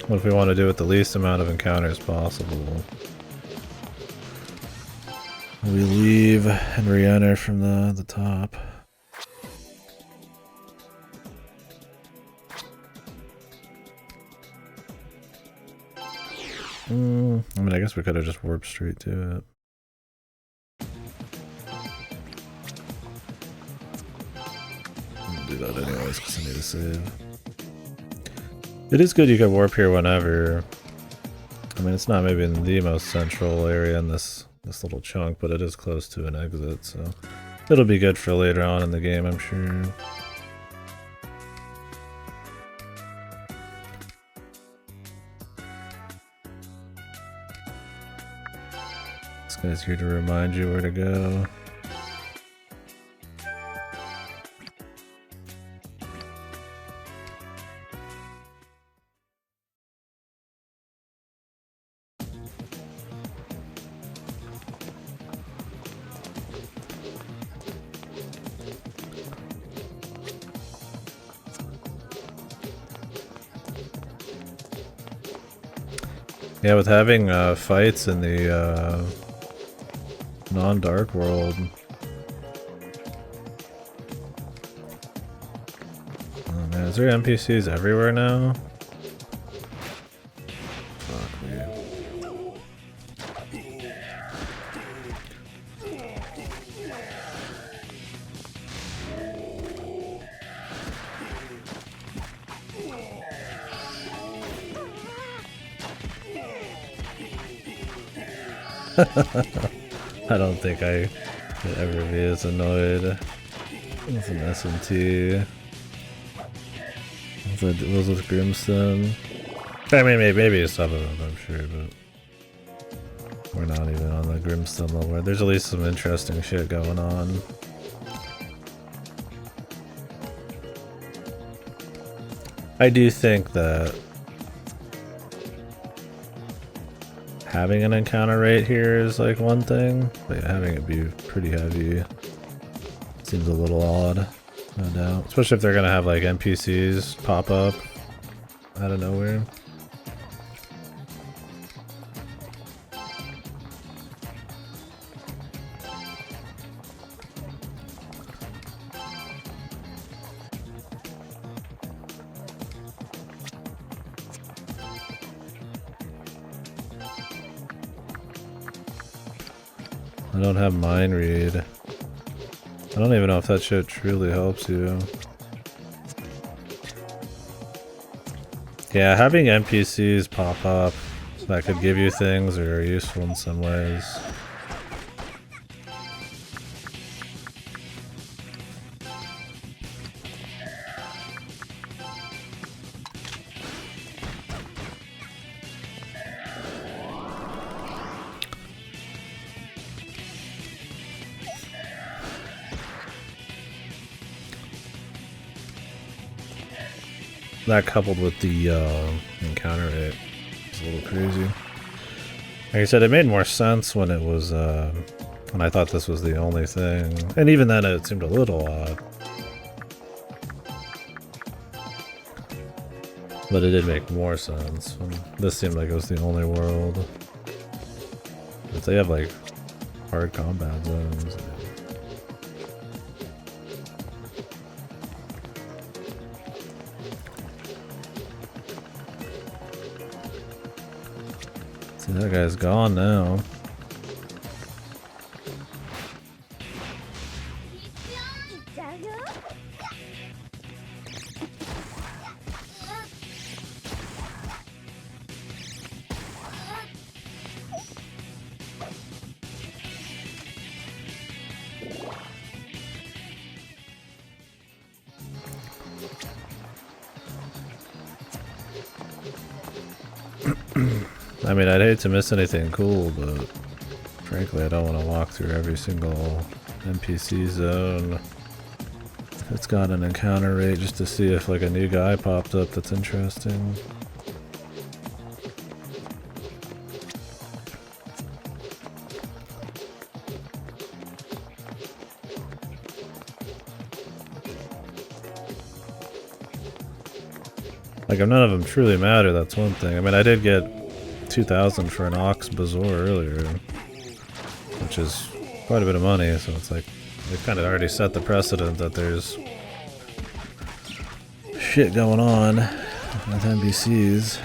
What if we want to do with the least amount of encounters possible? We leave and re-enter from the top. I mean, I guess we could have just warped straight to it. I'll do that anyways because I need to save. It is good you can warp here whenever. I mean, it's not maybe in the most central area in this little chunk, but it is close to an exit, so it'll be good for later on in the game, I'm sure. This guy's here to remind you where to go. Yeah, with having fights in the non-dark world. Oh man, is there NPCs everywhere now? Fuck me. I don't think I could ever be as annoyed with an SMT as I was with Grimstone. I mean, maybe some of them, I'm sure, but we're not even on the Grimstone level. There's at least some interesting shit going on. I do think that having an encounter rate here is like one thing, but having it be pretty heavy seems a little odd, no doubt. Especially if they're gonna have like NPCs pop up out of nowhere. I don't have mind read. I don't even know if that shit truly helps you. Yeah, having NPCs pop up that could give you things or are useful in some ways. That coupled with the encounter rate is a little crazy. Like I said, it made more sense when it was when I thought this was the only thing, and even then it seemed a little odd. But it did make more sense when this seemed like it was the only world. But they have like hard combat zones. See, that guy's gone now. I mean, I'd hate to miss anything cool, but frankly, I don't want to walk through every single NPC zone. It's got an encounter rate just to see if like a new guy popped up that's interesting. Like, none of them truly matter, that's one thing. I mean, I did get 2,000 for an Ox Bazour earlier, which is quite a bit of money, so it's like, they've kind of already set the precedent that there's shit going on with NPCs.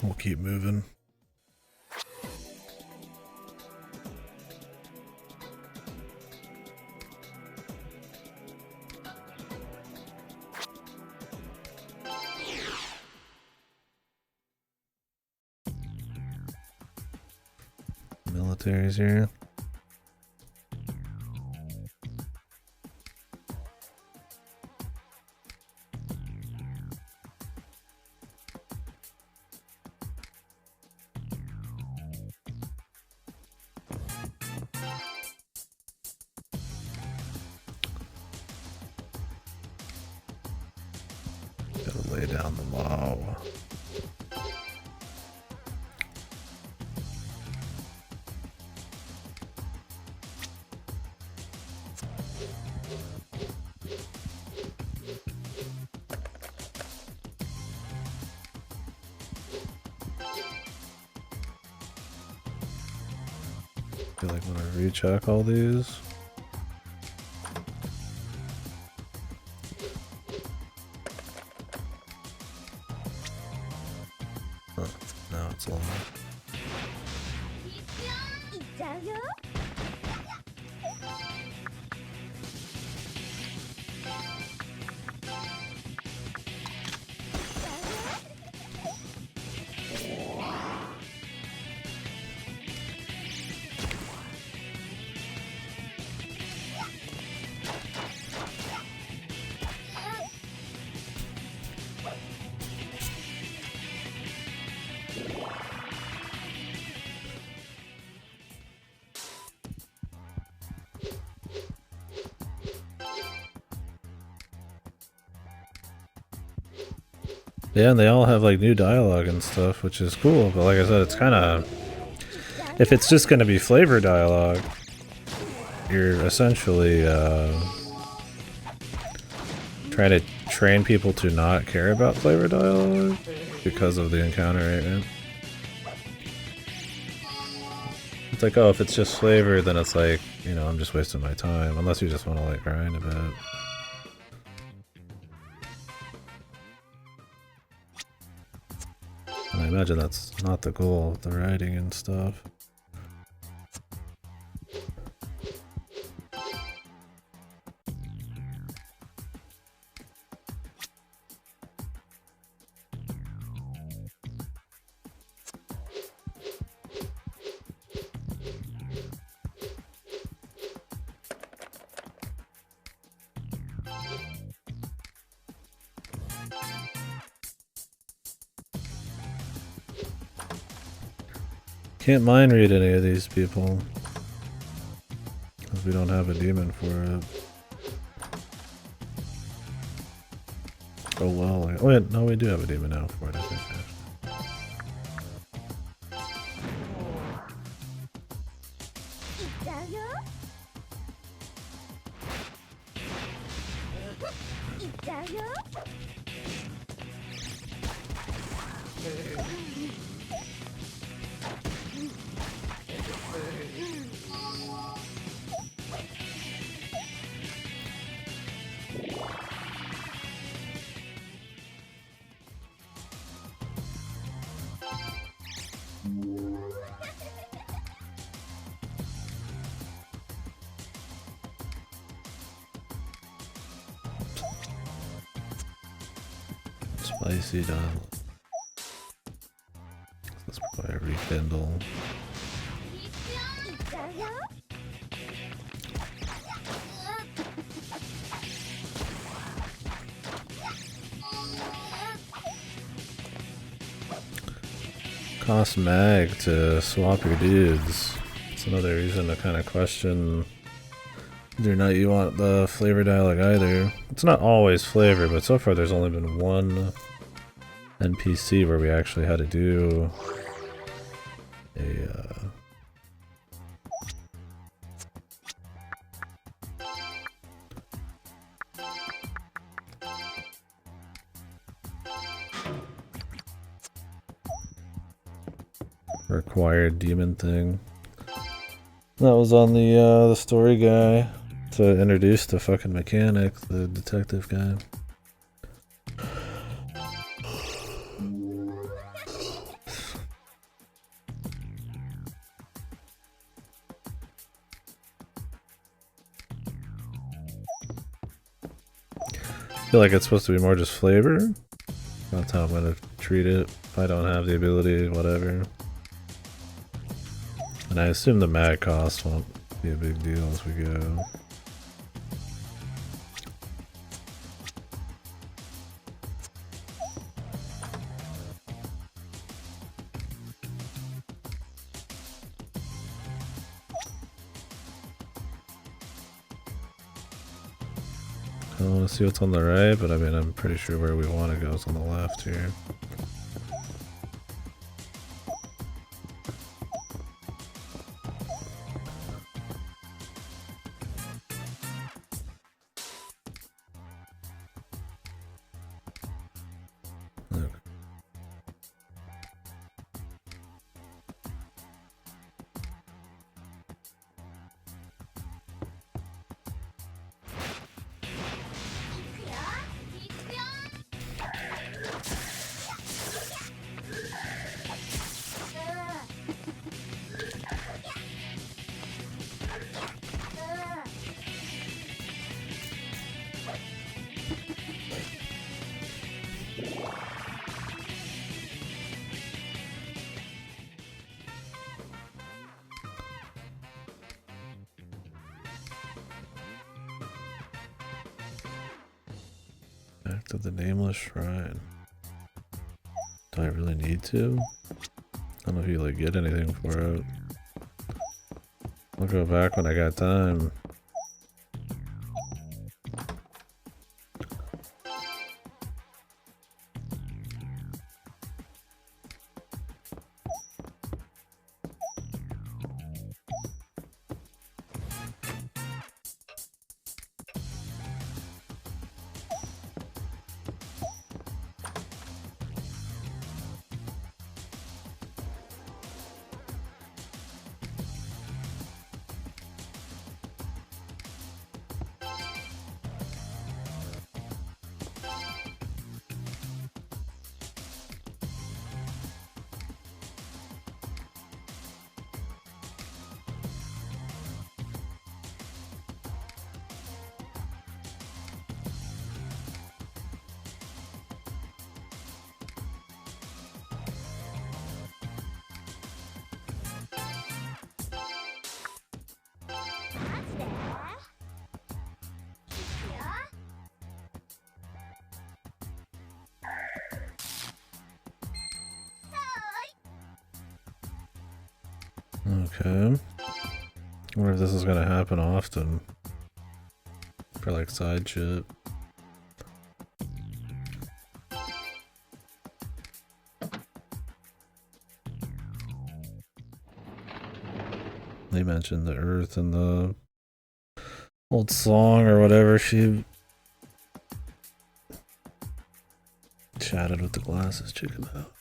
We'll keep moving. Military's here. Gotta lay down the law. I feel like when I recheck all these. Oh, now it's all. Yeah, and they all have like new dialogue and stuff, which is cool, but like I said, it's kind of... If it's just going to be flavor dialogue, you're essentially trying to train people to not care about flavor dialogue because of the encounter rate, right? It's like, oh, if it's just flavor, then it's like, you know, I'm just wasting my time, unless you just want to like grind a bit. And I imagine that's not the goal of the writing and stuff. Can't mind read any of these people, because we don't have a demon for it. Oh well, oh wait, no, we do have a demon now for it, I think. Spicy dial. Let's probably rekindle. Cost mag to swap your dudes. That's another reason to kind of question whether or not you want the flavor dialogue either. It's not always flavor, but so far there's only been one NPC where we actually had to do a required demon thing. That was on the story guy to introduce the fucking mechanic, the detective guy. I feel like it's supposed to be more just flavor. That's how I'm gonna treat it. If I don't have the ability, whatever. And I assume the mag cost won't be a big deal as we go. I want to see what's on the right, but I mean, I'm pretty sure where we want to go is on the left here. Back to the nameless shrine. Do I really need to? I don't know if you like get anything for it. I'll go back when I got time. Okay. I wonder if this is gonna happen often. For like side shit. They mentioned the earth in the old song or whatever she chatted with the glasses chick about.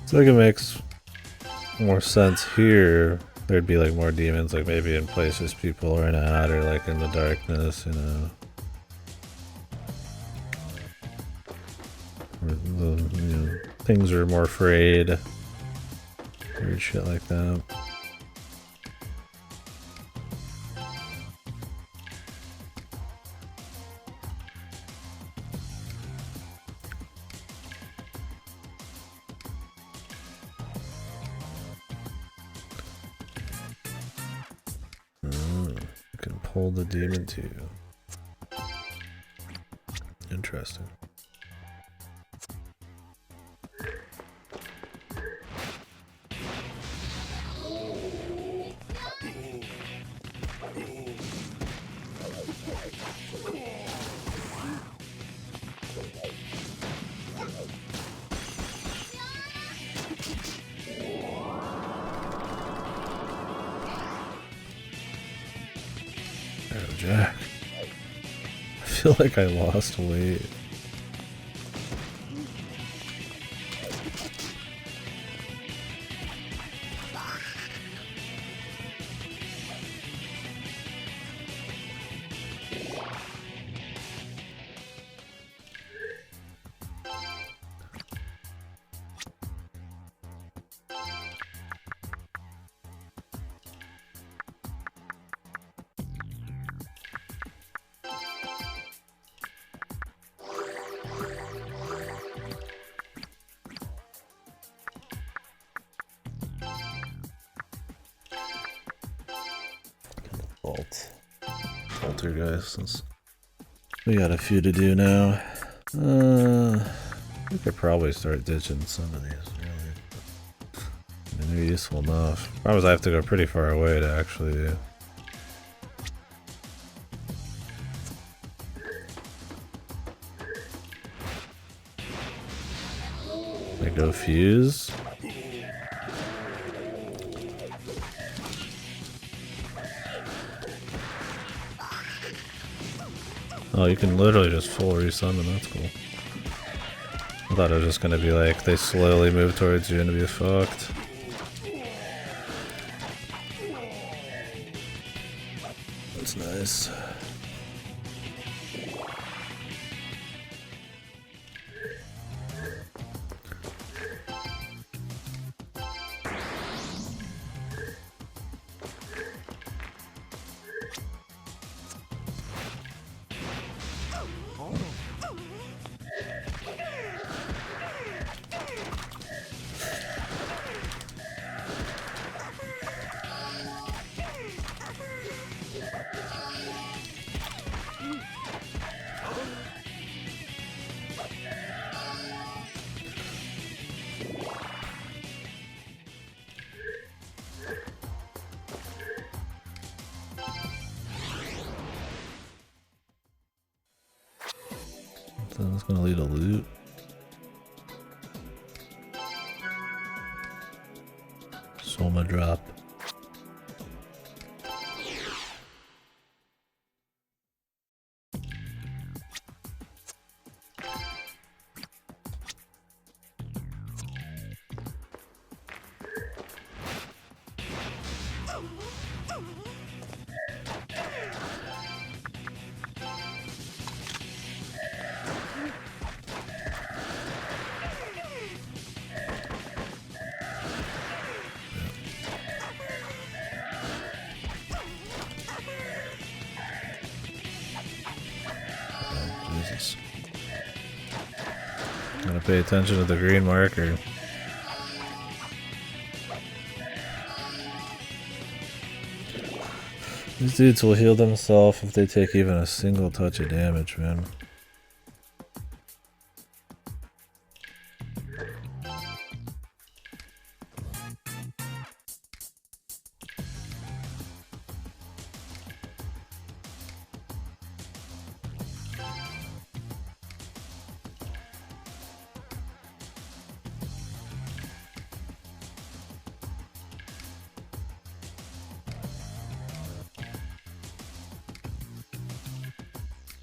So I think it makes more sense here. There'd be like more demons, like maybe in places people are at, or like in the darkness, you know. Or the, you know, things are more afraid. Weird shit like that. pull the demon to you. Interesting. Jack. I feel like I lost weight. Alter guys, since we got a few to do now. We could probably start ditching some of these, really. I mean, they're useful enough. Problem is I have to go pretty far away to actually do. I go fuse. Oh, you can literally just full resummon, that's cool. I thought it was just gonna be like, they slowly move towards you and be fucked. That's nice. So that's gonna lead a loot. Soma drop. Jesus. Gotta pay attention to the green marker. These dudes will heal themselves if they take even a single touch of damage, man.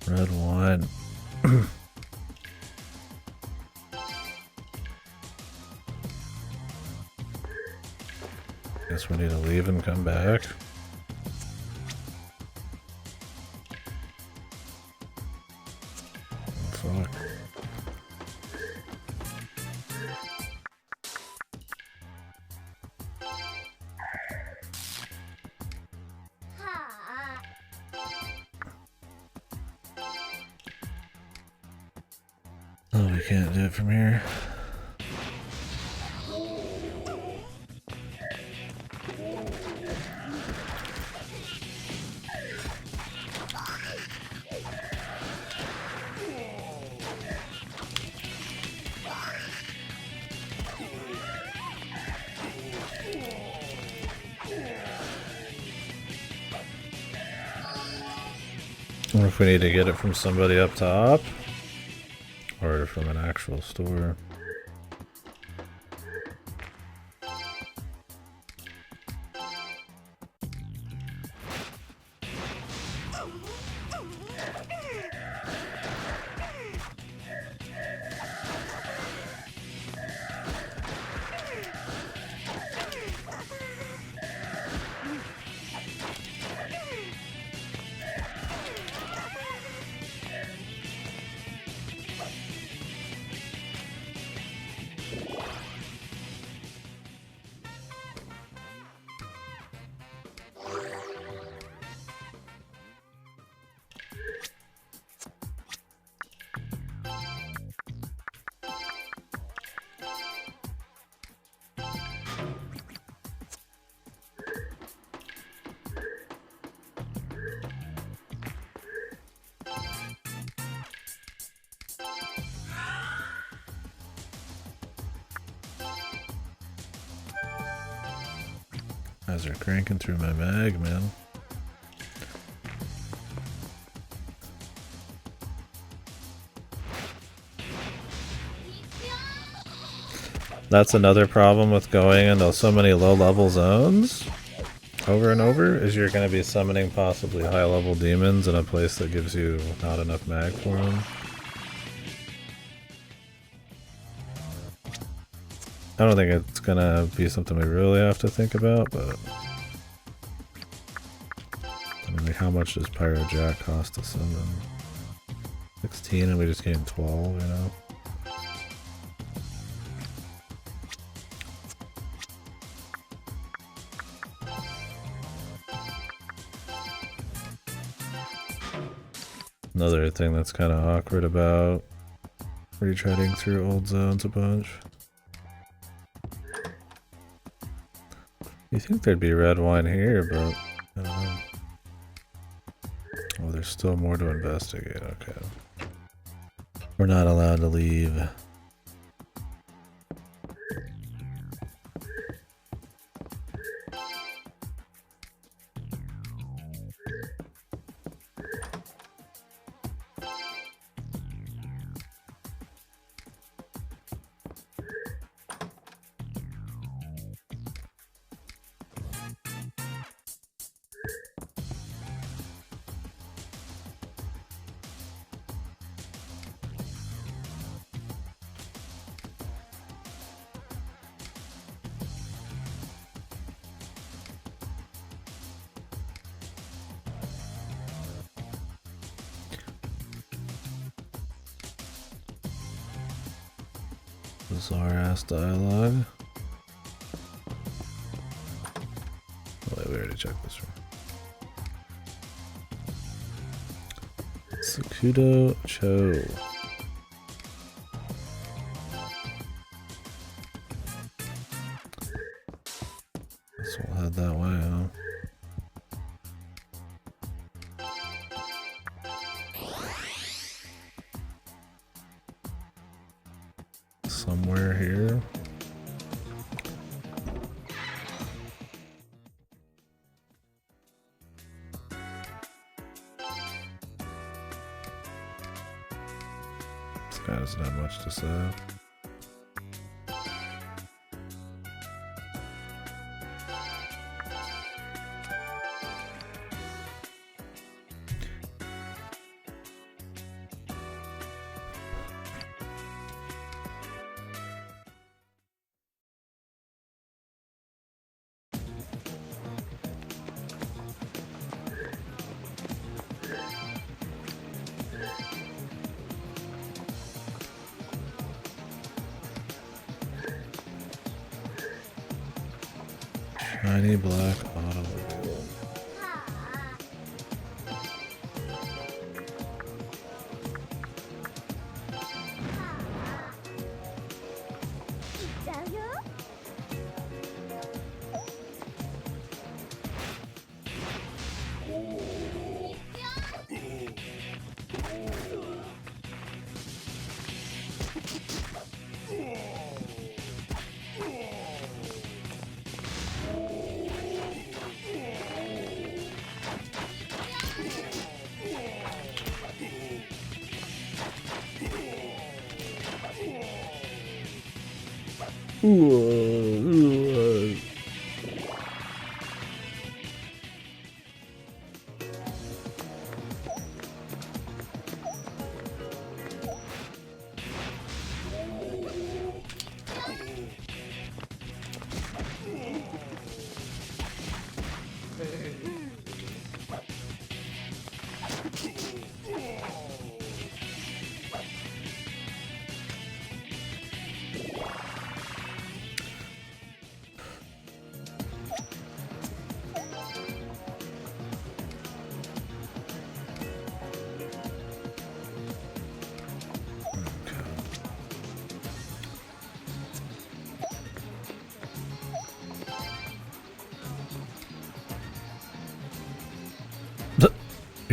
Red wine. Guess we need to leave and come back. Oh, fuck. Oh, we can't do it from here. Or if we need to get it from somebody up top, or from an actual store. Guys are cranking through my mag, man. That's another problem with going into so many low-level zones over and over, is you're going to be summoning possibly high-level demons in a place that gives you not enough mag for them. I don't think it's going to be something we really have to think about, but... I mean, how much does Pyro Jack cost to summon? 16 and we just gained 12, you know? Another thing that's kind of awkward about retreading through old zones a bunch. You think there'd be red wine here, but I don't know. Oh, there's still more to investigate. Okay. We're not allowed to leave. Bizarre ass dialogue. Oh, wait, we already checked this room. Sakudo Cho. Guess we'll head that way, huh? Somewhere here. This guy doesn't have much to say. Shiny black automobile.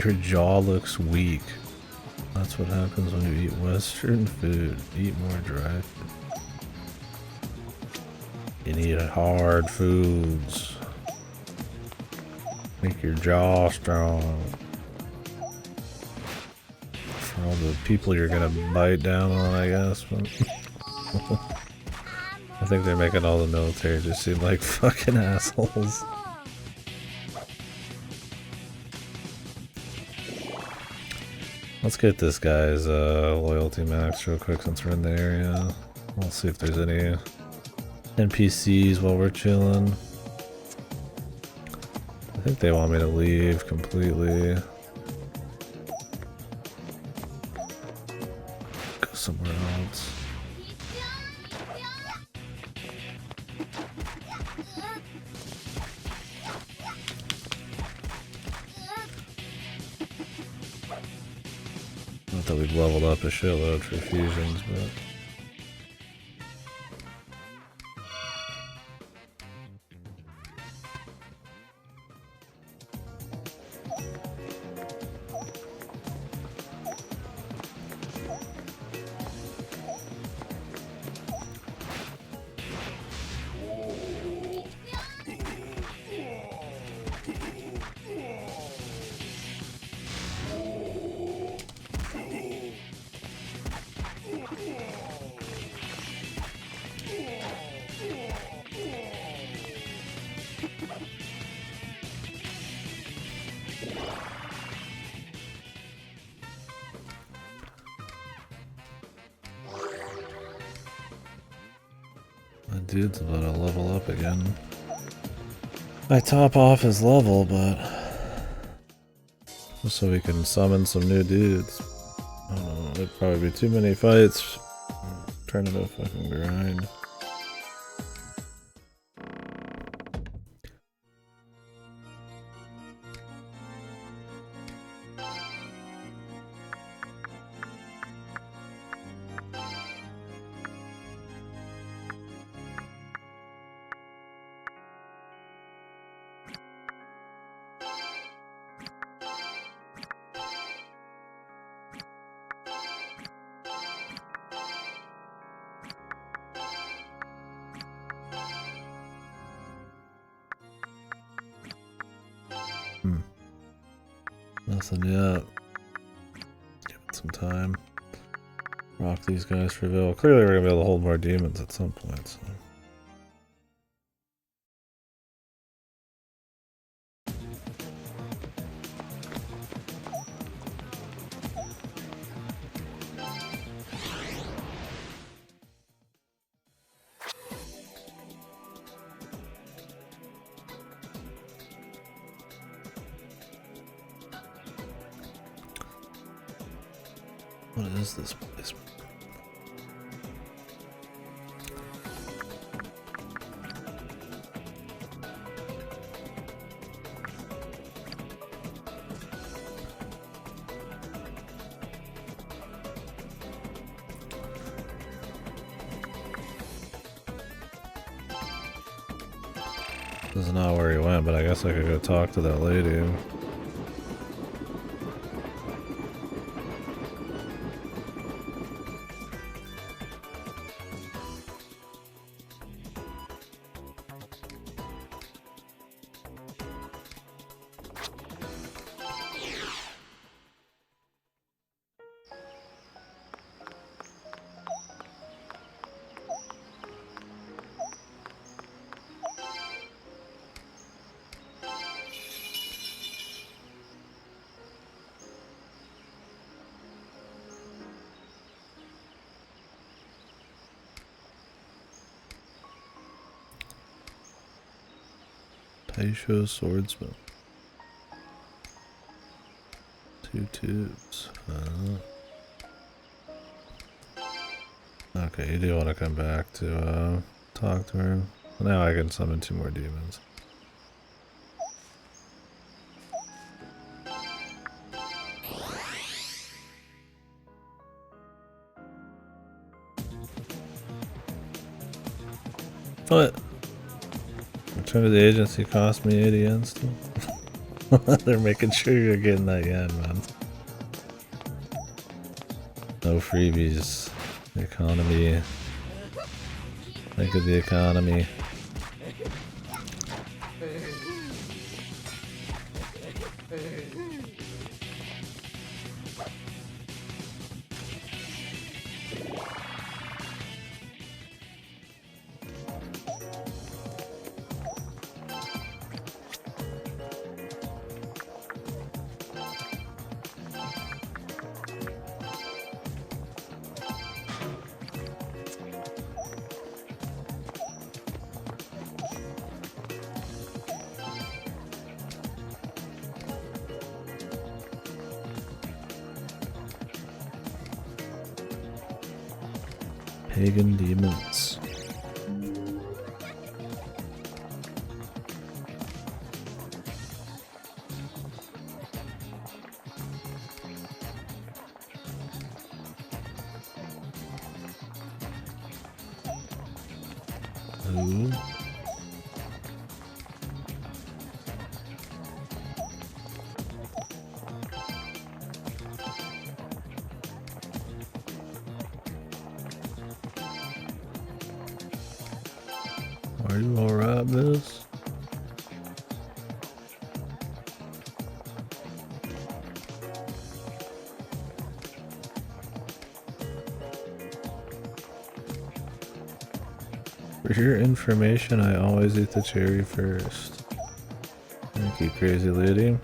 Your jaw looks weak. That's what happens when you eat Western food. Eat more dry food. You need hard foods. Make your jaw strong. For all the people you're gonna bite down on, I guess. But I think they're making all the military just seem like fucking assholes. Let's get this guy's loyalty max real quick since we're in the area. We'll see if there's any NPCs while we're chilling. I think they want me to leave completely. Go somewhere else. Not that we've leveled up a shitload for fusions, but... My dude's about to level up again. I top off his level, but just so we can summon some new dudes. I don't know, there'd probably be too many fights. Turn it a fucking grind. Nothing yet. Give it some time. Rock these guys for Vil. Clearly we're gonna be able to hold more demons at some point, so. What is this place? This is not where he went, but I guess I could go talk to that lady. Patio swordsman. 2 tubes. Okay, you do want to come back to talk to her. Now I can summon 2 more demons. What? Return to the agency cost me 80 yen still. They're making sure you're getting that yen, man. No freebies. The economy. Think of the economy. Pagan demons. Ooh. Are you alright, miss? For your information, I always eat the cherry first. Thank you, crazy lady.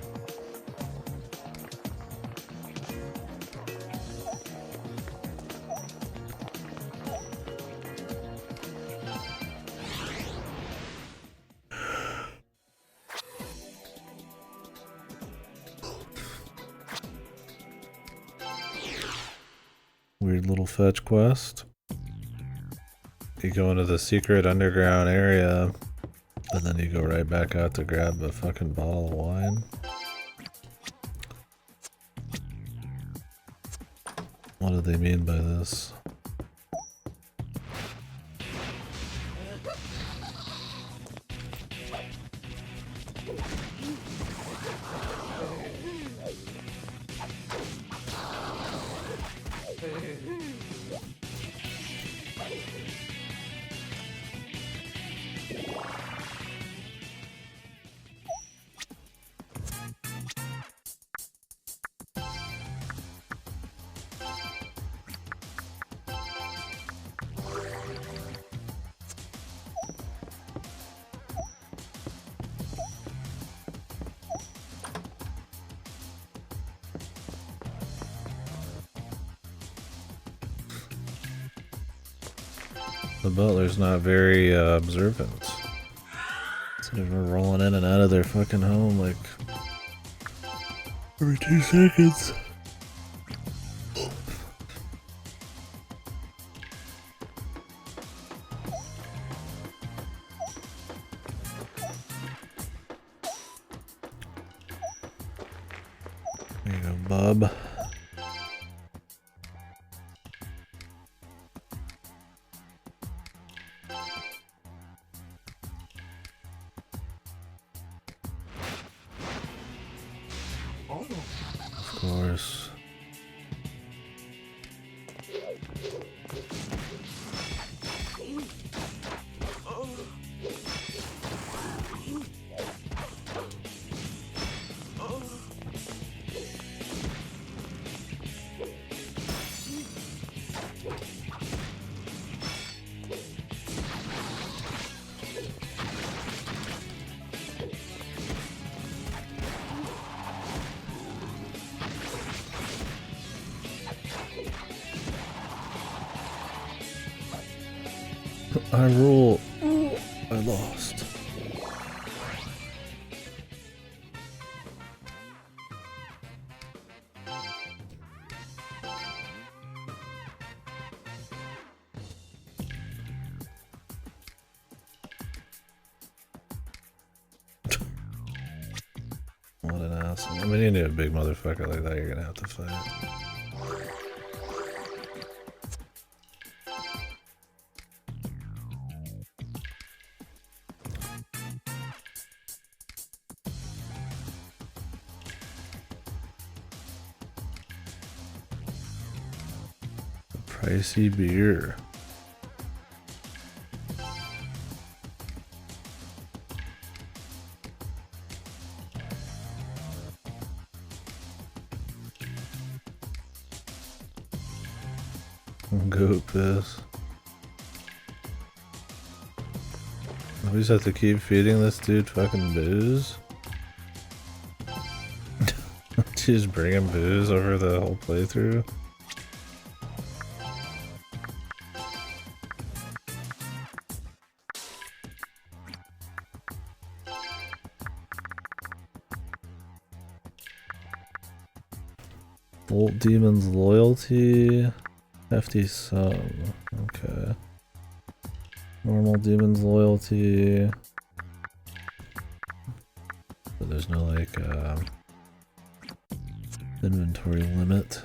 Weird little fetch quest. You go into the secret underground area, and then you go right back out to grab the fucking bottle of wine. What do they mean by this? The butler's not very observant. So they're rolling in and out of their fucking home like every 2 seconds. There you go, bub. Of course. I rule. I lost. What an asshole. I mean, you need a big motherfucker like that, you're gonna have to fight. Pricey beer. Goat piss. We just have to keep feeding this dude fucking booze? Just bring him booze over the whole playthrough? Bolt Demon's Loyalty. Hefty sum. Okay. Normal Demon's Loyalty. But there's no like inventory limit.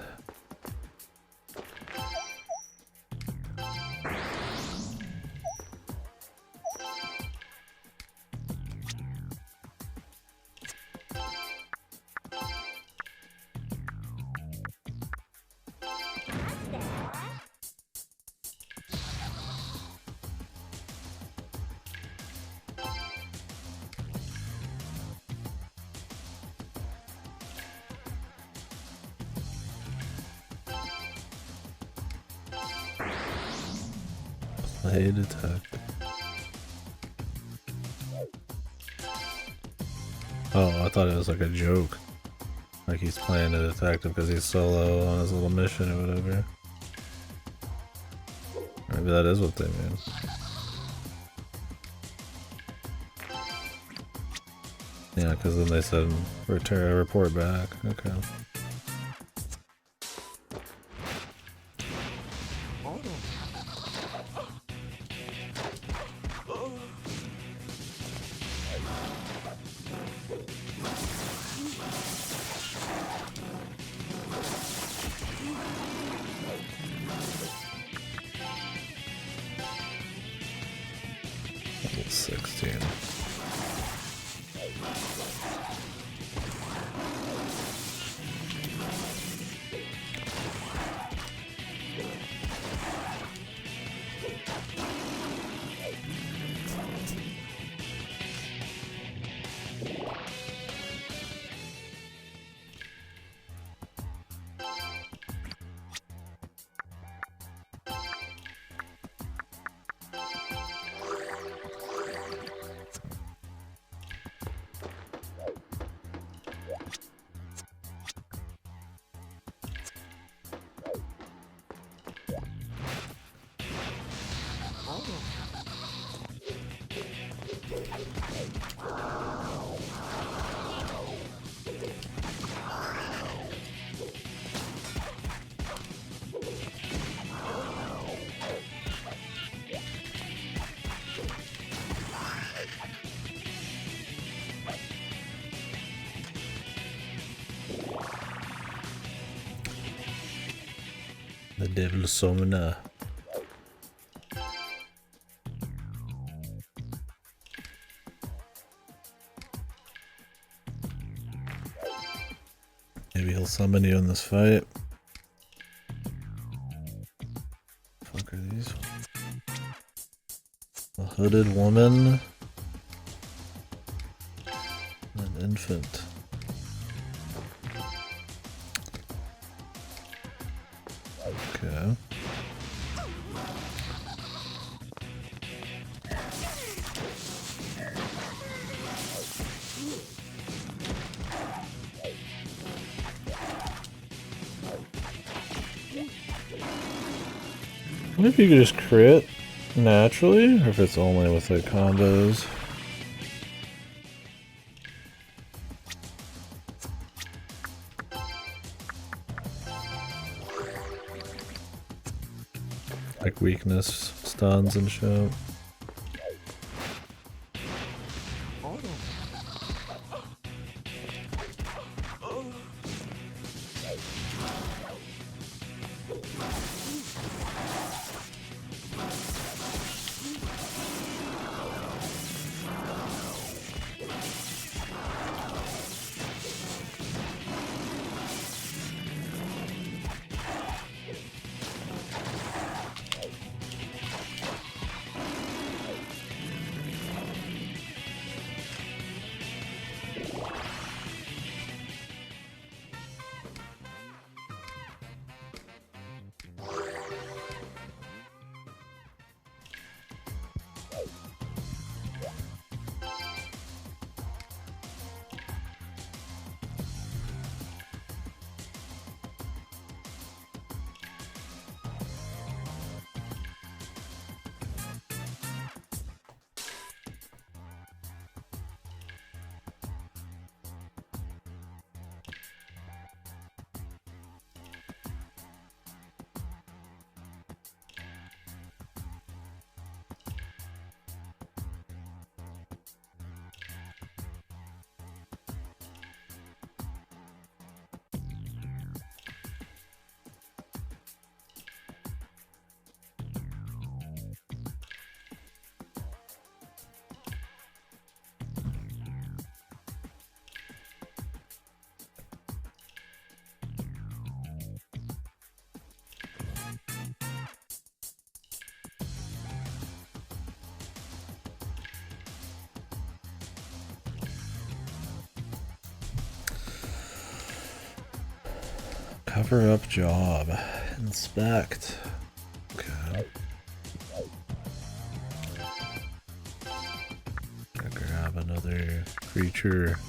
Play detective. Oh, I thought it was like a joke. Like he's playing a detective because he's solo on his little mission or whatever. Maybe that is what they mean. Yeah, because then they said report back. Okay. Level 16. The devil summoner. Maybe he'll summon you in this fight. Fuck are these? A hooded woman. An infant. Okay. I wonder if you could just crit naturally, or if it's only with like combos. Like weakness, stuns and shit. Cover up job. Inspect. Okay. Gotta grab another creature.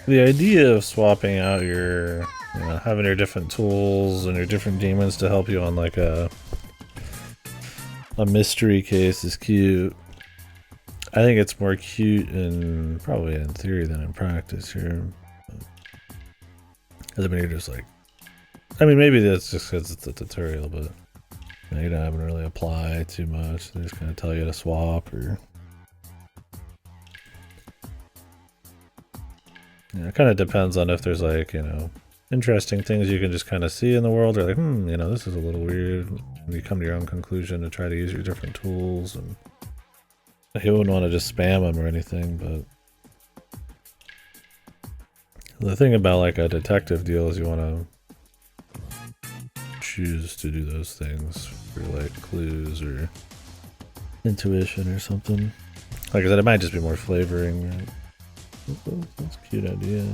The idea of swapping out your, having your different tools and your different demons to help you on like a mystery case is cute. I think it's more cute in probably in theory than in practice here. Because I mean, you're just like, I mean, maybe that's just because it's a tutorial, but you don't have to really apply too much. They just kind of tell you to swap or. Yeah, it kind of depends on if there's like, interesting things you can just kind of see in the world, or like, this is a little weird. And you come to your own conclusion to try to use your different tools, and you wouldn't want to just spam them or anything, but the thing about like a detective deal is you want to choose to do those things for like clues or intuition or something. Like I said, it might just be more flavoring, right? That's a cute idea.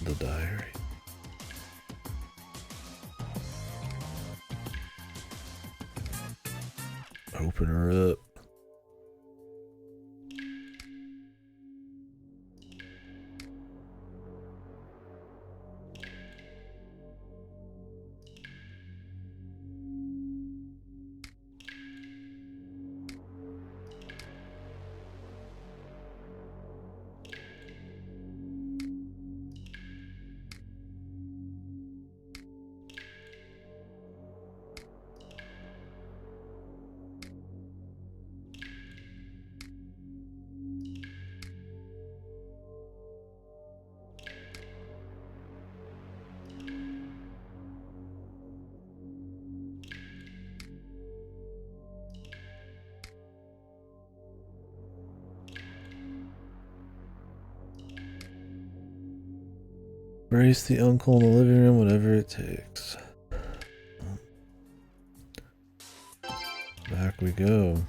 The diary. Open her up. Brace the uncle in the living room, whatever it takes. Back we go.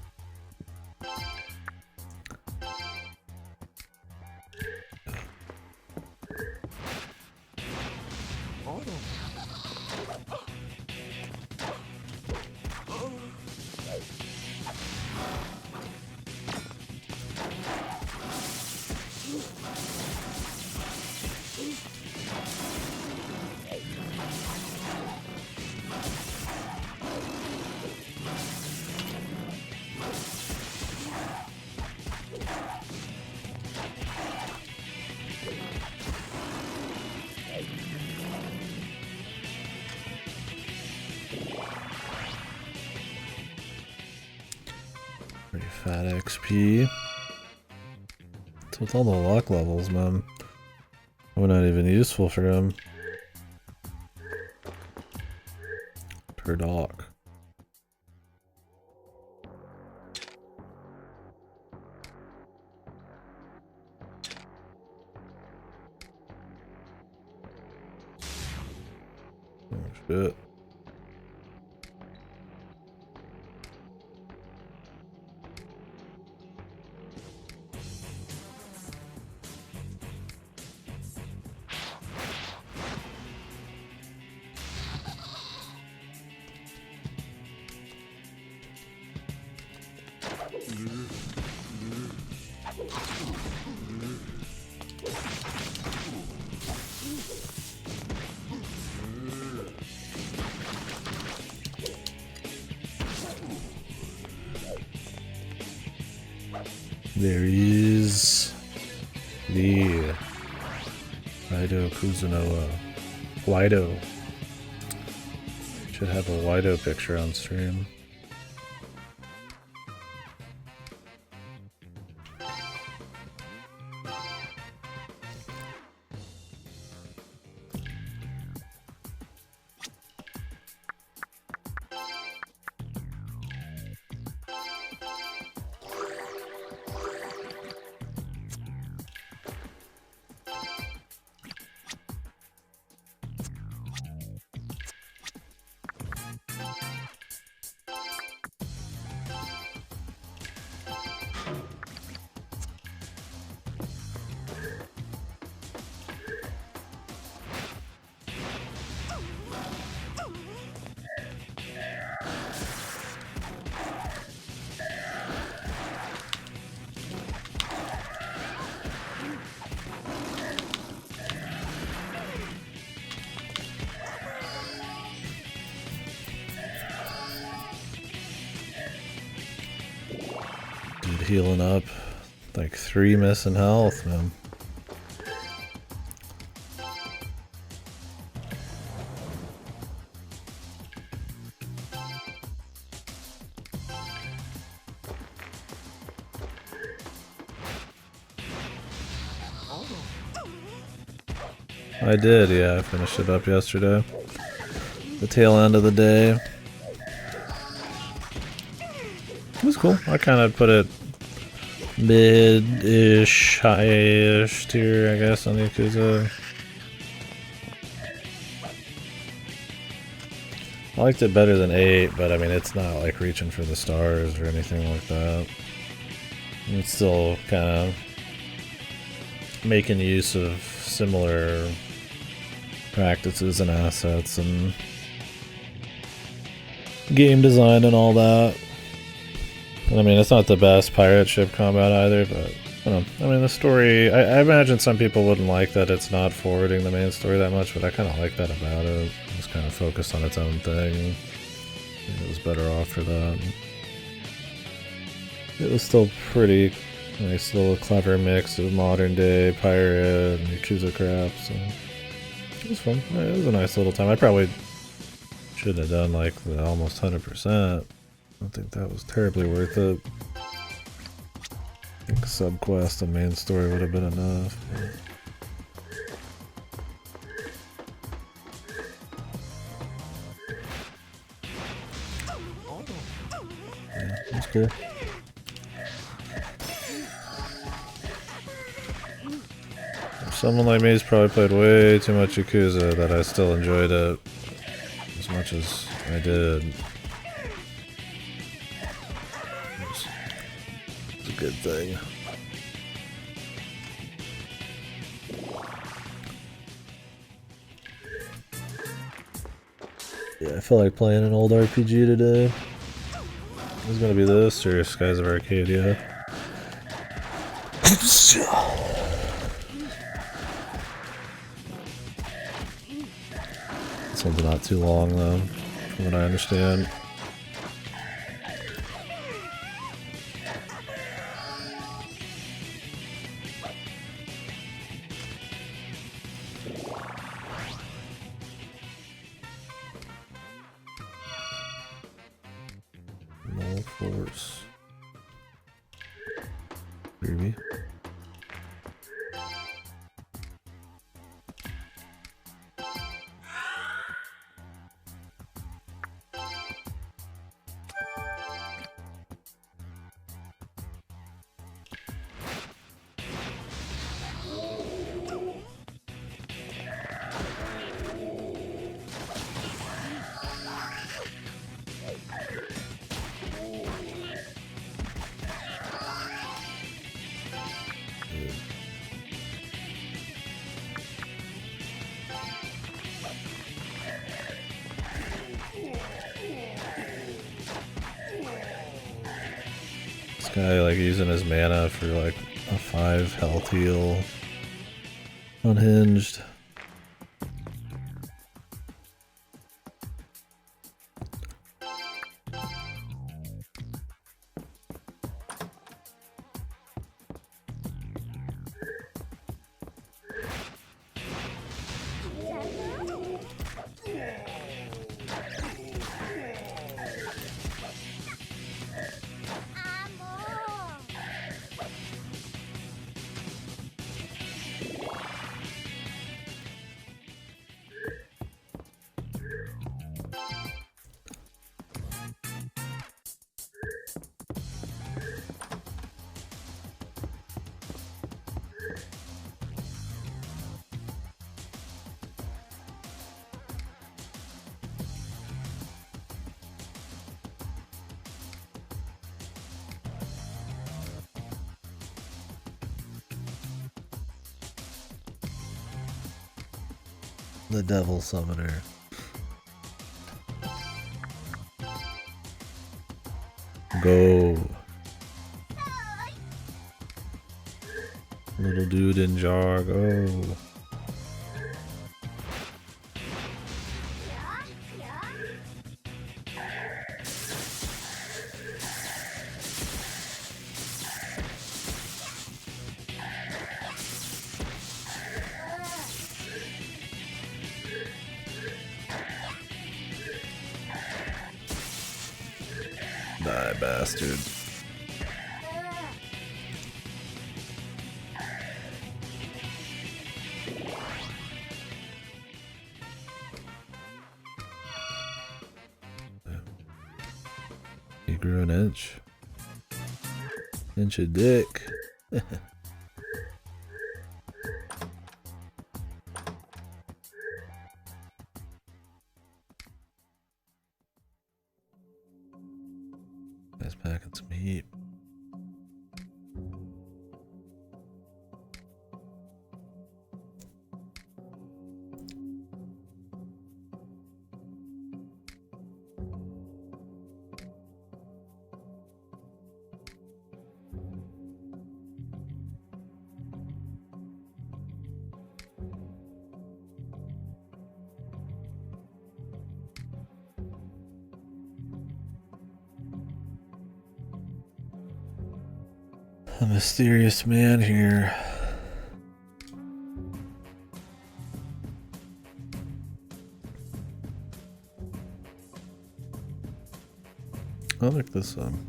Pretty fat XP. So with all the luck levels, man, we're not even useful for him. Per dock. Oh shit. There is the Raidou Kuzunoha. Raidou. Should have a Raidou picture on stream. healing up. Like 3 missing health, man. I did, yeah, I finished it up yesterday. The tail end of the day. It was cool. I kind of put it mid-ish, high-ish tier, I guess, on Yakuza. I liked it better than 8, but I mean, it's not like reaching for the stars or anything like that. It's still kind of making use of similar practices and assets and game design and all that. And I mean, it's not the best pirate ship combat either, but I don't know. I mean, the story, I imagine some people wouldn't like that it's not forwarding the main story that much, but I kind of like that about it. It's kind of focused on its own thing. It was better off for that. It was still pretty nice little clever mix of modern day pirate and Yakuza crap, so it was fun. It was a nice little time. I probably should have done like the almost 100%. I don't think that was terribly worth it. I think subquest and main story would have been enough. Yeah, that's cool. Someone like me has probably played way too much Yakuza that I still enjoyed it as much as I did. It's a good thing. Yeah, I feel like playing an old RPG today. It's gonna be this or Skies of Arcadia. This one's not too long though, from what I understand. Null force. Maybe. This guy like using his mana for like a 5 health heal. Unhinged. The Devil Summoner. Go. Little dude in jar, go. bastard. He grew an inch. Inch of dick. Guys packing some heat. A mysterious man here. I like this song.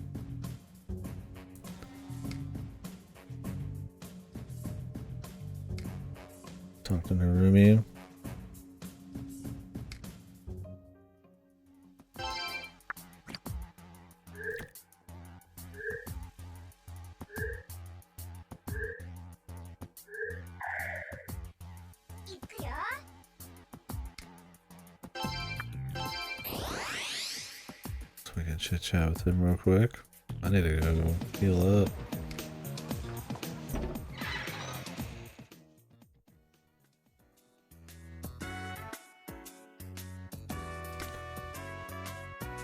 Talked to Narumi. We can chit chat with him real quick. I need to go heal up.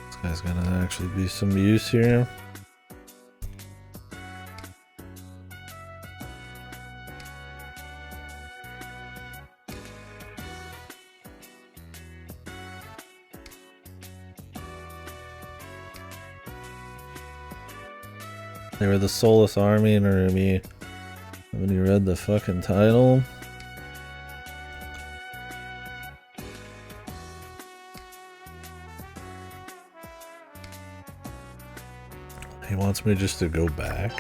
This guy's gonna actually be some use here. They were the Soulless Army in Narumi. When you read the fucking title. He wants me just to go back.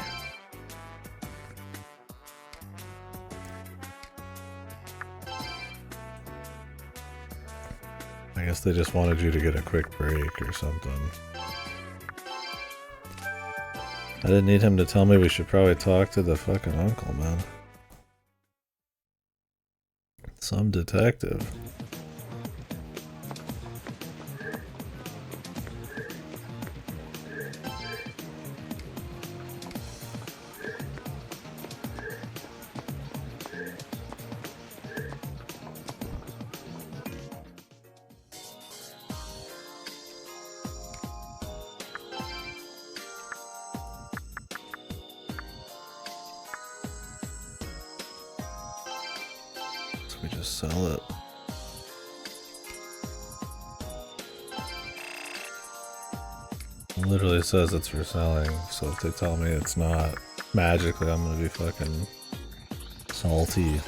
I guess they just wanted you to get a quick break or something. I didn't need him to tell me we should probably talk to the fucking uncle, man. Some detective. We just sell it. It literally says it's for selling, so if they tell me it's not, magically I'm gonna be fucking salty.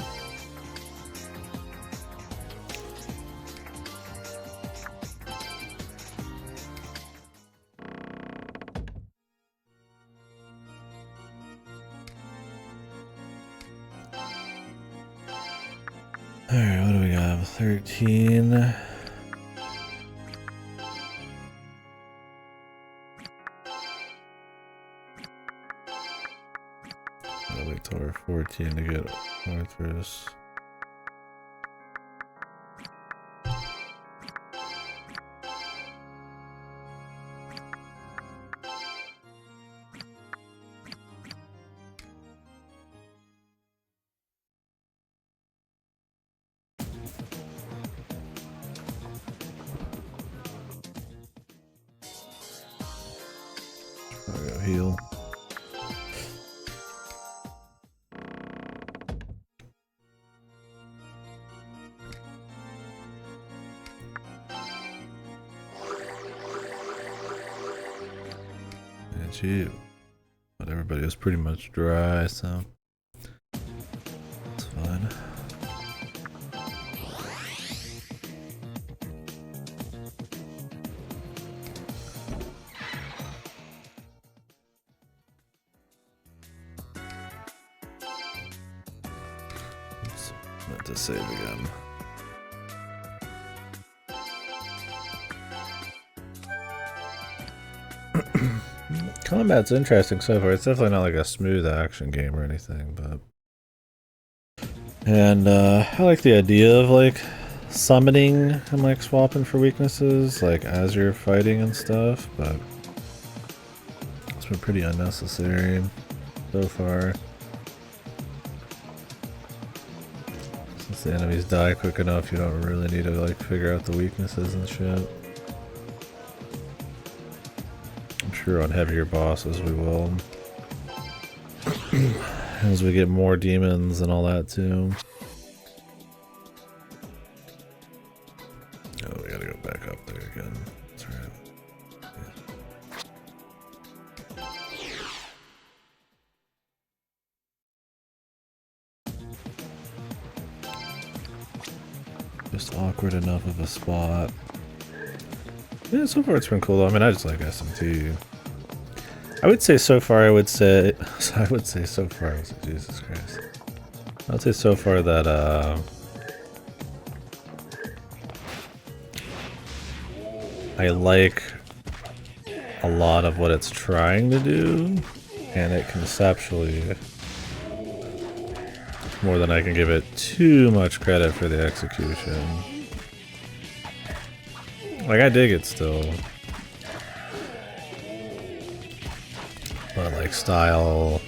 Alright, what do we got? 13. Gotta wait till we're 14 to get Arthur's. I'll go heal. And you. But everybody was pretty much dry, so it's fine. Meant to save again. Combat's interesting so far. It's definitely not like a smooth action game or anything, but... And I like the idea of like summoning and like swapping for weaknesses, like as you're fighting and stuff, but it's been pretty unnecessary so far. Since the enemies die quick enough, you don't really need to like figure out the weaknesses and shit. I'm sure on heavier bosses we will. As we get more demons and all that too. Oh, we gotta go back up there again. That's right. Yeah. Just awkward enough of a spot. Yeah, so far it's been cool though. I mean, I just like SMT. I would say so far, Jesus Christ. I would say so far that, I like a lot of what it's trying to do, and it conceptually, more than I can give it too much credit for the execution. Like, I dig it still. But like style,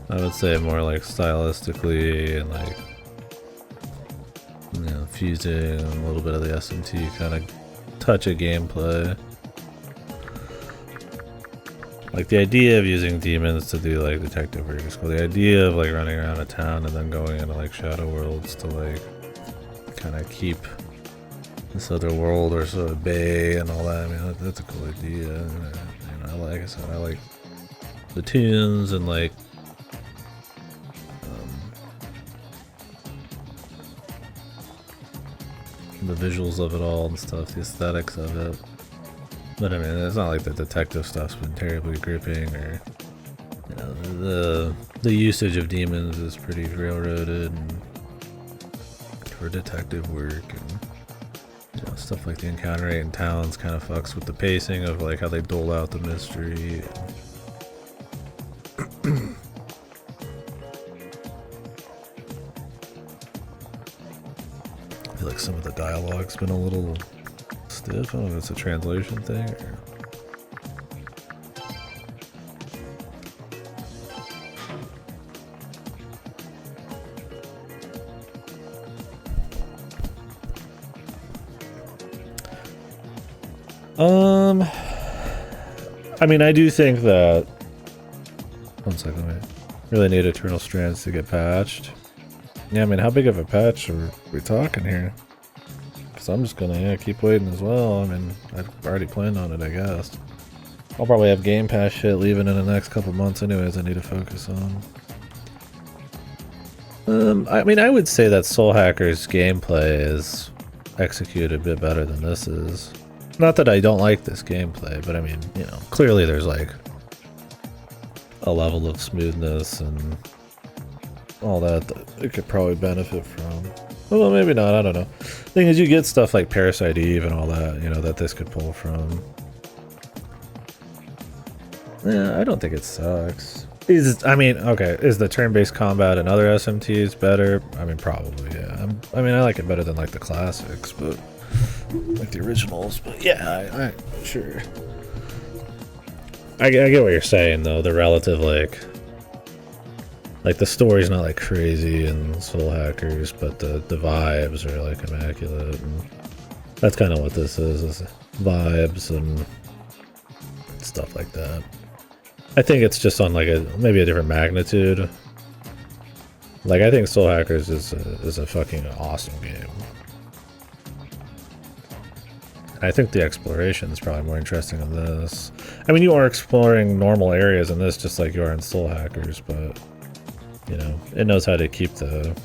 I would say more like stylistically and like, you know, fusing a little bit of the SMT kind of touch of gameplay. Like the idea of using demons to do like detective work is cool. The idea of like running around a town and then going into like shadow worlds to like kind of keep this other world or sort of bay and all that. I mean, that's a cool idea. You know, like I said, I like the tunes and like the visuals of it all and stuff, the aesthetics of it. But I mean, it's not like the detective stuff's been terribly gripping, or you know, the usage of demons is pretty railroaded and for detective work, and you know, stuff like the encounter rate in towns kind of fucks with the pacing of like how they dole out the mystery. I feel like some of the dialogue's been a little stiff. I don't know if it's a translation thing or... I mean, I do think that... One second, wait. Really need Eternal Strands to get patched. Yeah, I mean, how big of a patch are we talking here? Because I'm just gonna, keep waiting as well. I mean, I've already planned on it, I guess. I'll probably have Game Pass shit leaving in the next couple months anyways I need to focus on. I mean, I would say that Soul Hacker's gameplay is executed a bit better than this is. Not that I don't like this gameplay, but I mean, you know, clearly there's like a level of smoothness and all that it could probably benefit from. Well, maybe not, I don't know. Thing is, you get stuff like Parasite Eve and all that, you know, that this could pull from. Yeah, I don't think it sucks. I mean, okay, is the turn-based combat in other SMTs better? I mean, probably, yeah. I mean, I like it better than like the classics, but like the originals, but yeah, I sure. I get what you're saying though, the relative like the story's not like crazy in Soul Hackers, but the vibes are like immaculate, and that's kind of what this is vibes and stuff like that. I think it's just on like maybe a different magnitude. Like I think Soul Hackers is a fucking awesome game. I think the exploration is probably more interesting than this. I mean, you are exploring normal areas in this just like you are in Soul Hackers, but you know, it knows how to keep the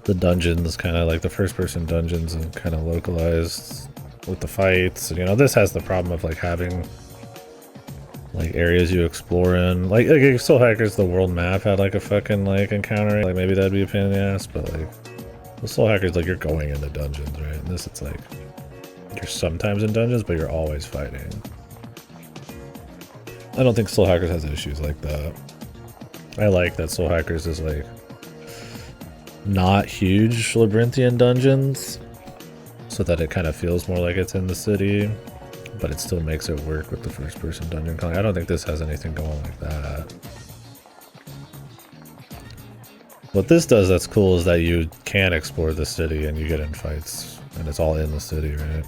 the dungeons, kind of like the first-person dungeons, and kind of localized with the fights. You know, this has the problem of like having like areas you explore in. Like Soul Hackers, the world map had like a fucking like encounter. Like maybe that'd be a pain in the ass, but like the Soul Hackers, like you're going into dungeons, right? And this, it's like you're sometimes in dungeons, but you're always fighting. I don't think Soul Hackers has issues like that. I like that Soul Hackers is like not huge labyrinthian dungeons, so that it kind of feels more like it's in the city, but it still makes it work with the first-person dungeon. I don't think this has anything going like that. What this does that's cool is that you can explore the city and you get in fights, and it's all in the city, right?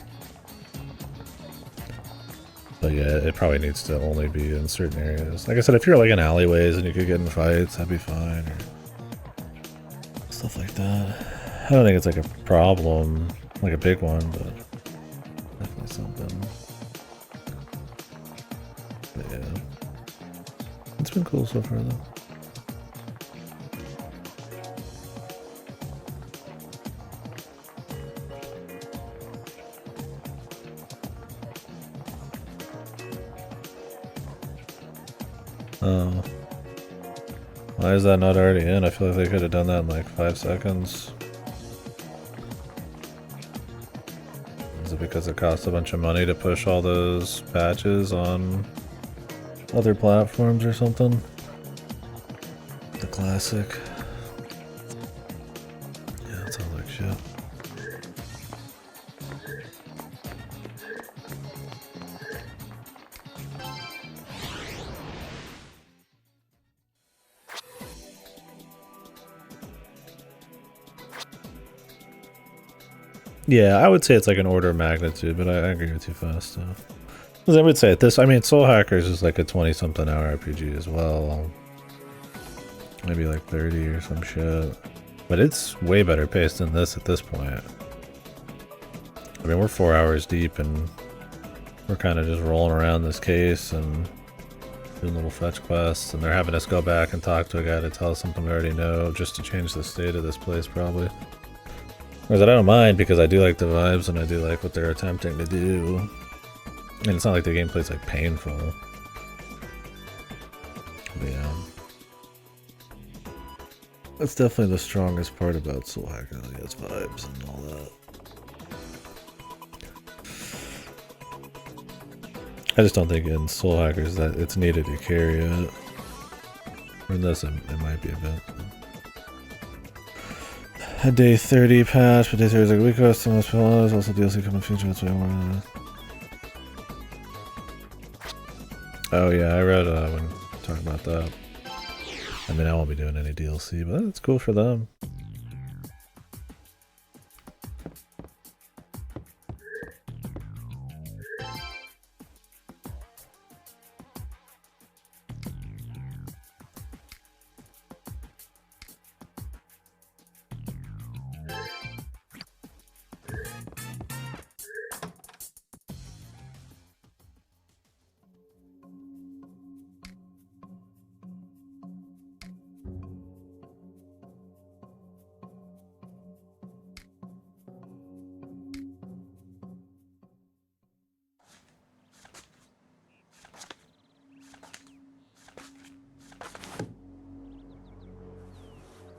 But yeah, it probably needs to only be in certain areas. Like I said, if you're like in alleyways and you could get in fights, that'd be fine. Or stuff like that. I don't think it's like a problem, like a big one, but definitely something. But yeah, it's been cool so far though. Oh. Why is that not already in? I feel like they could have done that in like 5 seconds. Is it because it costs a bunch of money to push all those patches on other platforms or something? The classic. Yeah, that sounds like shit. Yeah, I would say it's like an order of magnitude, but I agree with you fast. Because I would say this, I mean, Soul Hackers is like a 20-something hour RPG as well. Maybe like 30 or some shit. But it's way better paced than this at this point. I mean, we're 4 hours deep and we're kind of just rolling around this case and doing little fetch quests, and they're having us go back and talk to a guy to tell us something we already know just to change the state of this place, probably. Whereas I don't mind because I do like the vibes and I do like what they're attempting to do. And it's not like the gameplay's like painful. But yeah. That's definitely the strongest part about Soul Hackers, like its vibes and all that. I just don't think in Soul Hackers that it's needed to carry it. Or in this, it might be a bit. A day 30 patch, but day 30 is like a week ago, so much fellows, also DLC coming future, that's way more. Oh yeah, I read when talking about that. I mean, I won't be doing any DLC, but it's cool for them.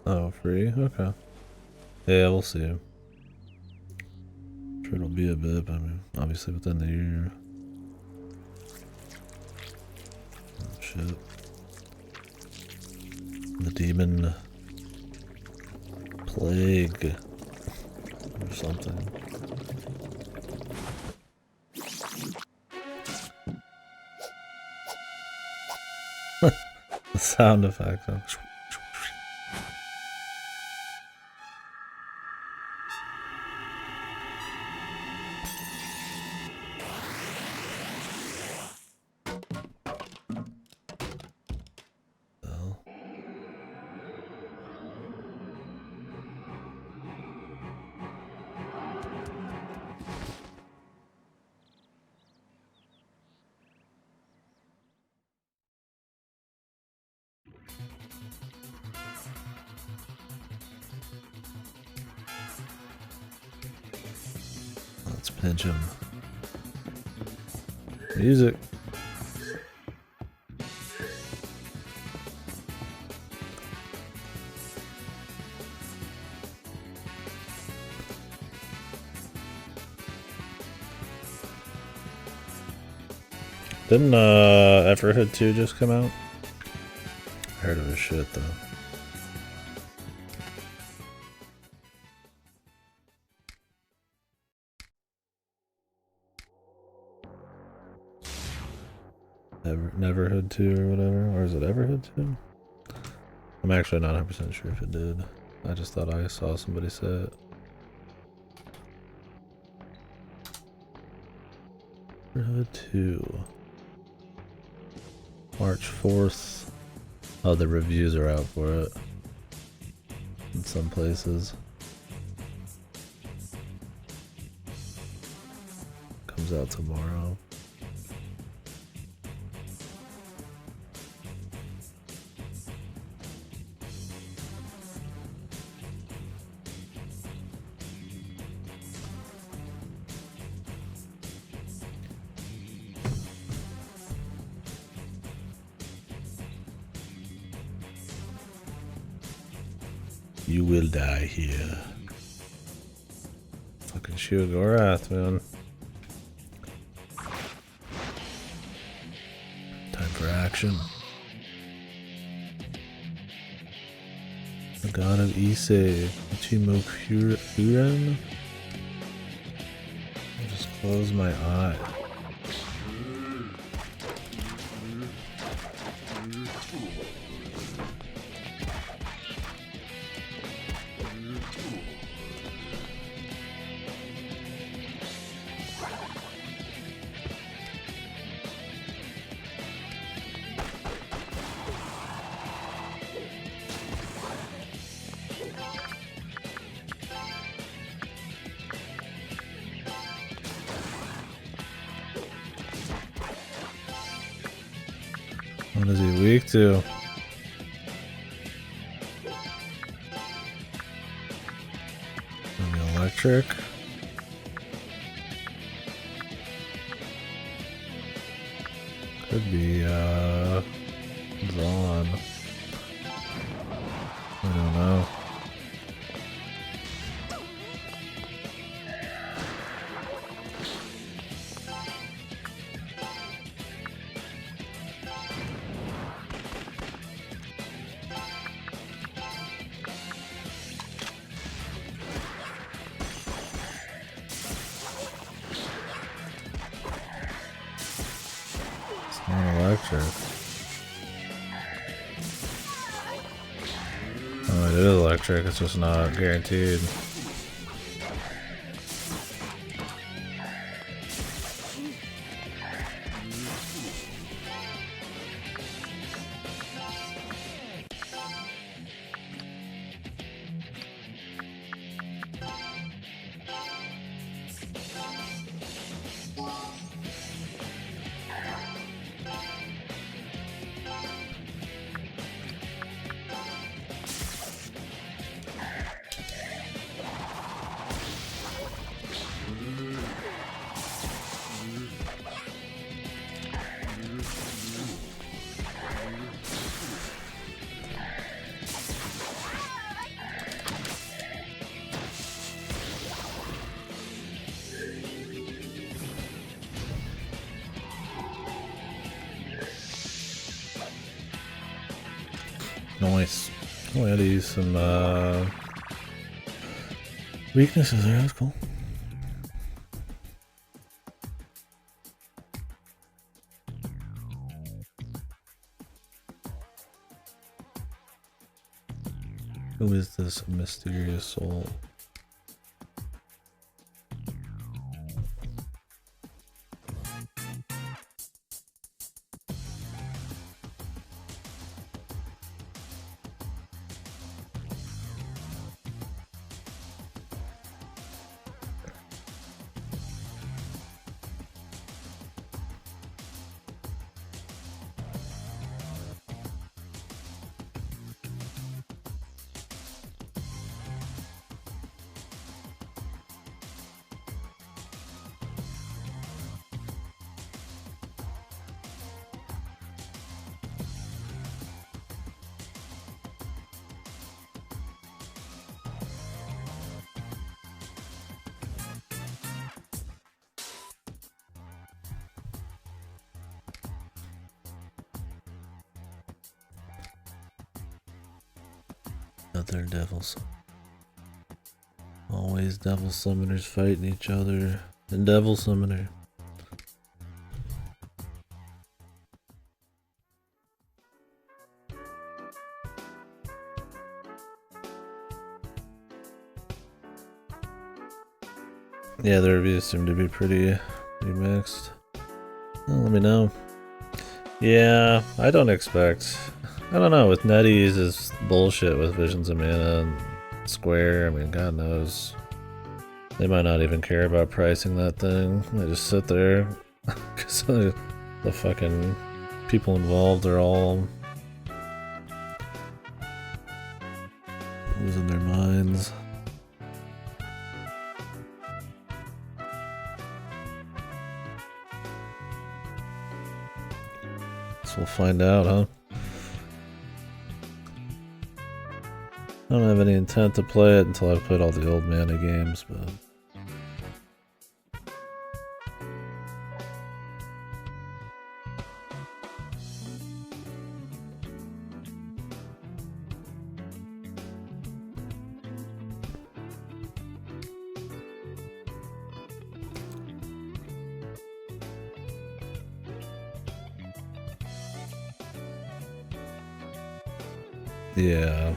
Oh, free? Okay. Yeah, we'll see. I'm sure it'll be a bit, but I mean, obviously within the year. Oh, shit. The demon plague or something. The sound effect. Huh? Pinch him. Music. Didn't Everhood 2 just come out? I heard of his shit though. Neverhood 2 or whatever, or is it Everhood 2? I'm actually not 100% sure if it did. I just thought I saw somebody say it. Neverhood 2. March 4th. Oh, the reviews are out for it. In some places. Comes out tomorrow. You will die here. Fucking Shield Gorath, man. Time for action. The god of Issei, Ichimo Furen. I'll just close my eye. What is he weak to? Maybe electric? Could be, Zon. I don't know. Electric. Oh, it is electric, it's just not guaranteed. Nice. Oh, I had to use some weaknesses there, that's cool. Who is this mysterious soul? Other devils. Always devil summoners fighting each other. And devil summoner. Yeah, the reviews seem to be pretty mixed. Well, let me know. Yeah, I don't know, with NetEase is bullshit with Visions of Mana and Square. I mean, God knows. They might not even care about pricing that thing. They just sit there. Because the fucking people involved are all losing their minds. We'll find out, huh? I don't have any intent to play it until I've played all the old Mana games, but... yeah.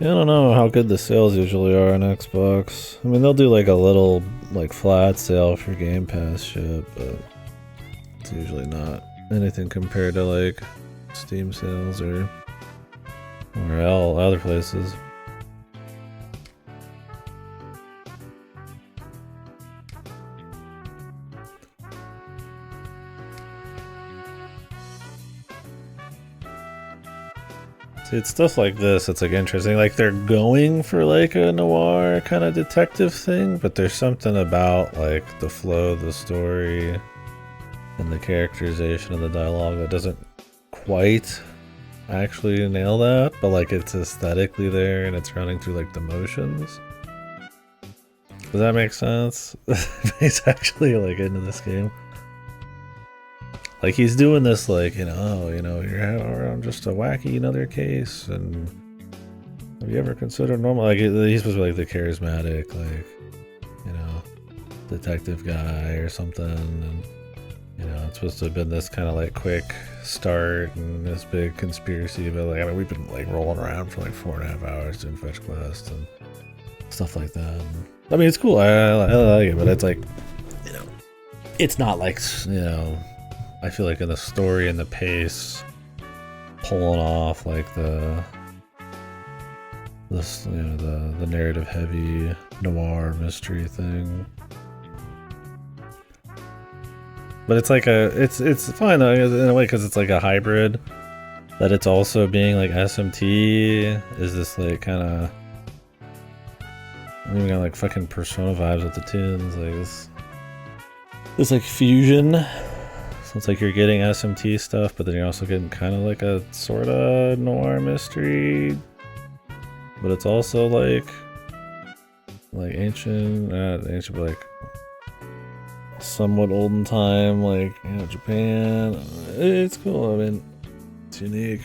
I don't know how good the sales usually are on Xbox. I mean, they'll do like a little like flat sale for Game Pass shit, but it's usually not anything compared to like Steam sales or all other places. See, it's stuff like this, it's like interesting. Like they're going for like a noir kind of detective thing, but there's something about like the flow of the story and the characterization of the dialogue that doesn't quite actually nail that, but like it's aesthetically there and it's running through like the motions. Does that make sense? He's actually like into this game. Like he's doing this like, you're around just a wacky another case, and have you ever considered normal, like he's supposed to be like the charismatic, like, detective guy or something, and it's supposed to have been this kind of like quick start and this big conspiracy, but like, I mean, we've been like rolling around for like 4.5 hours doing fetch quests and stuff like that. And, I mean, it's cool, I like it, but it's like, it's not like, I feel like in the story and the pace, pulling off like the narrative heavy noir mystery thing. But it's like it's fine though in a way, because it's like a hybrid. That it's also being like SMT is this like kind of, I mean, we got like fucking Persona vibes with the tunes, like this like fusion. So it's like you're getting SMT stuff, but then you're also getting kind of like a sort of noir mystery, but it's also like ancient, but like somewhat olden time, like Japan. It's cool. I mean, it's unique.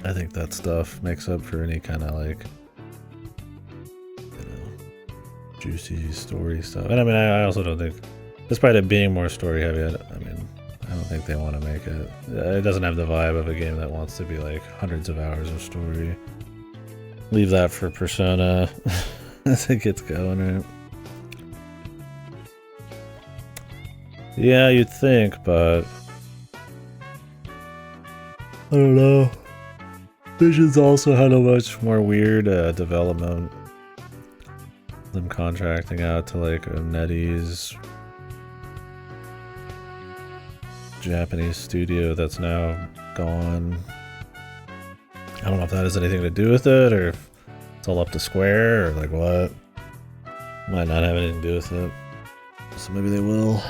I think that stuff makes up for any kind of like juicy story stuff. And I mean, I also don't think, despite it being more story heavy, I don't think they want to make it. It doesn't have the vibe of a game that wants to be like hundreds of hours of story. Leave that for Persona as it gets going, right? Yeah, you'd think, but I don't know. Visions also had a much more weird development. Them contracting out to like a NetEase Japanese studio that's now gone. I don't know if that has anything to do with it, or if it's all up to Square, or like what. Might not have anything to do with it. So maybe they will.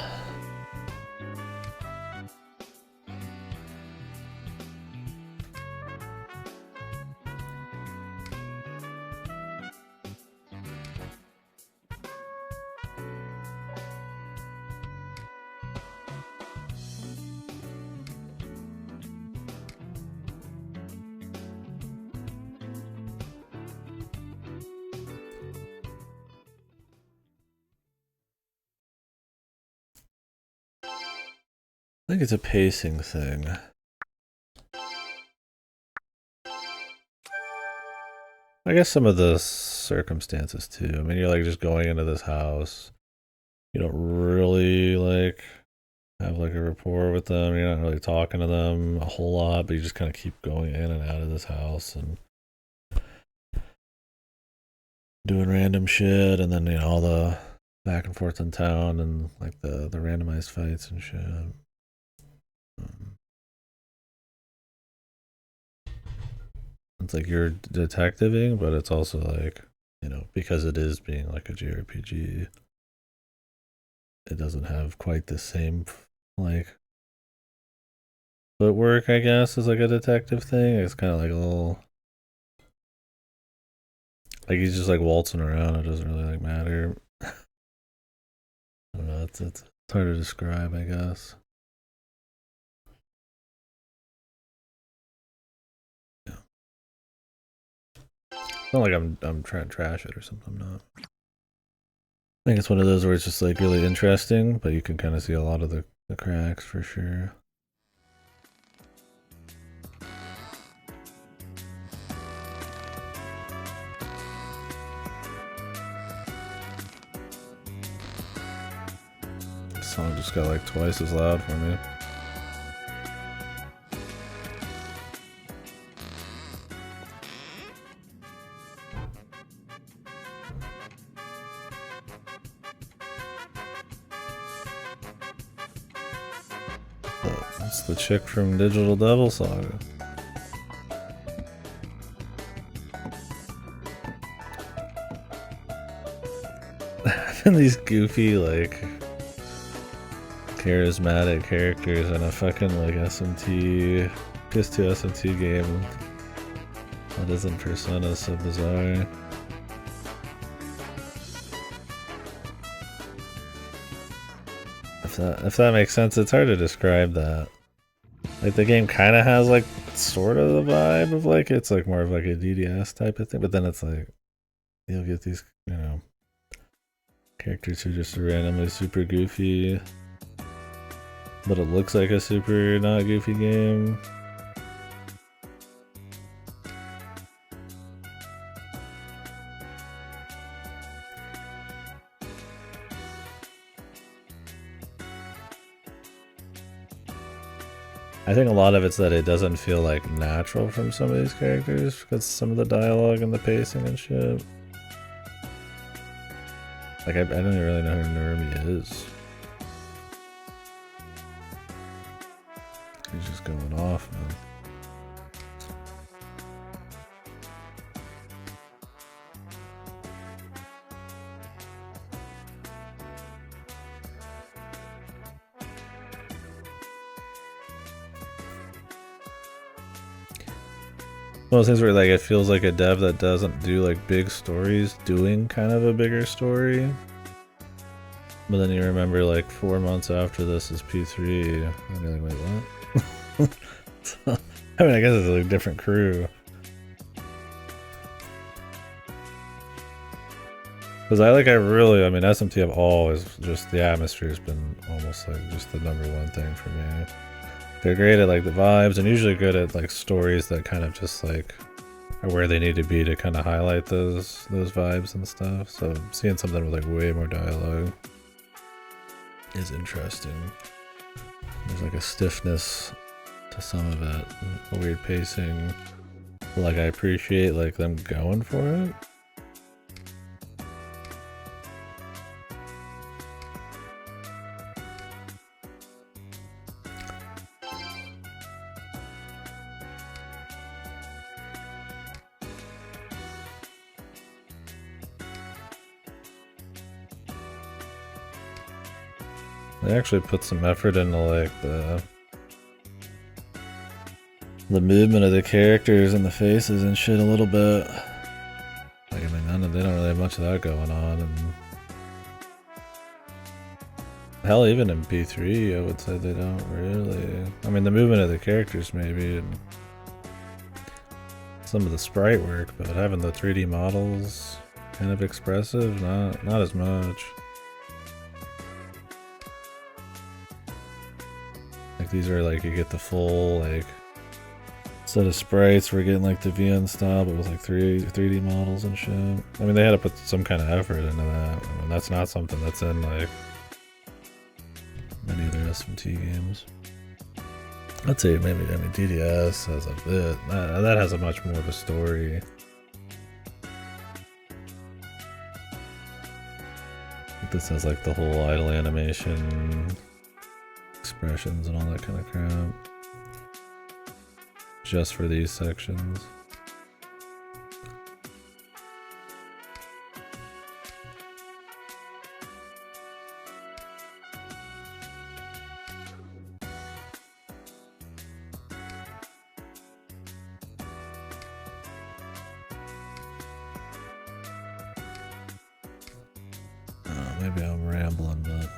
think it's a pacing thing. I guess some of the circumstances too. I mean, you're like just going into this house. You don't really like have like a rapport with them. You're not really talking to them a whole lot, but you just kind of keep going in and out of this house and doing random shit, and then you know all the back and forth in town and like the randomized fights and shit. It's like you're detectiving, but it's also like, you know, because it is being like a JRPG, it doesn't have quite the same like footwork, I guess, as like a detective thing. It's kind of like a little like he's just like waltzing around. It doesn't really like matter. I don't know. It's hard to describe, I guess. Yeah. It's not like I'm trying to trash it or something. I'm not. I think it's one of those where it's just like really interesting, but you can kind of see a lot of the cracks for sure. This song just got like twice as loud for me. It's the chick from Digital Devil Saga. And these goofy, like, charismatic characters in a fucking, like, SMT, PS2 SMT game that isn't Persona, so bizarre. If that makes sense, it's hard to describe that. Like, the game kind of has, like, sort of the vibe of, like, it's, like, more of, like, a DDS type of thing, but then it's, like, you'll get these, you know, characters who are just randomly super goofy, but it looks like a super not goofy game. I think a lot of it's that it doesn't feel like natural from some of these characters because some of the dialogue and the pacing and shit. Like I don't even really know who Narumi is. He's just going off, man. One of those things where like it feels like a dev that doesn't do like big stories doing kind of a bigger story. But then you remember like 4 months after this is P3 and you're like, wait, what? So, I mean, I guess it's a like, different crew. Because I mean, SMT have always just, the atmosphere has been almost like just the #1 thing for me. They're great at like the vibes and usually good at like stories that kind of just like are where they need to be to kind of highlight those vibes and stuff. So seeing something with like way more dialogue is interesting. There's like a stiffness to some of it, a weird pacing. Like I appreciate like them going for it. They actually put some effort into like the movement of the characters and the faces and shit a little bit. Like I mean, they don't really have much of that going on, and hell, even in P3, I would say they don't really. I mean, the movement of the characters maybe, and some of the sprite work, but having the 3D models kind of expressive, not as much. Like Like these are like you get the full like set of sprites. We're getting like the VN style, but with like 3D models and shit. I mean, they had to put some kind of effort into that. I mean, that's not something that's in like many other SMT games. I'd say maybe, I mean, DDS has a bit. That has a much more of a story. This has like the whole idle animation, expressions, and all that kind of crap. Just for these sections. Maybe I'm rambling, but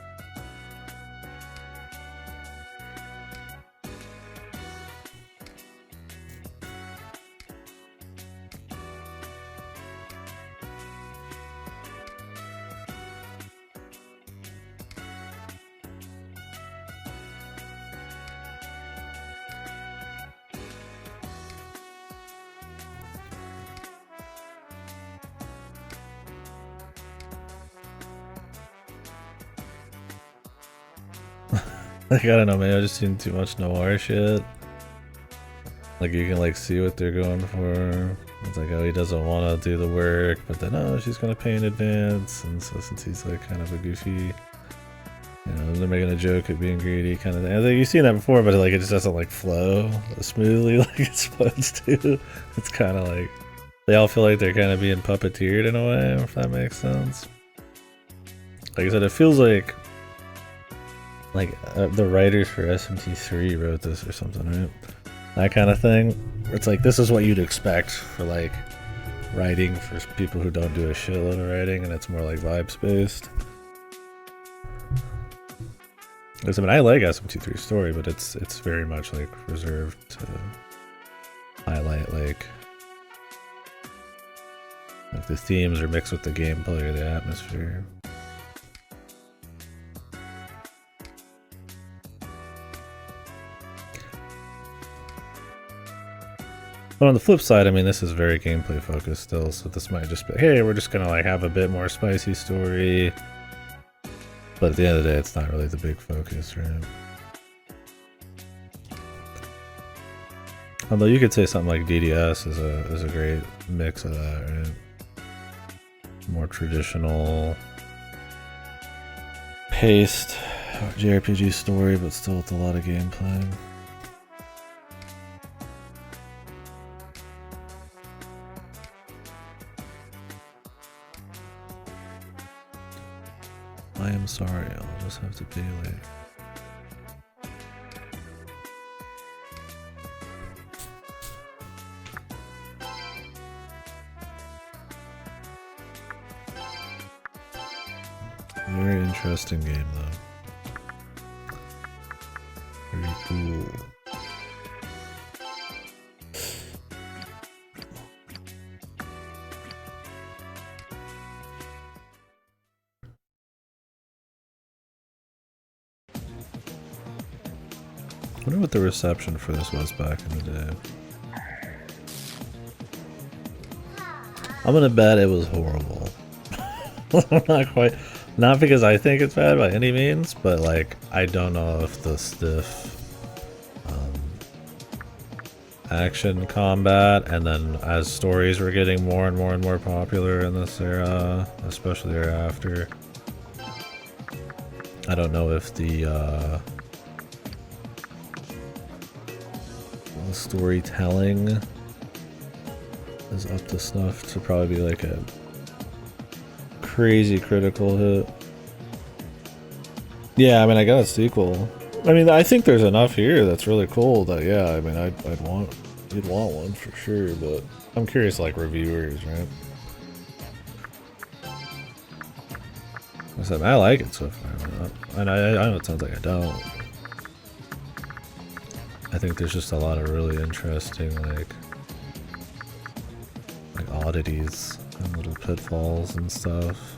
like, I don't know, maybe I've just seen too much noir shit. Like, you can, like, see what they're going for. It's like, oh, he doesn't want to do the work, but then, oh, she's going to pay in advance. And so, since he's, like, kind of a goofy, you know, they're making a joke at being greedy kind of thing. I think you've seen that before, but, like, it just doesn't, like, flow smoothly like it's supposed to. It's kind of like, they all feel like they're kind of being puppeteered in a way, if that makes sense. Like I said, it feels like the writers for SMT3 wrote this or something, right? That kind of thing. It's like, this is what you'd expect for like writing for people who don't do a shitload of writing, and it's more like vibes based. I mean, I like SMT3 story, but it's very much like reserved to highlight like the themes are mixed with the gameplay or the atmosphere. But on the flip side, I mean, this is very gameplay focused still, so this might just be, hey, we're just gonna like have a bit more spicy story. But at the end of the day, it's not really the big focus, right? Although you could say something like DDS is a great mix of that, right? More traditional paced JRPG story, but still with a lot of gameplay. I am sorry, I'll just have to be late. Very interesting game, though. Very cool. I wonder what the reception for this was back in the day. I'm gonna bet it was horrible. Not quite. Not because I think it's bad by any means, but like, I don't know if the stiff action combat, and then as stories were getting more and more and more popular in this era, especially thereafter, I don't know if the storytelling is up to snuff to probably be like a crazy critical hit. Yeah, I mean, I got a sequel. I mean, I think there's enough here that's really cool that, yeah, I mean, you'd want one for sure, but I'm curious, like, reviewers, right? I said, I like it so far, and I know it sounds like I don't. I think there's just a lot of really interesting, like oddities and little pitfalls and stuff.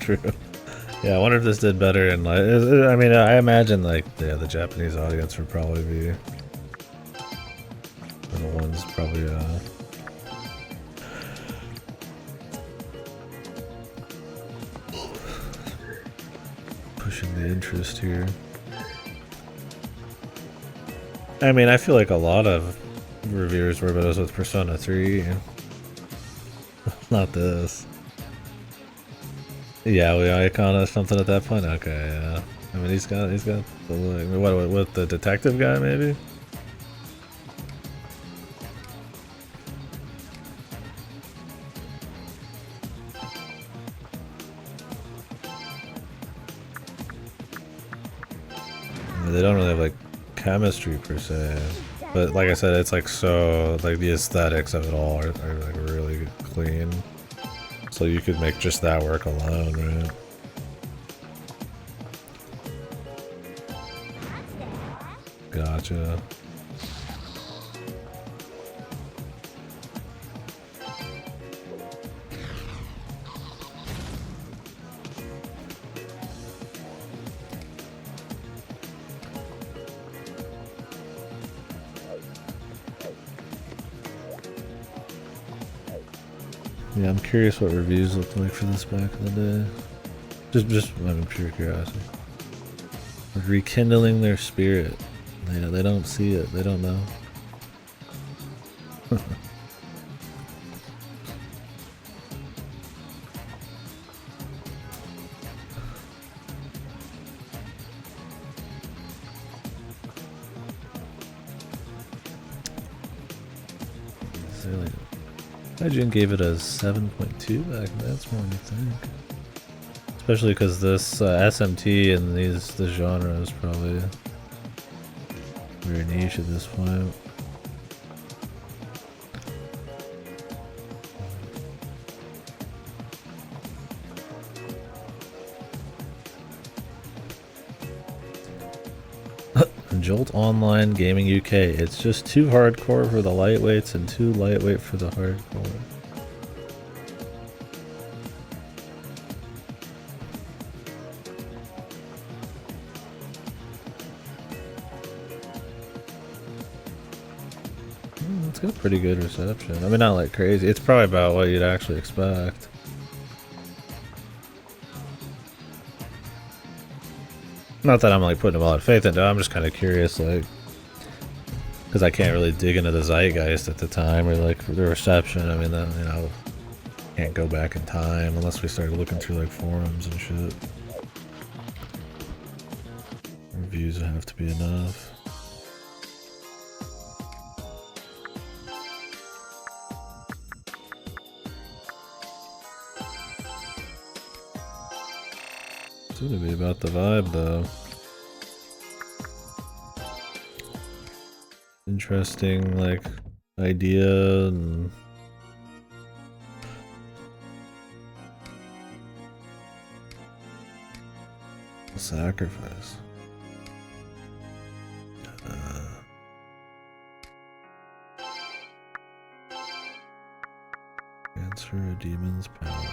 True. Yeah, I wonder if this did better in like. I mean, I imagine like the Japanese audience would probably be the ones probably pushing the interest here. I mean, I feel like a lot of reviewers were those with Persona 3. Not this. Yeah, we icon or something at that point. Okay, yeah. I mean, he's got the look. What the detective guy maybe? They don't really have like chemistry per se, but like I said, it's like so like the aesthetics of it all are like really clean. So you could make just that work alone, right? Gotcha. Yeah, I'm curious what reviews looked like for this back in the day. Just out of pure curiosity. Rekindling their spirit. They don't see it. They don't know. IGN gave it a 7.2 back then. That's more than you think. Especially because this SMT and this genre is probably very niche at this point. Jolt Online Gaming UK. It's just too hardcore for the lightweights and too lightweight for the hardcore. It's got pretty good reception. I mean, not like crazy. It's probably about what you'd actually expect. Not that I'm like putting a lot of faith into it, I'm just kind of curious, like, because I can't really dig into the zeitgeist at the time or like the reception. I mean, then, you know, can't go back in time unless we start looking through like forums and shit. Reviews would have to be enough. It's gonna be about the vibe though. Interesting like idea and sacrifice. Transfer a demon's power.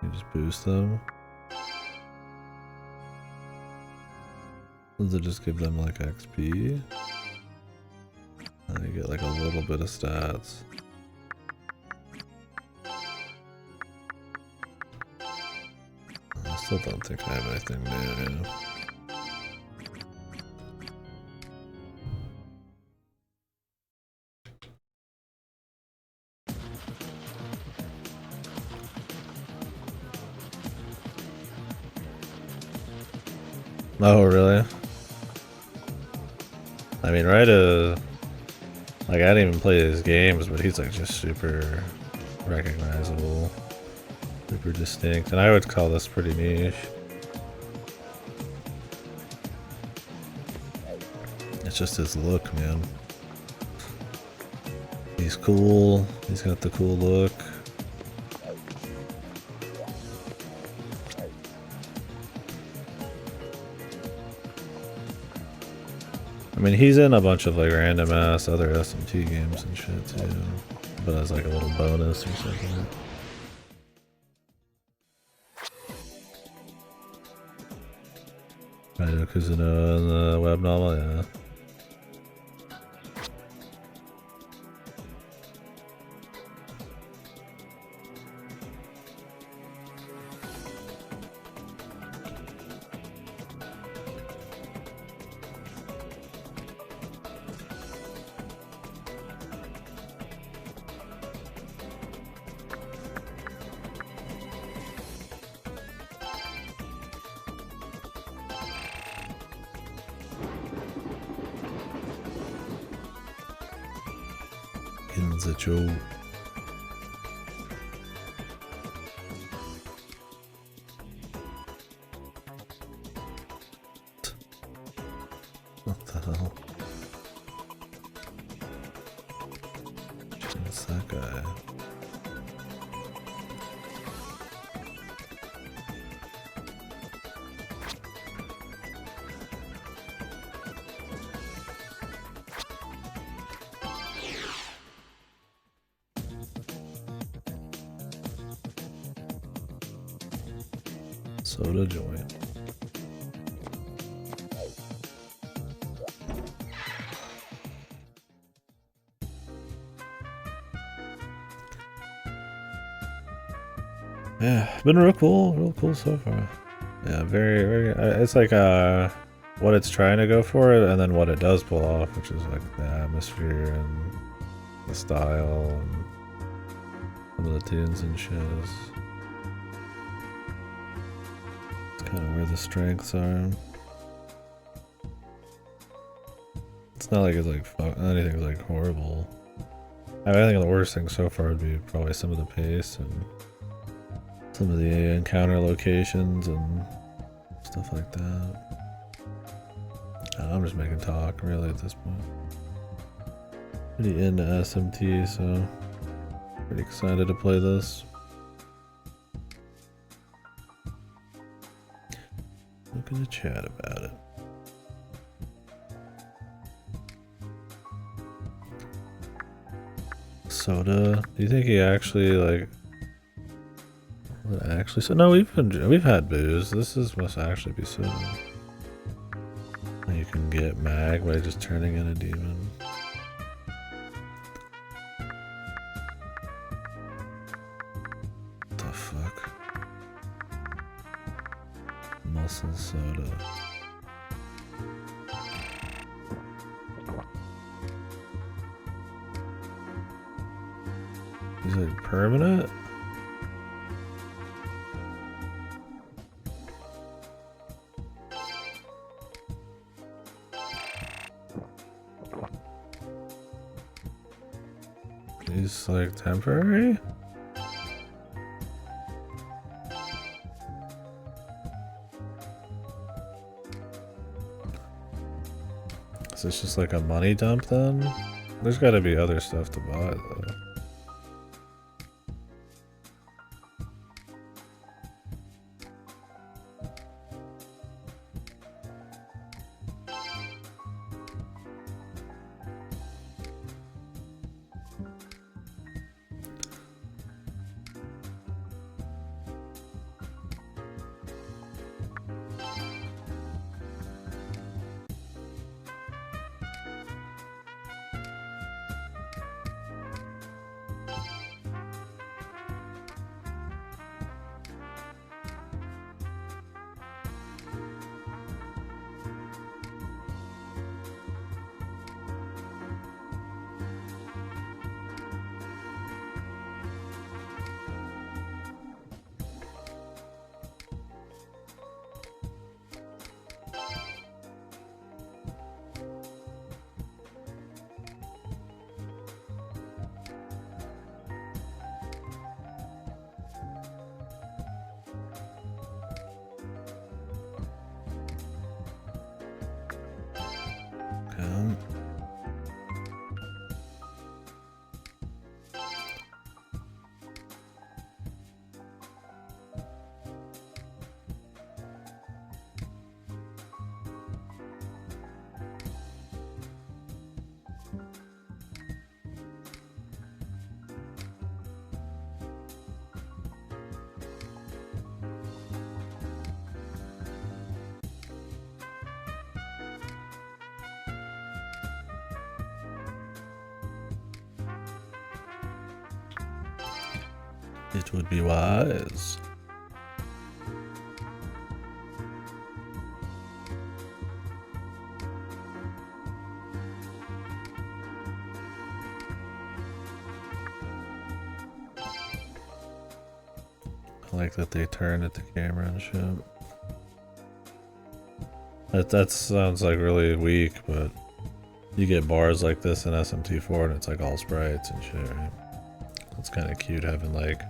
You just boost them. Does it just give them like XP? And you get like a little bit of stats. I still don't think I have anything new. Oh, really? I mean, Raidou, like, I didn't even play his games, but he's, like, just super recognizable. Super distinct. And I would call this pretty niche. It's just his look, man. He's cool. He's got the cool look. I mean, he's in a bunch of like random ass other SMT games and shit too, but as like a little bonus or something. Raidou Kuzunoha in the web novel, yeah. Joe. What the hell? What's that guy? Soda joint. Yeah, been real cool so far. Yeah, very. It's like what it's trying to go for, and then what it does pull off, which is like the atmosphere and the style and some of the tunes and shows. Kind of where the strengths are. It's not like it's like anything's like horrible. I think the worst thing so far would be probably some of the pace and some of the encounter locations and stuff like that. I'm just making talk really at this point. Pretty into SMT, so pretty excited to play this. Looking to chat about it. Soda. Do you think he actually like? Actually, so no, we've had booze. Must actually be soda. You can get mag by just turning in a demon. What the fuck? Muscle soda. Is it permanent? He's like temporary? Is this just like a money dump then? There's gotta be other stuff to buy though. It would be wise. I like that they turn at the camera and shit. That sounds like really weak, but you get bars like this in SMT4 and it's like all sprites and shit, right? It's kind of cute having like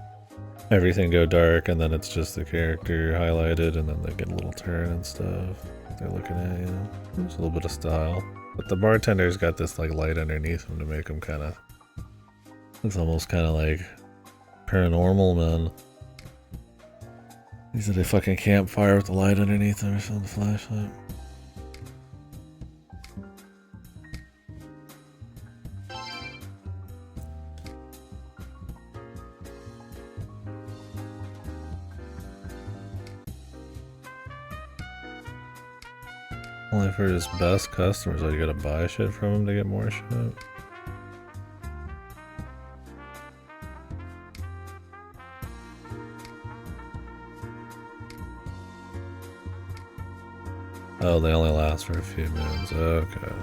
everything go dark and then it's just the character highlighted and then they get a little turn and stuff. They're looking at you. There's a little bit of style. But the bartender's got this like light underneath him to make him kind of... Looks almost kind of like paranormal, man. These are a fucking campfire with the light underneath them or something, the flashlight. Only for his best customers, so you gotta buy shit from him to get more shit. Oh, they only last for a few minutes. Okay.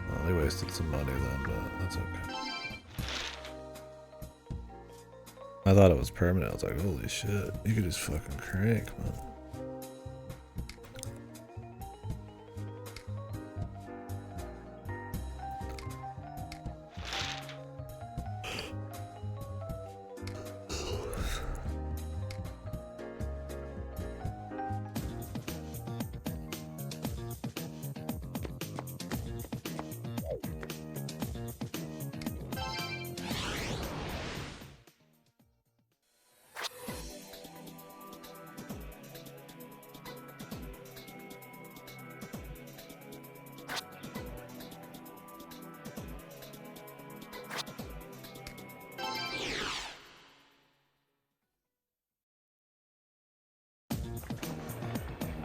Well, they wasted some money then, but that's okay. I thought it was permanent. I was like, holy shit, you could just fucking crank, man.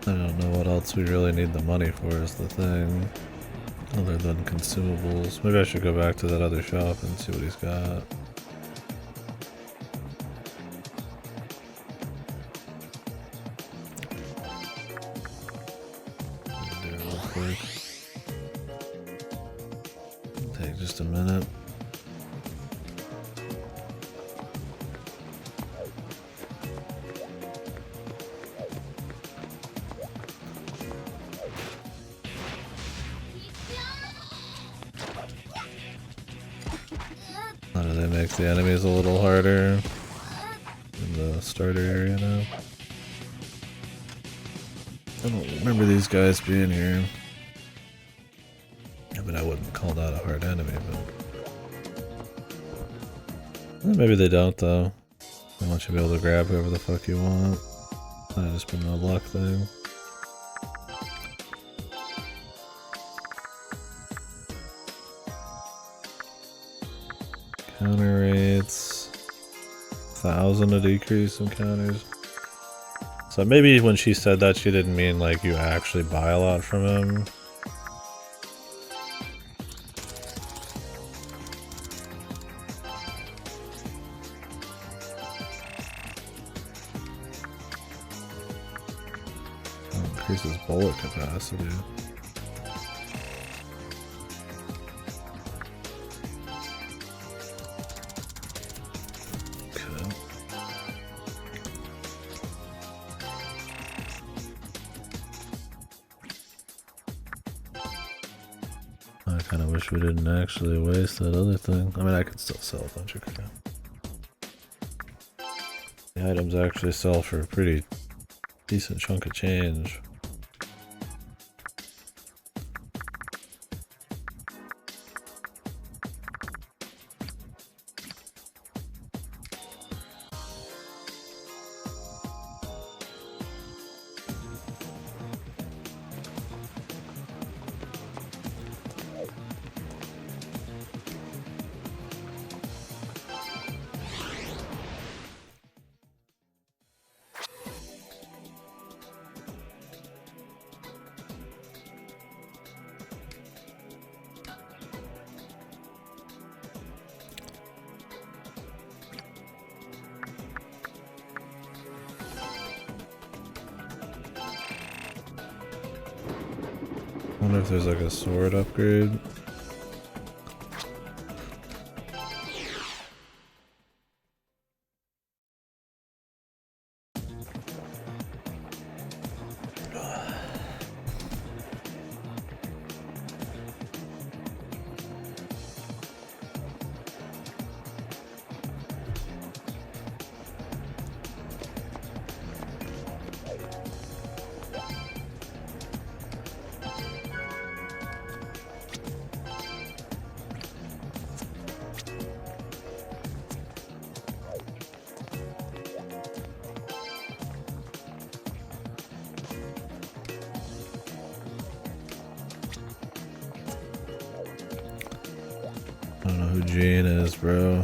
I don't know what else we really need the money for is the thing, other than consumables. Maybe I should go back to that other shop and see what he's got. Do it real quick. Take just a minute. How do they make the enemies a little harder in the starter area now? I don't remember these guys being here. I mean, I wouldn't call that a hard enemy, but... maybe they don't, though. They want you to be able to grab whoever the fuck you want. Might just been a luck thing. Counter rates, 1,000 a decrease in counters. So maybe when she said that, she didn't mean like you actually buy a lot from him. Increases bullet capacity. I kind of wish we didn't actually waste that other thing. I mean, I could still sell a bunch of crap. The items actually sell for a pretty decent chunk of change. Wonder if there's like a sword upgrade. I don't know who Jane is, bro.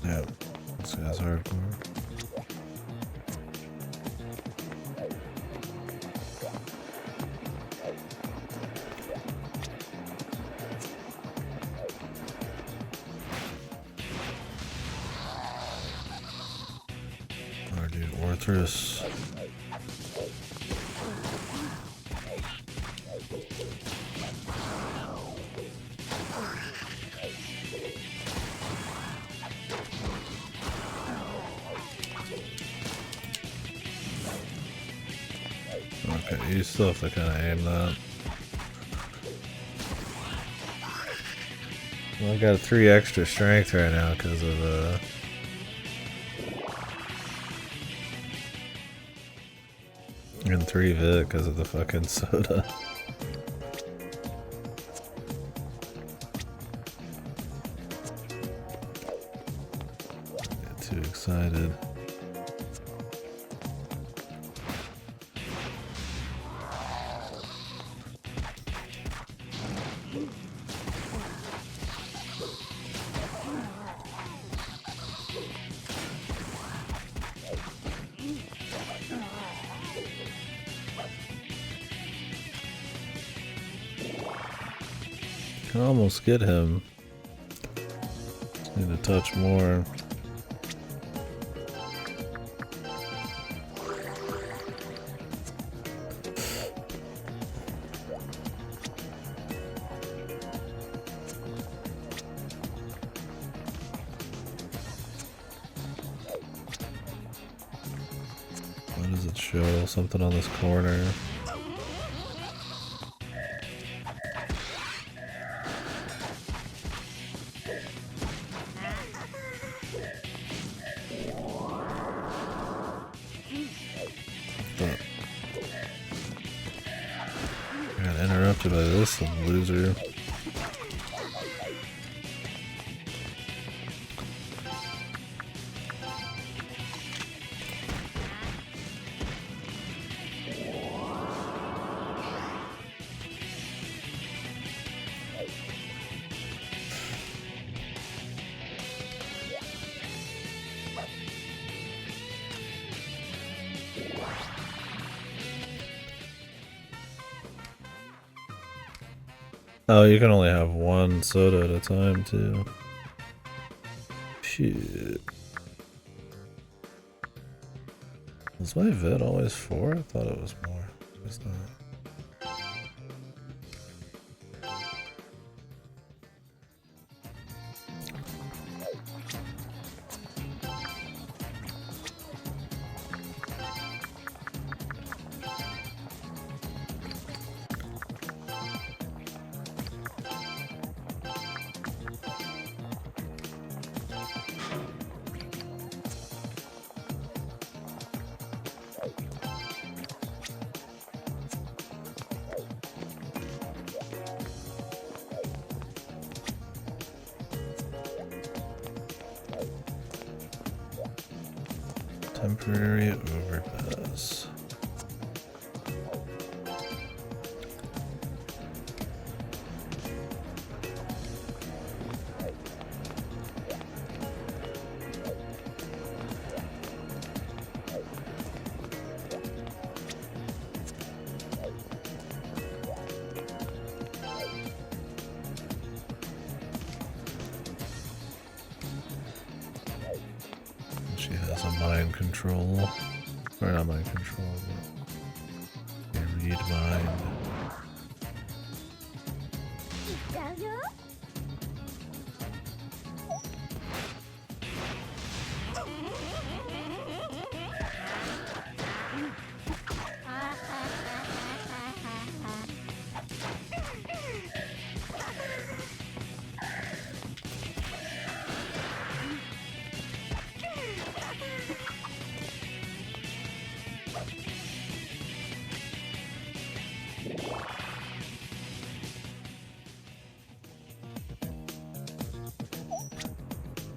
Yeah, this guy's hardcore. Alright, dude, Orthrus. Okay, you still have to kind of aim that. Well, I got 3 extra strength right now because of and 3 vit because of the fucking soda. Get too excited. Can almost get him. Just need to touch more. What does it show? Something on this corner. I got interrupted by this loser. Oh, you can only have 1 soda at a time, too. Shit. Was my vid always 4? I thought it was more. It's not. Temporary overpass. a mind control. Or not mind control, but read mind.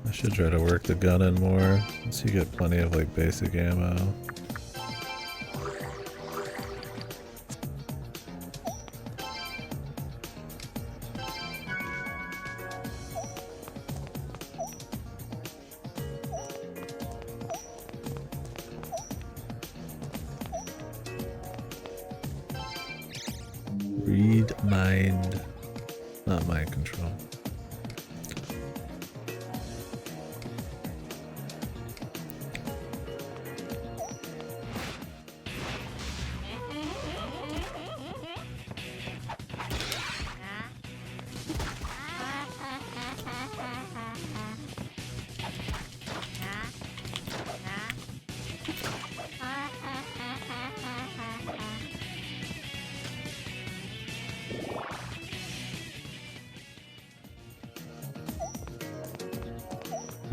I should try to work the gun in more, so you get plenty of like basic ammo. Read mind, not mind control.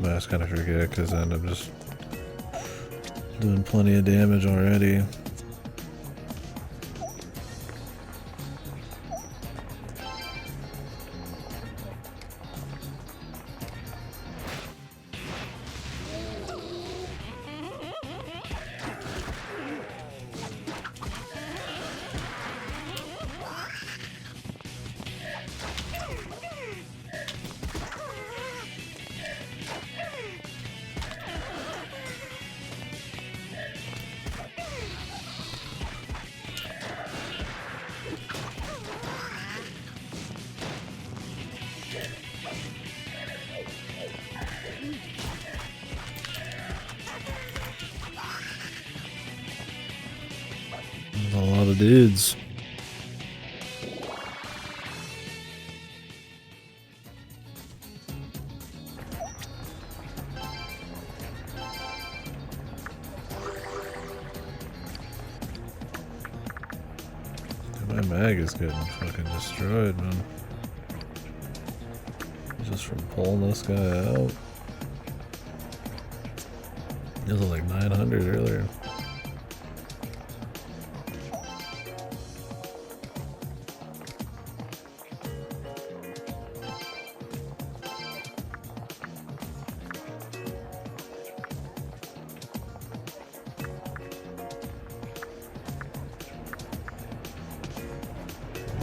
But I just kind of forget because I end up just doing plenty of damage already. A lot of dudes. My mag is getting fucking destroyed, man. Just from pulling this guy out. It was like 900 earlier.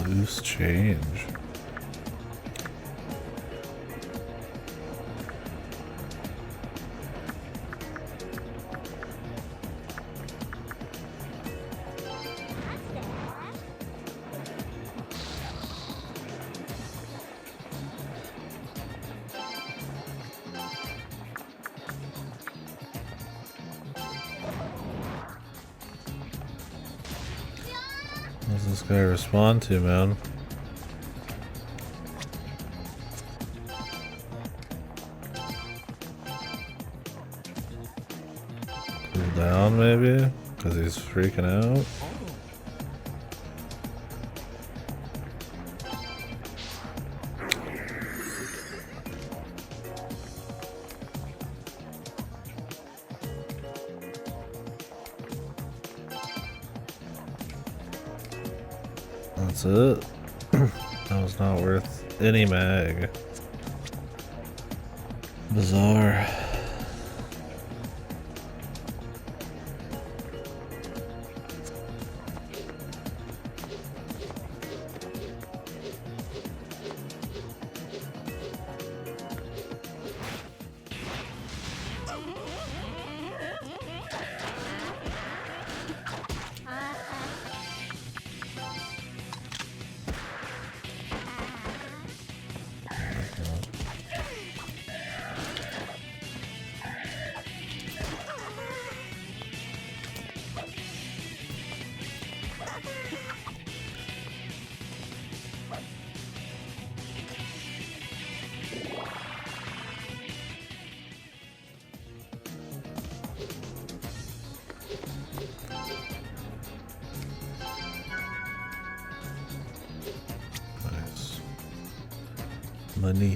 Loose change. What does this guy respond to, man? Cool down, maybe? Because he's freaking out? That's it. That was not worth any mag. Bizarre. Money.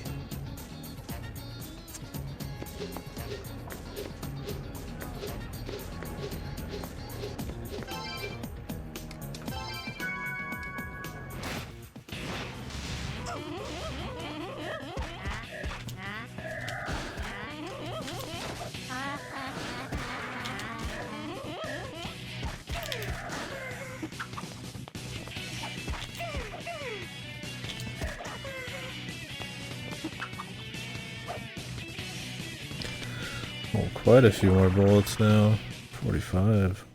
Oh, quite a few more bullets now. 45.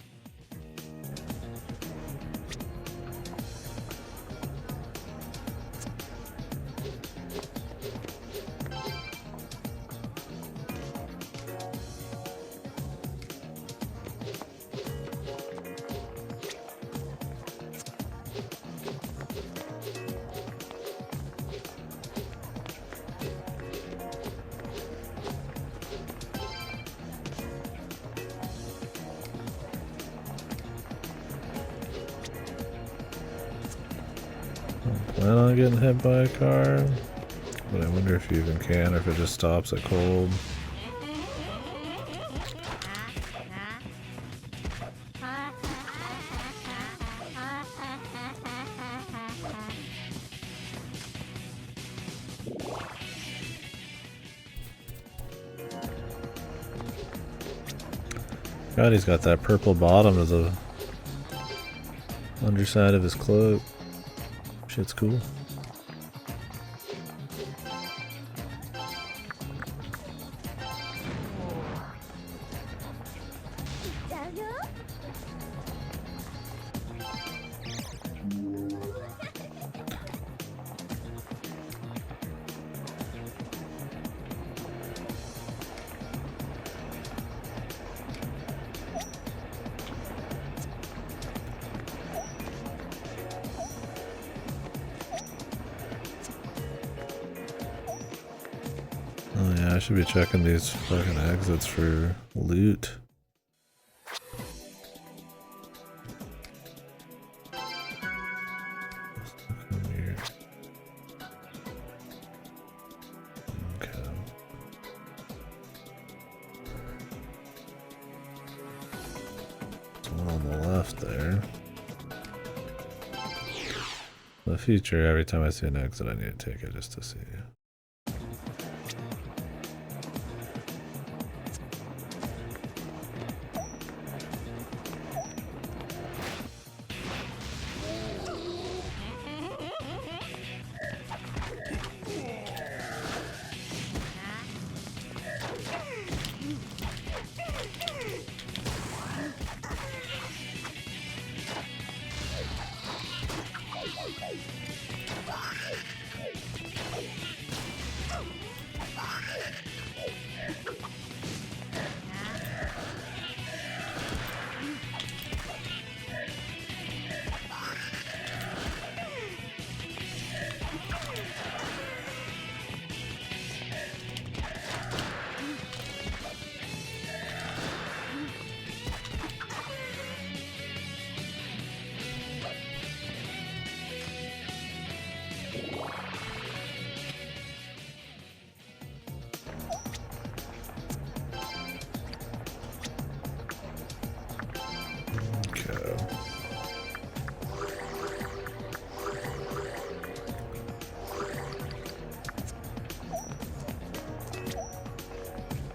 Plan on getting hit by a car, but I wonder if you even can, or if it just stops at cold. God, he's got that purple bottom of the underside of his cloak. Shit's cool. Oh yeah, I should be checking these fucking exits for loot. Weird. Okay. There's one on the left there. In the future, every time I see an exit, I need to take it just to see.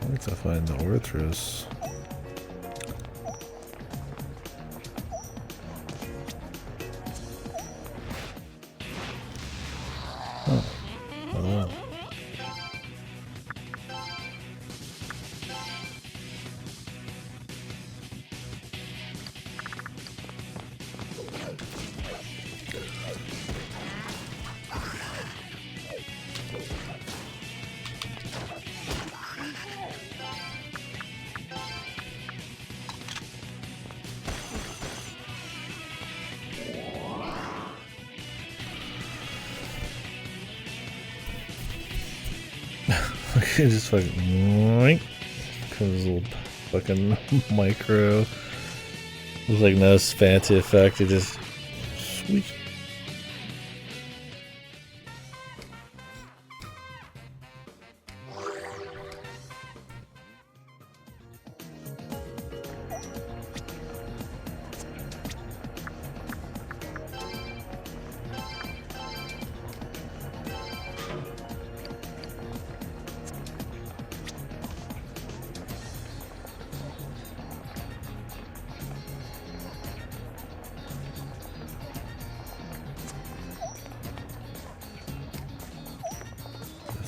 I need to find the Orthrus. Oh, hello. Just fucking comes a little fucking micro. There's like no fancy effect, it just sweet.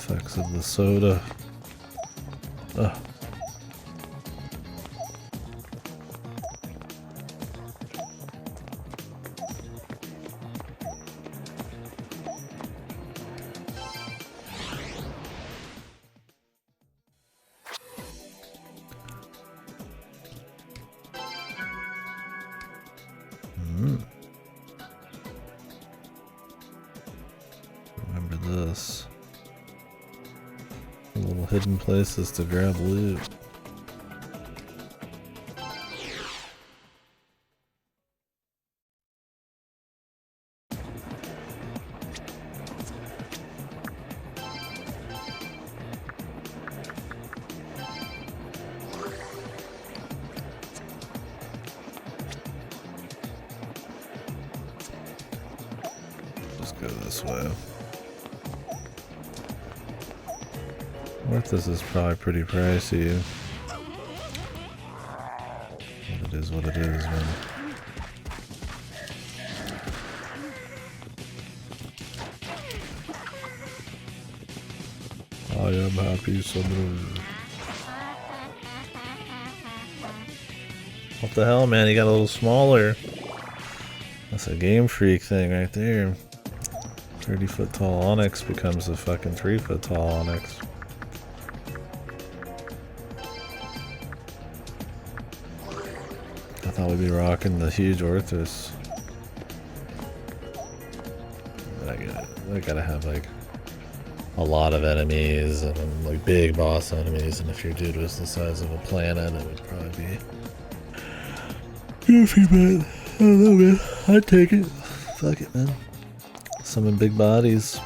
Effects of the soda. Ugh. Remember this. Little hidden places to grab loot. Just go this way. This is probably pretty pricey. But it is what it is, man. I am happy summoner. What the hell, man? He got a little smaller. That's a Game Freak thing right there. 30-foot tall Onyx becomes a fucking 3-foot tall Onyx. I thought we'd be rocking the huge Orthus. I gotta have like a lot of enemies and like big boss enemies, and if your dude was the size of a planet, it would probably be goofy, but I don't know, man. I'd take it. Fuck it, man. Summon big bodies.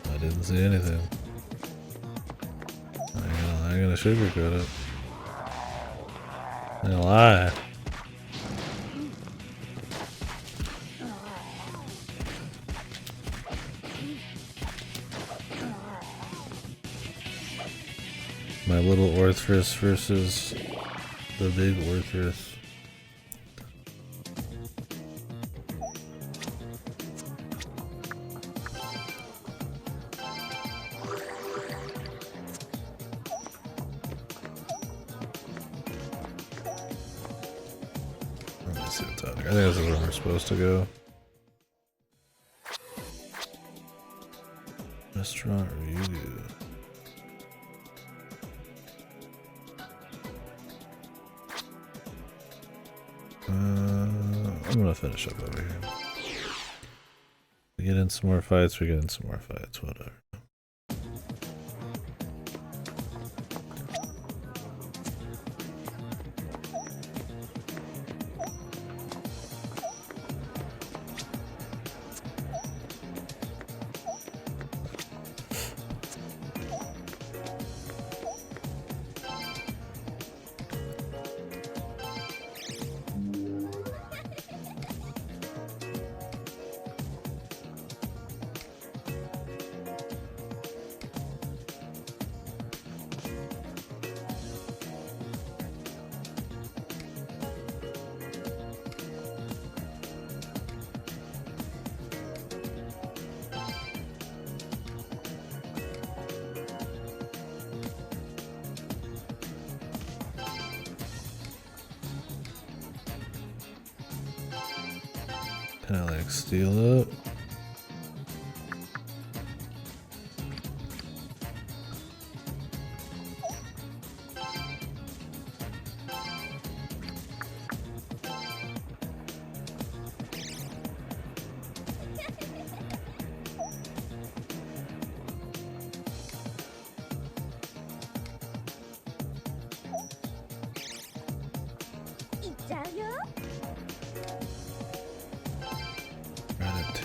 I didn't see anything. I ain't gonna sugarcoat it. I ain't gonna lie. My little Orthus versus the big Orthus. Let's see what's out here. I think this is where we're supposed to go. Restaurant review. I'm gonna finish up over here. We get in some more fights, whatever. Can I like steal it?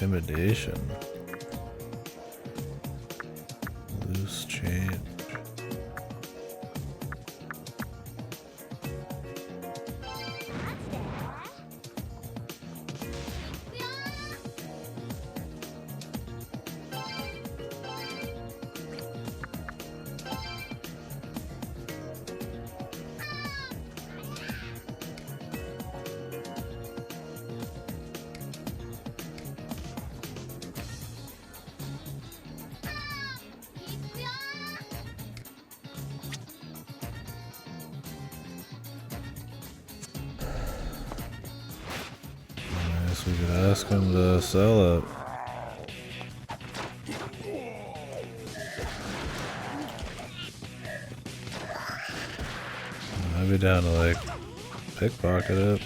Intimidation. Loose change. We could ask him to sell it. I'd be down to like pickpocket it.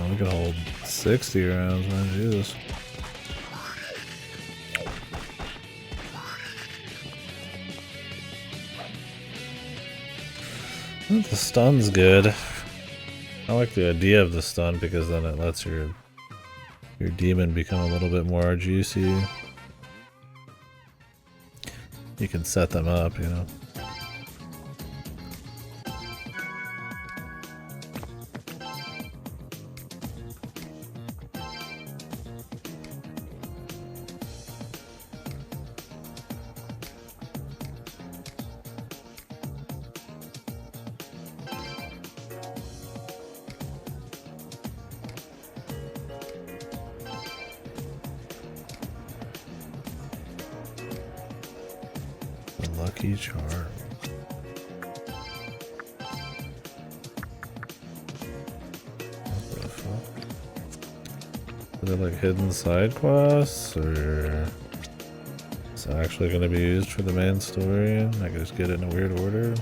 We could hold 60 rounds, man. Jesus. The stun's good. I like the idea of the stun because then it lets your demon become a little bit more juicy. You can set them up, you know. Lucky charm. What the fuck? Are they like hidden side quests, or is it actually going to be used for the main story? I can just get it in a weird order.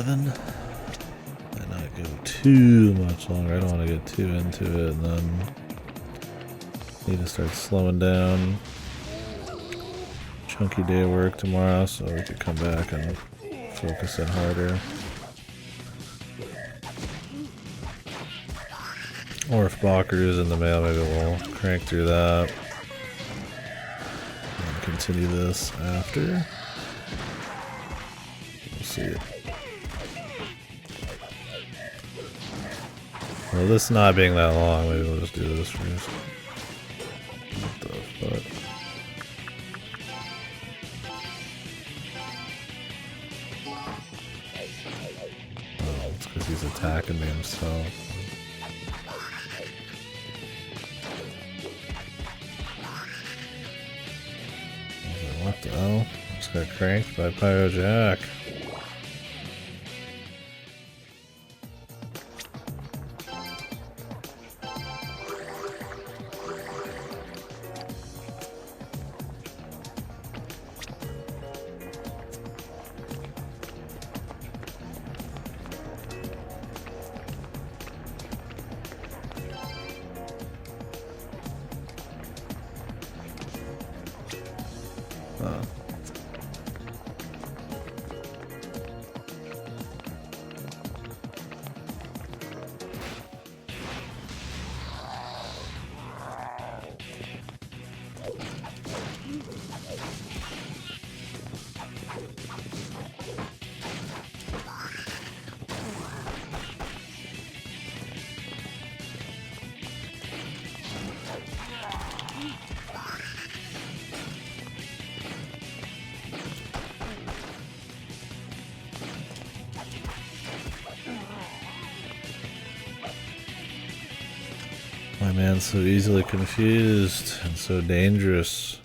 Might not go too much longer. I don't want to get too into it and then need to start slowing down. Chunky day of work tomorrow, so we could come back and focus in harder. Or if Bakkeru's in the mail, maybe we'll crank through that and continue this after. We'll see. Well, this not being that long, maybe we'll just do this first. What the fuck? Oh, it's because he's attacking me himself. What the hell? I just got cranked by Pyro Jack. Oh. My man's so easily confused and so dangerous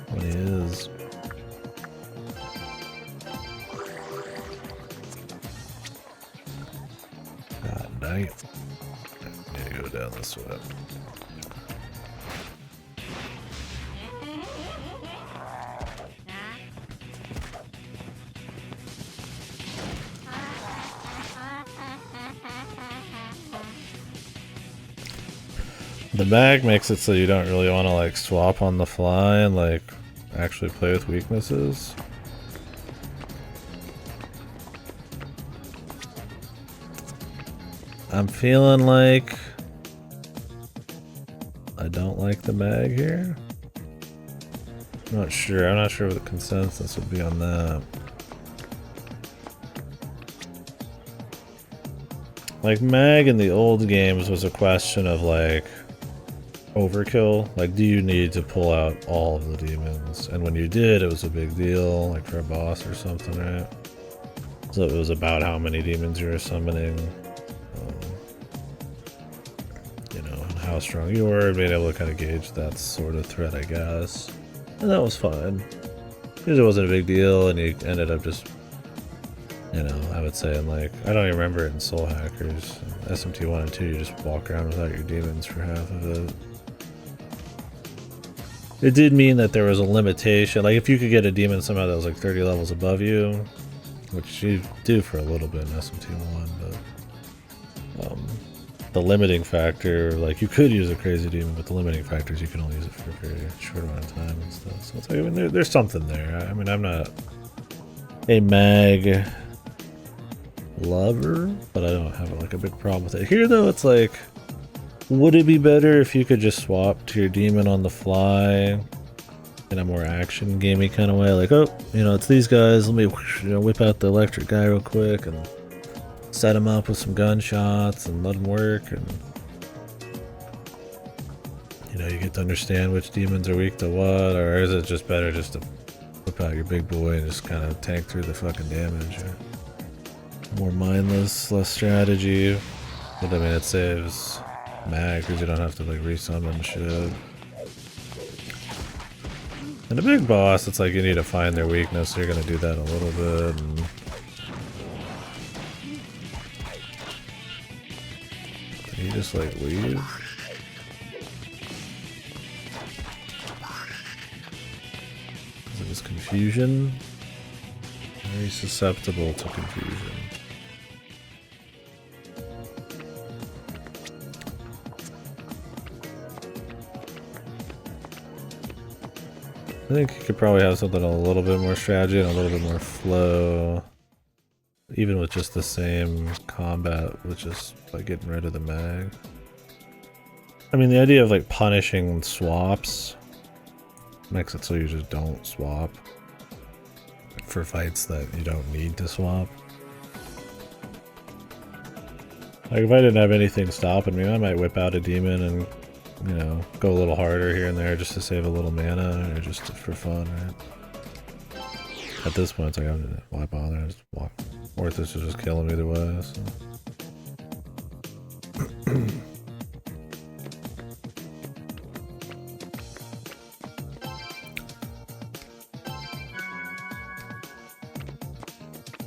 when he is. God dang it. I need to go down this way. The bag makes it so you don't really want to like swap on the fly and like actually play with weaknesses. I'm feeling like I don't like the mag here. I'm not sure what the consensus would be on that. Like mag in the old games was a question of like overkill. Like, do you need to pull out all of the demons? And when you did, it was a big deal, like for a boss or something, right? So it was about how many demons you were summoning, you know, and how strong you were, and being able to kind of gauge that sort of threat, I guess. And that was fine. Because it wasn't a big deal, and you ended up just, you know, I would say in like, I don't even remember it in Soul Hackers. SMT 1 and 2, you just walk around without your demons for half of it. It did mean that there was a limitation. Like, if you could get a demon somehow that was like 30 levels above you, which you do for a little bit in SMT1, but the limiting factor, like, you could use a crazy demon, but the limiting factor is you can only use it for a very short amount of time and stuff. So it's like, I mean, there's something there. I mean, I'm not a mag lover, but I don't have like a big problem with it. Here, though, it's like, would it be better if you could just swap to your demon on the fly in a more action gamey kind of way? Like, oh, you know, it's these guys. Let me, you know, whip out the electric guy real quick and set him up with some gunshots and let him work. And, you know, you get to understand which demons are weak to what. Or is it just better just to whip out your big boy and just kind of tank through the fucking damage? Or more mindless, less strategy. But I mean, it saves mag because you don't have to like resummon shit. And a big boss, it's like you need to find their weakness, so you're gonna do that a little bit. And did he just like leave? Is it just confusion? Very susceptible to confusion. I think you could probably have something a little bit more strategy and a little bit more flow. Even with just the same combat, which is like getting rid of the mag. I mean, the idea of like punishing swaps makes it so you just don't swap for fights that you don't need to swap. Like if I didn't have anything stopping me, I might whip out a demon and, you know, go a little harder here and there just to save a little mana or just for fun, right? At this point, it's like, why bother? I just walk. Orthos is just kill him either way, so.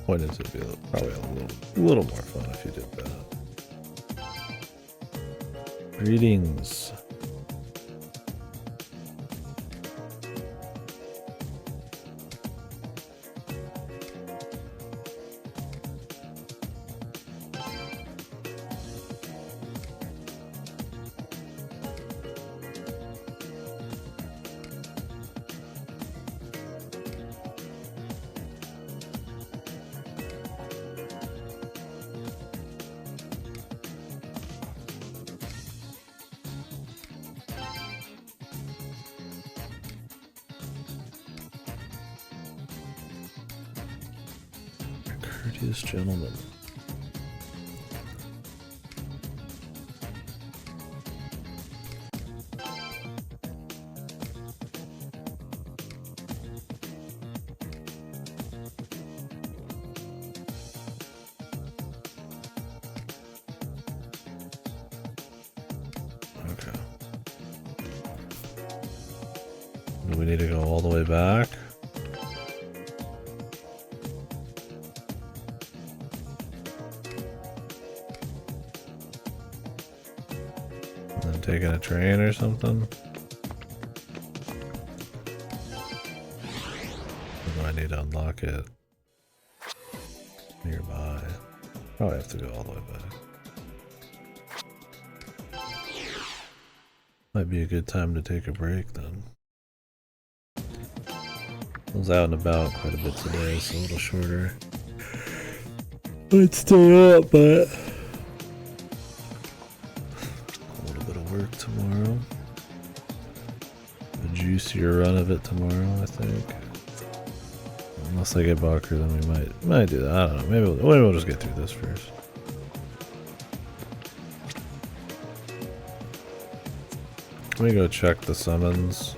Point is, it'd be probably a little more fun if you did that. Greetings. Courteous gentleman. Okay. Do we need to go all the way back? And then taking a train or something? Or do I need to unlock it nearby? Probably have to go all the way back. Might be a good time to take a break then. I was out and about quite a bit today, so a little shorter. I'd stay up, but a little bit of work tomorrow. A juicier run of it tomorrow, I think. Unless I get Bucker, then we might do that. I don't know. Maybe we'll just get through this first. Let me go check the summons.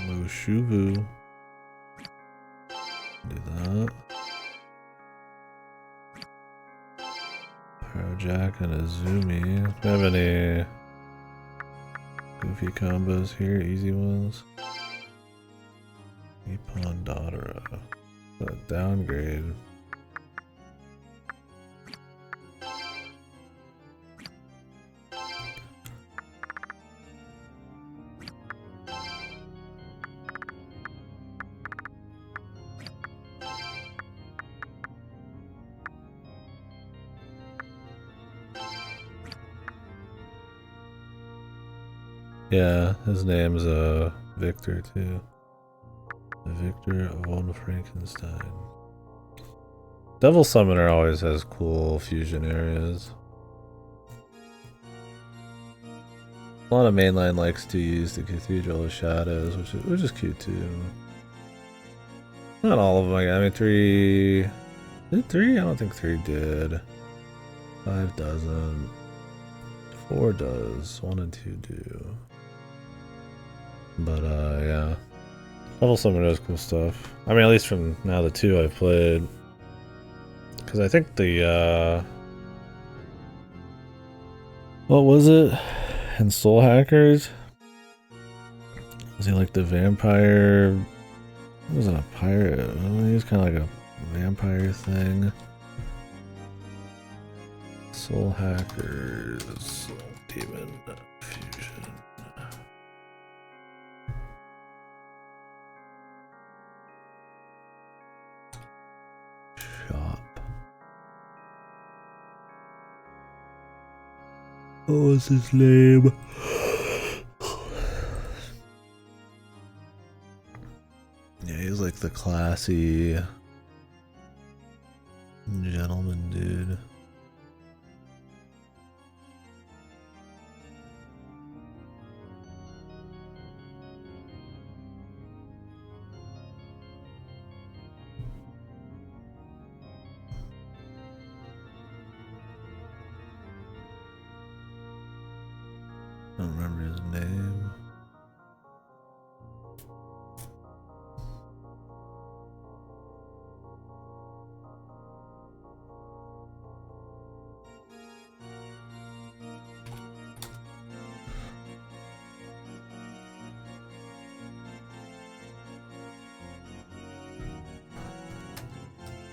Mushuvu. Do that. Jack and Azumi. Do we have any goofy combos here? Easy ones. Nippon Dadara. Downgrade. Yeah, his name's Victor too. Victor von Frankenstein. Devil Summoner always has cool fusion areas. A lot of mainline likes to use the Cathedral of Shadows, which is cute too. Not all of them. I mean, 3. Did 3? I don't think 3 did. 5 doesn't. 4 does. 1 and 2 do. But yeah. Level Summoner does cool stuff. I mean, at least from now the 2 I've played. Because I think the what was it? In Soul Hackers? Was he like the vampire? He wasn't a pirate. He was kind of like a vampire thing. Soul Hackers. Soul Demon Fusion. Shop. What was his name? Yeah, he's like the classy gentleman dude. I don't remember his name.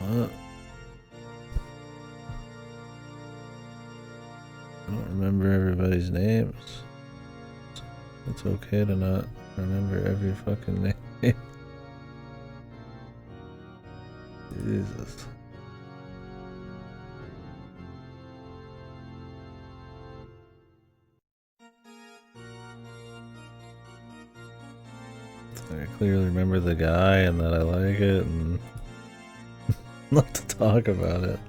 What? I don't remember everybody's names. It's okay to not remember every fucking name. Jesus. I clearly remember the guy and that I like it and not to talk about it.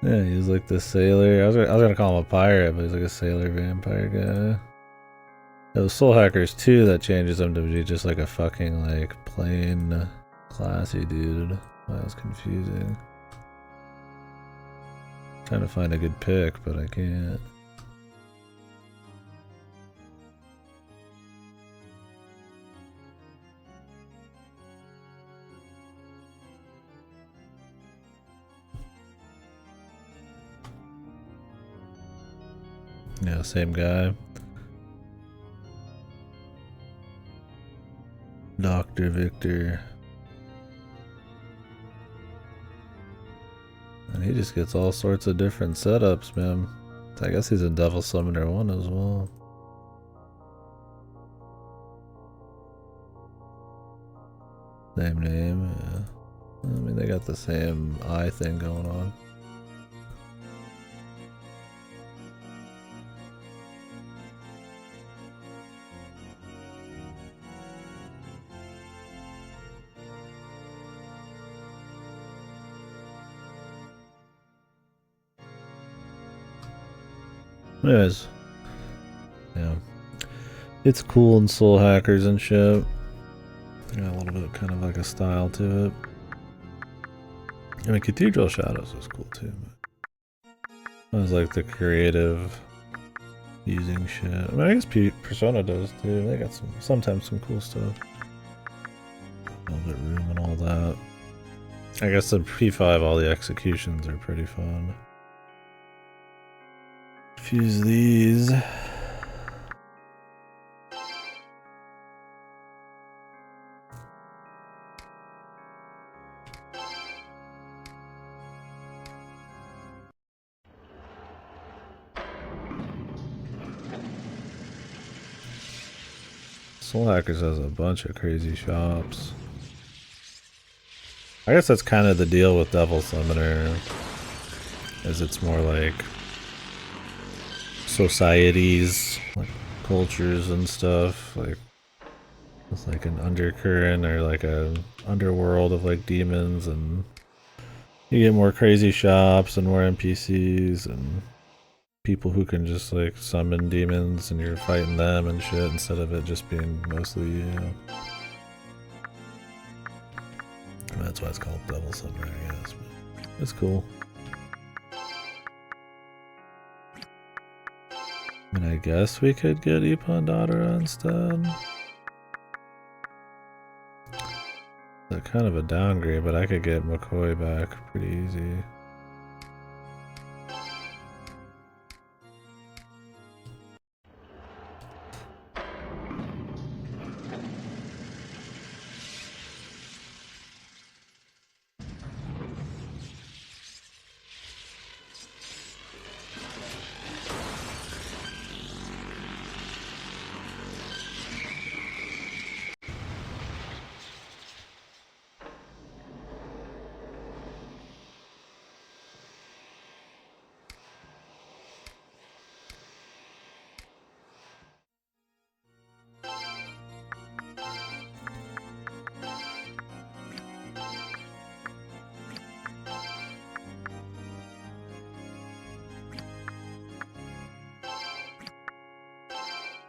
Yeah, he's like the sailor. I was gonna call him a pirate, but he's like a sailor vampire guy. It was Soul Hackers 2 that changes him to be just like a fucking like plain classy dude. That was confusing. Trying to find a good pick, but I can't. Yeah, same guy. Dr. Victor. And he just gets all sorts of different setups, man. I guess he's in Devil Summoner 1 as well. Same name, yeah. I mean, they got the same eye thing going on. Anyways, yeah, it's cool in Soul Hackers and shit. Got a little bit kind of like a style to it. I mean, Cathedral Shadows is cool too. But I was like the creative using shit. I mean, I guess Persona does too. They got sometimes some cool stuff. Velvet Room and all that. I guess in P5 all the executions are pretty fun. Fuse these. Soul Hackers has a bunch of crazy shops. I guess that's kind of the deal with Devil Summoner, is it's more like societies, like cultures and stuff. Like it's like an undercurrent or like a underworld of like demons, and you get more crazy shops and more NPCs and people who can just like summon demons and you're fighting them and shit instead of it just being mostly you. That's why it's called Devil Summoner, I guess, but it's cool. I mean, I guess we could get Ipandadara instead. They're kind of a downgrade, but I could get McCoy back pretty easy.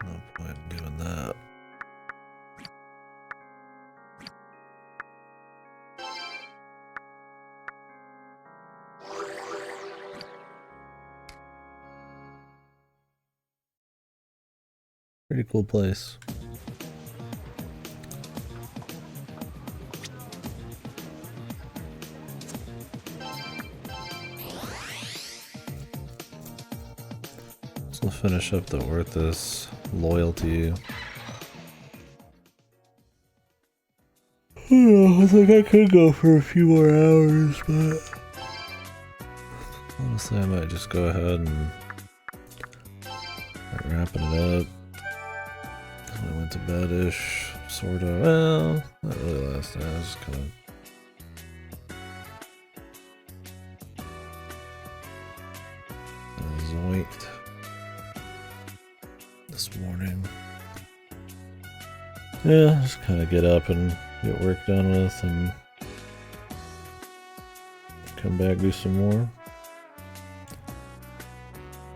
No point in doing that. Pretty cool place. So we'll finish up the Orthus loyalty. I think I could go for a few more hours, but honestly, I might just go ahead and start wrapping it up. I went to bed-ish, sort of. Well, not really last night. I was just kind of zoinked this morning. Yeah, just kind of get up and get work done with and come back, do some more.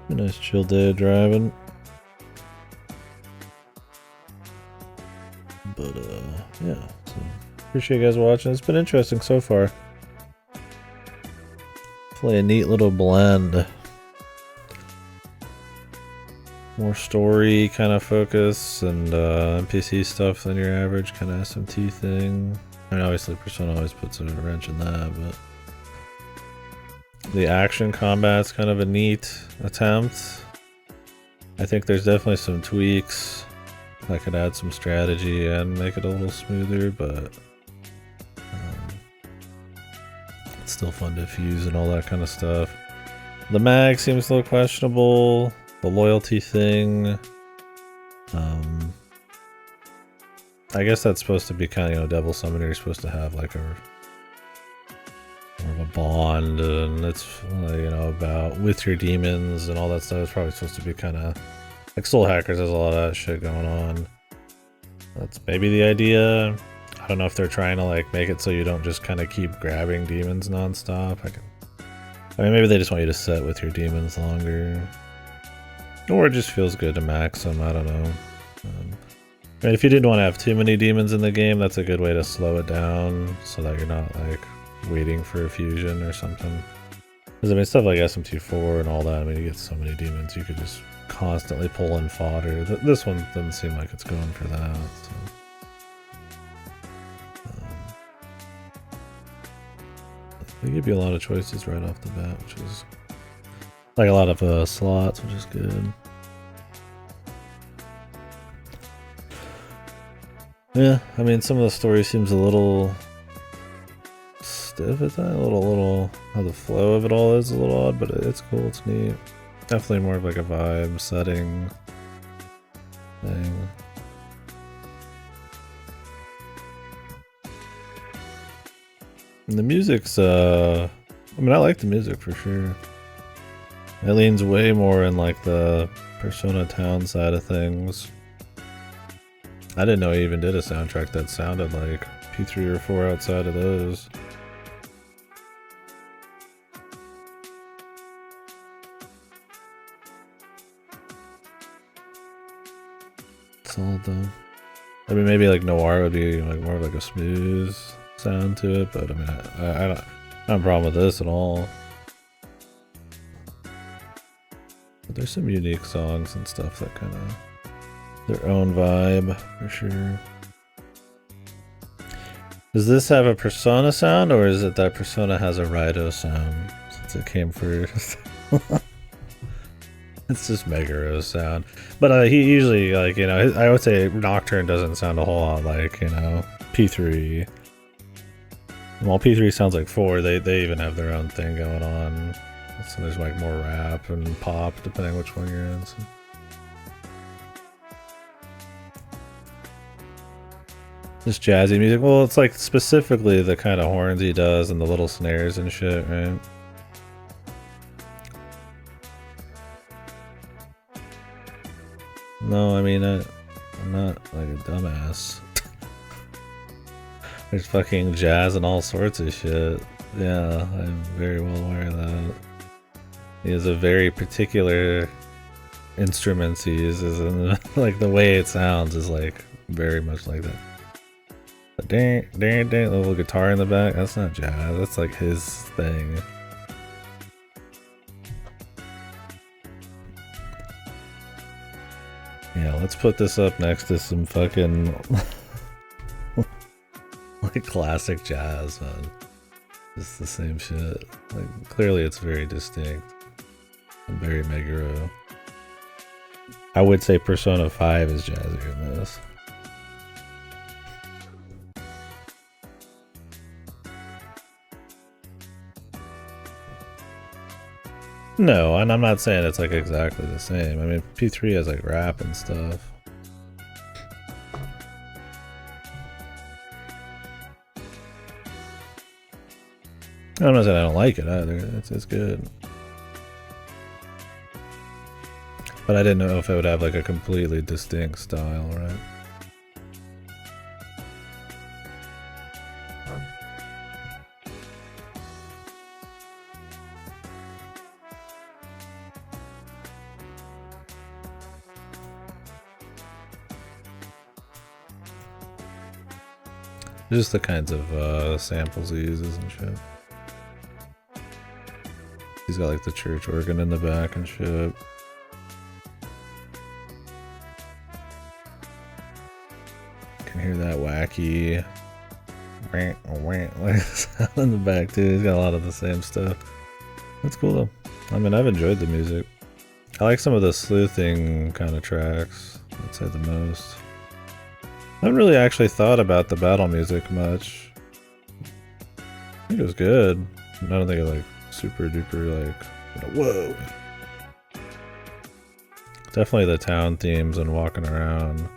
A nice chill day of driving. But yeah, so appreciate you guys watching. It's been interesting so far. Hopefully a neat little blend. More story kind of focus and NPC stuff than your average kind of SMT thing. I mean, obviously Persona always puts a wrench in that, but the action combat's kind of a neat attempt. I think there's definitely some tweaks that could add some strategy and make it a little smoother, but it's still fun to fuse and all that kind of stuff. The mag seems a little questionable. The loyalty thing, I guess that's supposed to be kind of, Devil Summoner, you're supposed to have like more of a bond, and it's, about with your demons and all that stuff. It's probably supposed to be kind of, like Soul Hackers has a lot of that shit going on. That's maybe the idea. I don't know if they're trying to like make it so you don't just kind of keep grabbing demons nonstop. I mean, maybe they just want you to sit with your demons longer. Or it just feels good to max them, I don't know. I mean, if you didn't want to have too many demons in the game, that's a good way to slow it down so that you're not like waiting for a fusion or something. Because I mean, stuff like SMT4 and all that, I mean, you get so many demons, you could just constantly pull in fodder. This one doesn't seem like it's going for that. So. They give you a lot of choices right off the bat, which is like a lot of slots, which is good. Yeah, I mean, some of the story seems a little stiff at that. A little, how the flow of it all is a little odd, but it's cool, it's neat. Definitely more of like a vibe setting thing. And the music's, I mean, I like the music for sure. It leans way more in like the Persona Town side of things. I didn't know he even did a soundtrack that sounded like P3 or 4 outside of those. Solid though. I mean, maybe like Noir would be like more of like a smooth sound to it, but I mean, I don't have a problem with this at all. But there's some unique songs and stuff that kind of their own vibe for sure. Does this have a Persona sound, or is it that Persona has a Raidou sound since it came first? It's just Megaro's sound, but he usually, like, I would say Nocturne doesn't sound a whole lot like, P3. Well, P3 sounds like 4. They even have their own thing going on. So there's like more rap and pop depending which one you're in. So. This jazzy music, well, it's like specifically the kind of horns he does and the little snares and shit, right? No, I mean, I'm not like a dumbass. There's fucking jazz and all sorts of shit. Yeah, I'm very well aware of that. He has a very particular instruments he uses, and like the way it sounds is like very much like that. But dang, the little guitar in the back, that's not jazz, that's like his thing. Yeah, let's put this up next to some fucking like classic jazz, man. It's the same shit. Like, clearly it's very distinct and very Meguro. I would say Persona 5 is jazzier than this. No, and I'm not saying it's like exactly the same. I mean, P3 has like rap and stuff. I'm not saying I don't like it either. It's good. But I didn't know if it would have like a completely distinct style, right? Just the kinds of samples he uses and shit. He's got like the church organ in the back and shit. Can hear that wacky like sound in the back too. He's got a lot of the same stuff. That's cool though. I mean, I've enjoyed the music. I like some of the sleuthing kind of tracks. I'd say the most. I haven't really actually thought about the battle music much. I think it was good. I don't think it like super duper like, whoa. Definitely the town themes and walking around.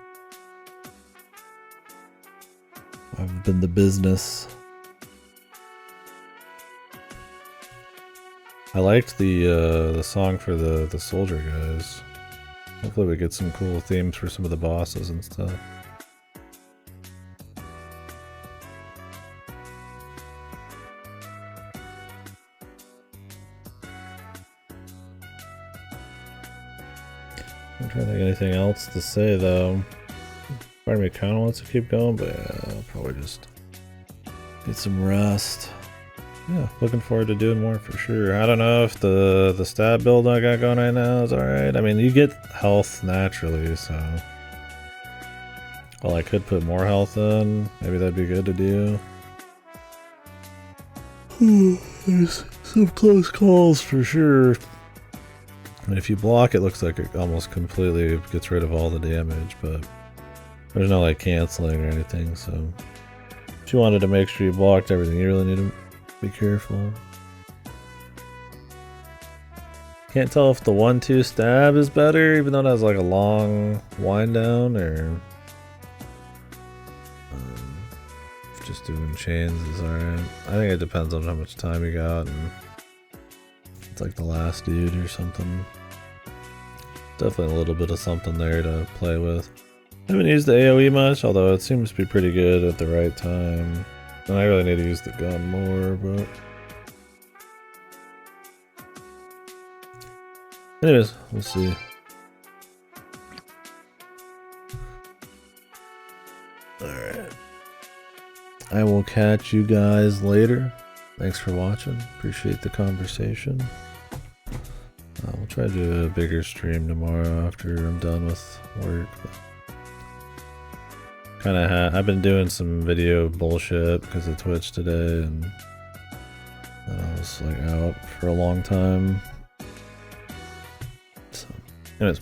I've been the business. I liked the song for the soldier guys. Hopefully we get some cool themes for some of the bosses and stuff. I'm trying to think of anything else to say though. Part of me kind of wants to keep going, but yeah, I'll probably just get some rest. Yeah, looking forward to doing more for sure. I don't know if the stab build I got going right now is alright. I mean, you get health naturally, so... Well, I could put more health in. Maybe that'd be good to do. There's some close calls for sure. I mean, if you block, it looks like it almost completely gets rid of all the damage, but... There's no like canceling or anything, so if you wanted to make sure you blocked everything, you really need to be careful. Can't tell if the 1-2 stab is better, even though it has like a long wind down, or if just doing chains is alright. I think it depends on how much time you got, and it's like the last dude or something. Definitely a little bit of something there to play with. I haven't used the AoE much, although it seems to be pretty good at the right time. And I really need to use the gun more, but... Anyways, we'll see. Alright. I will catch you guys later. Thanks for watching. Appreciate the conversation. We'll try to do a bigger stream tomorrow after I'm done with work. But I've been doing some video bullshit because of Twitch today, and I was like out for a long time. So, anyways.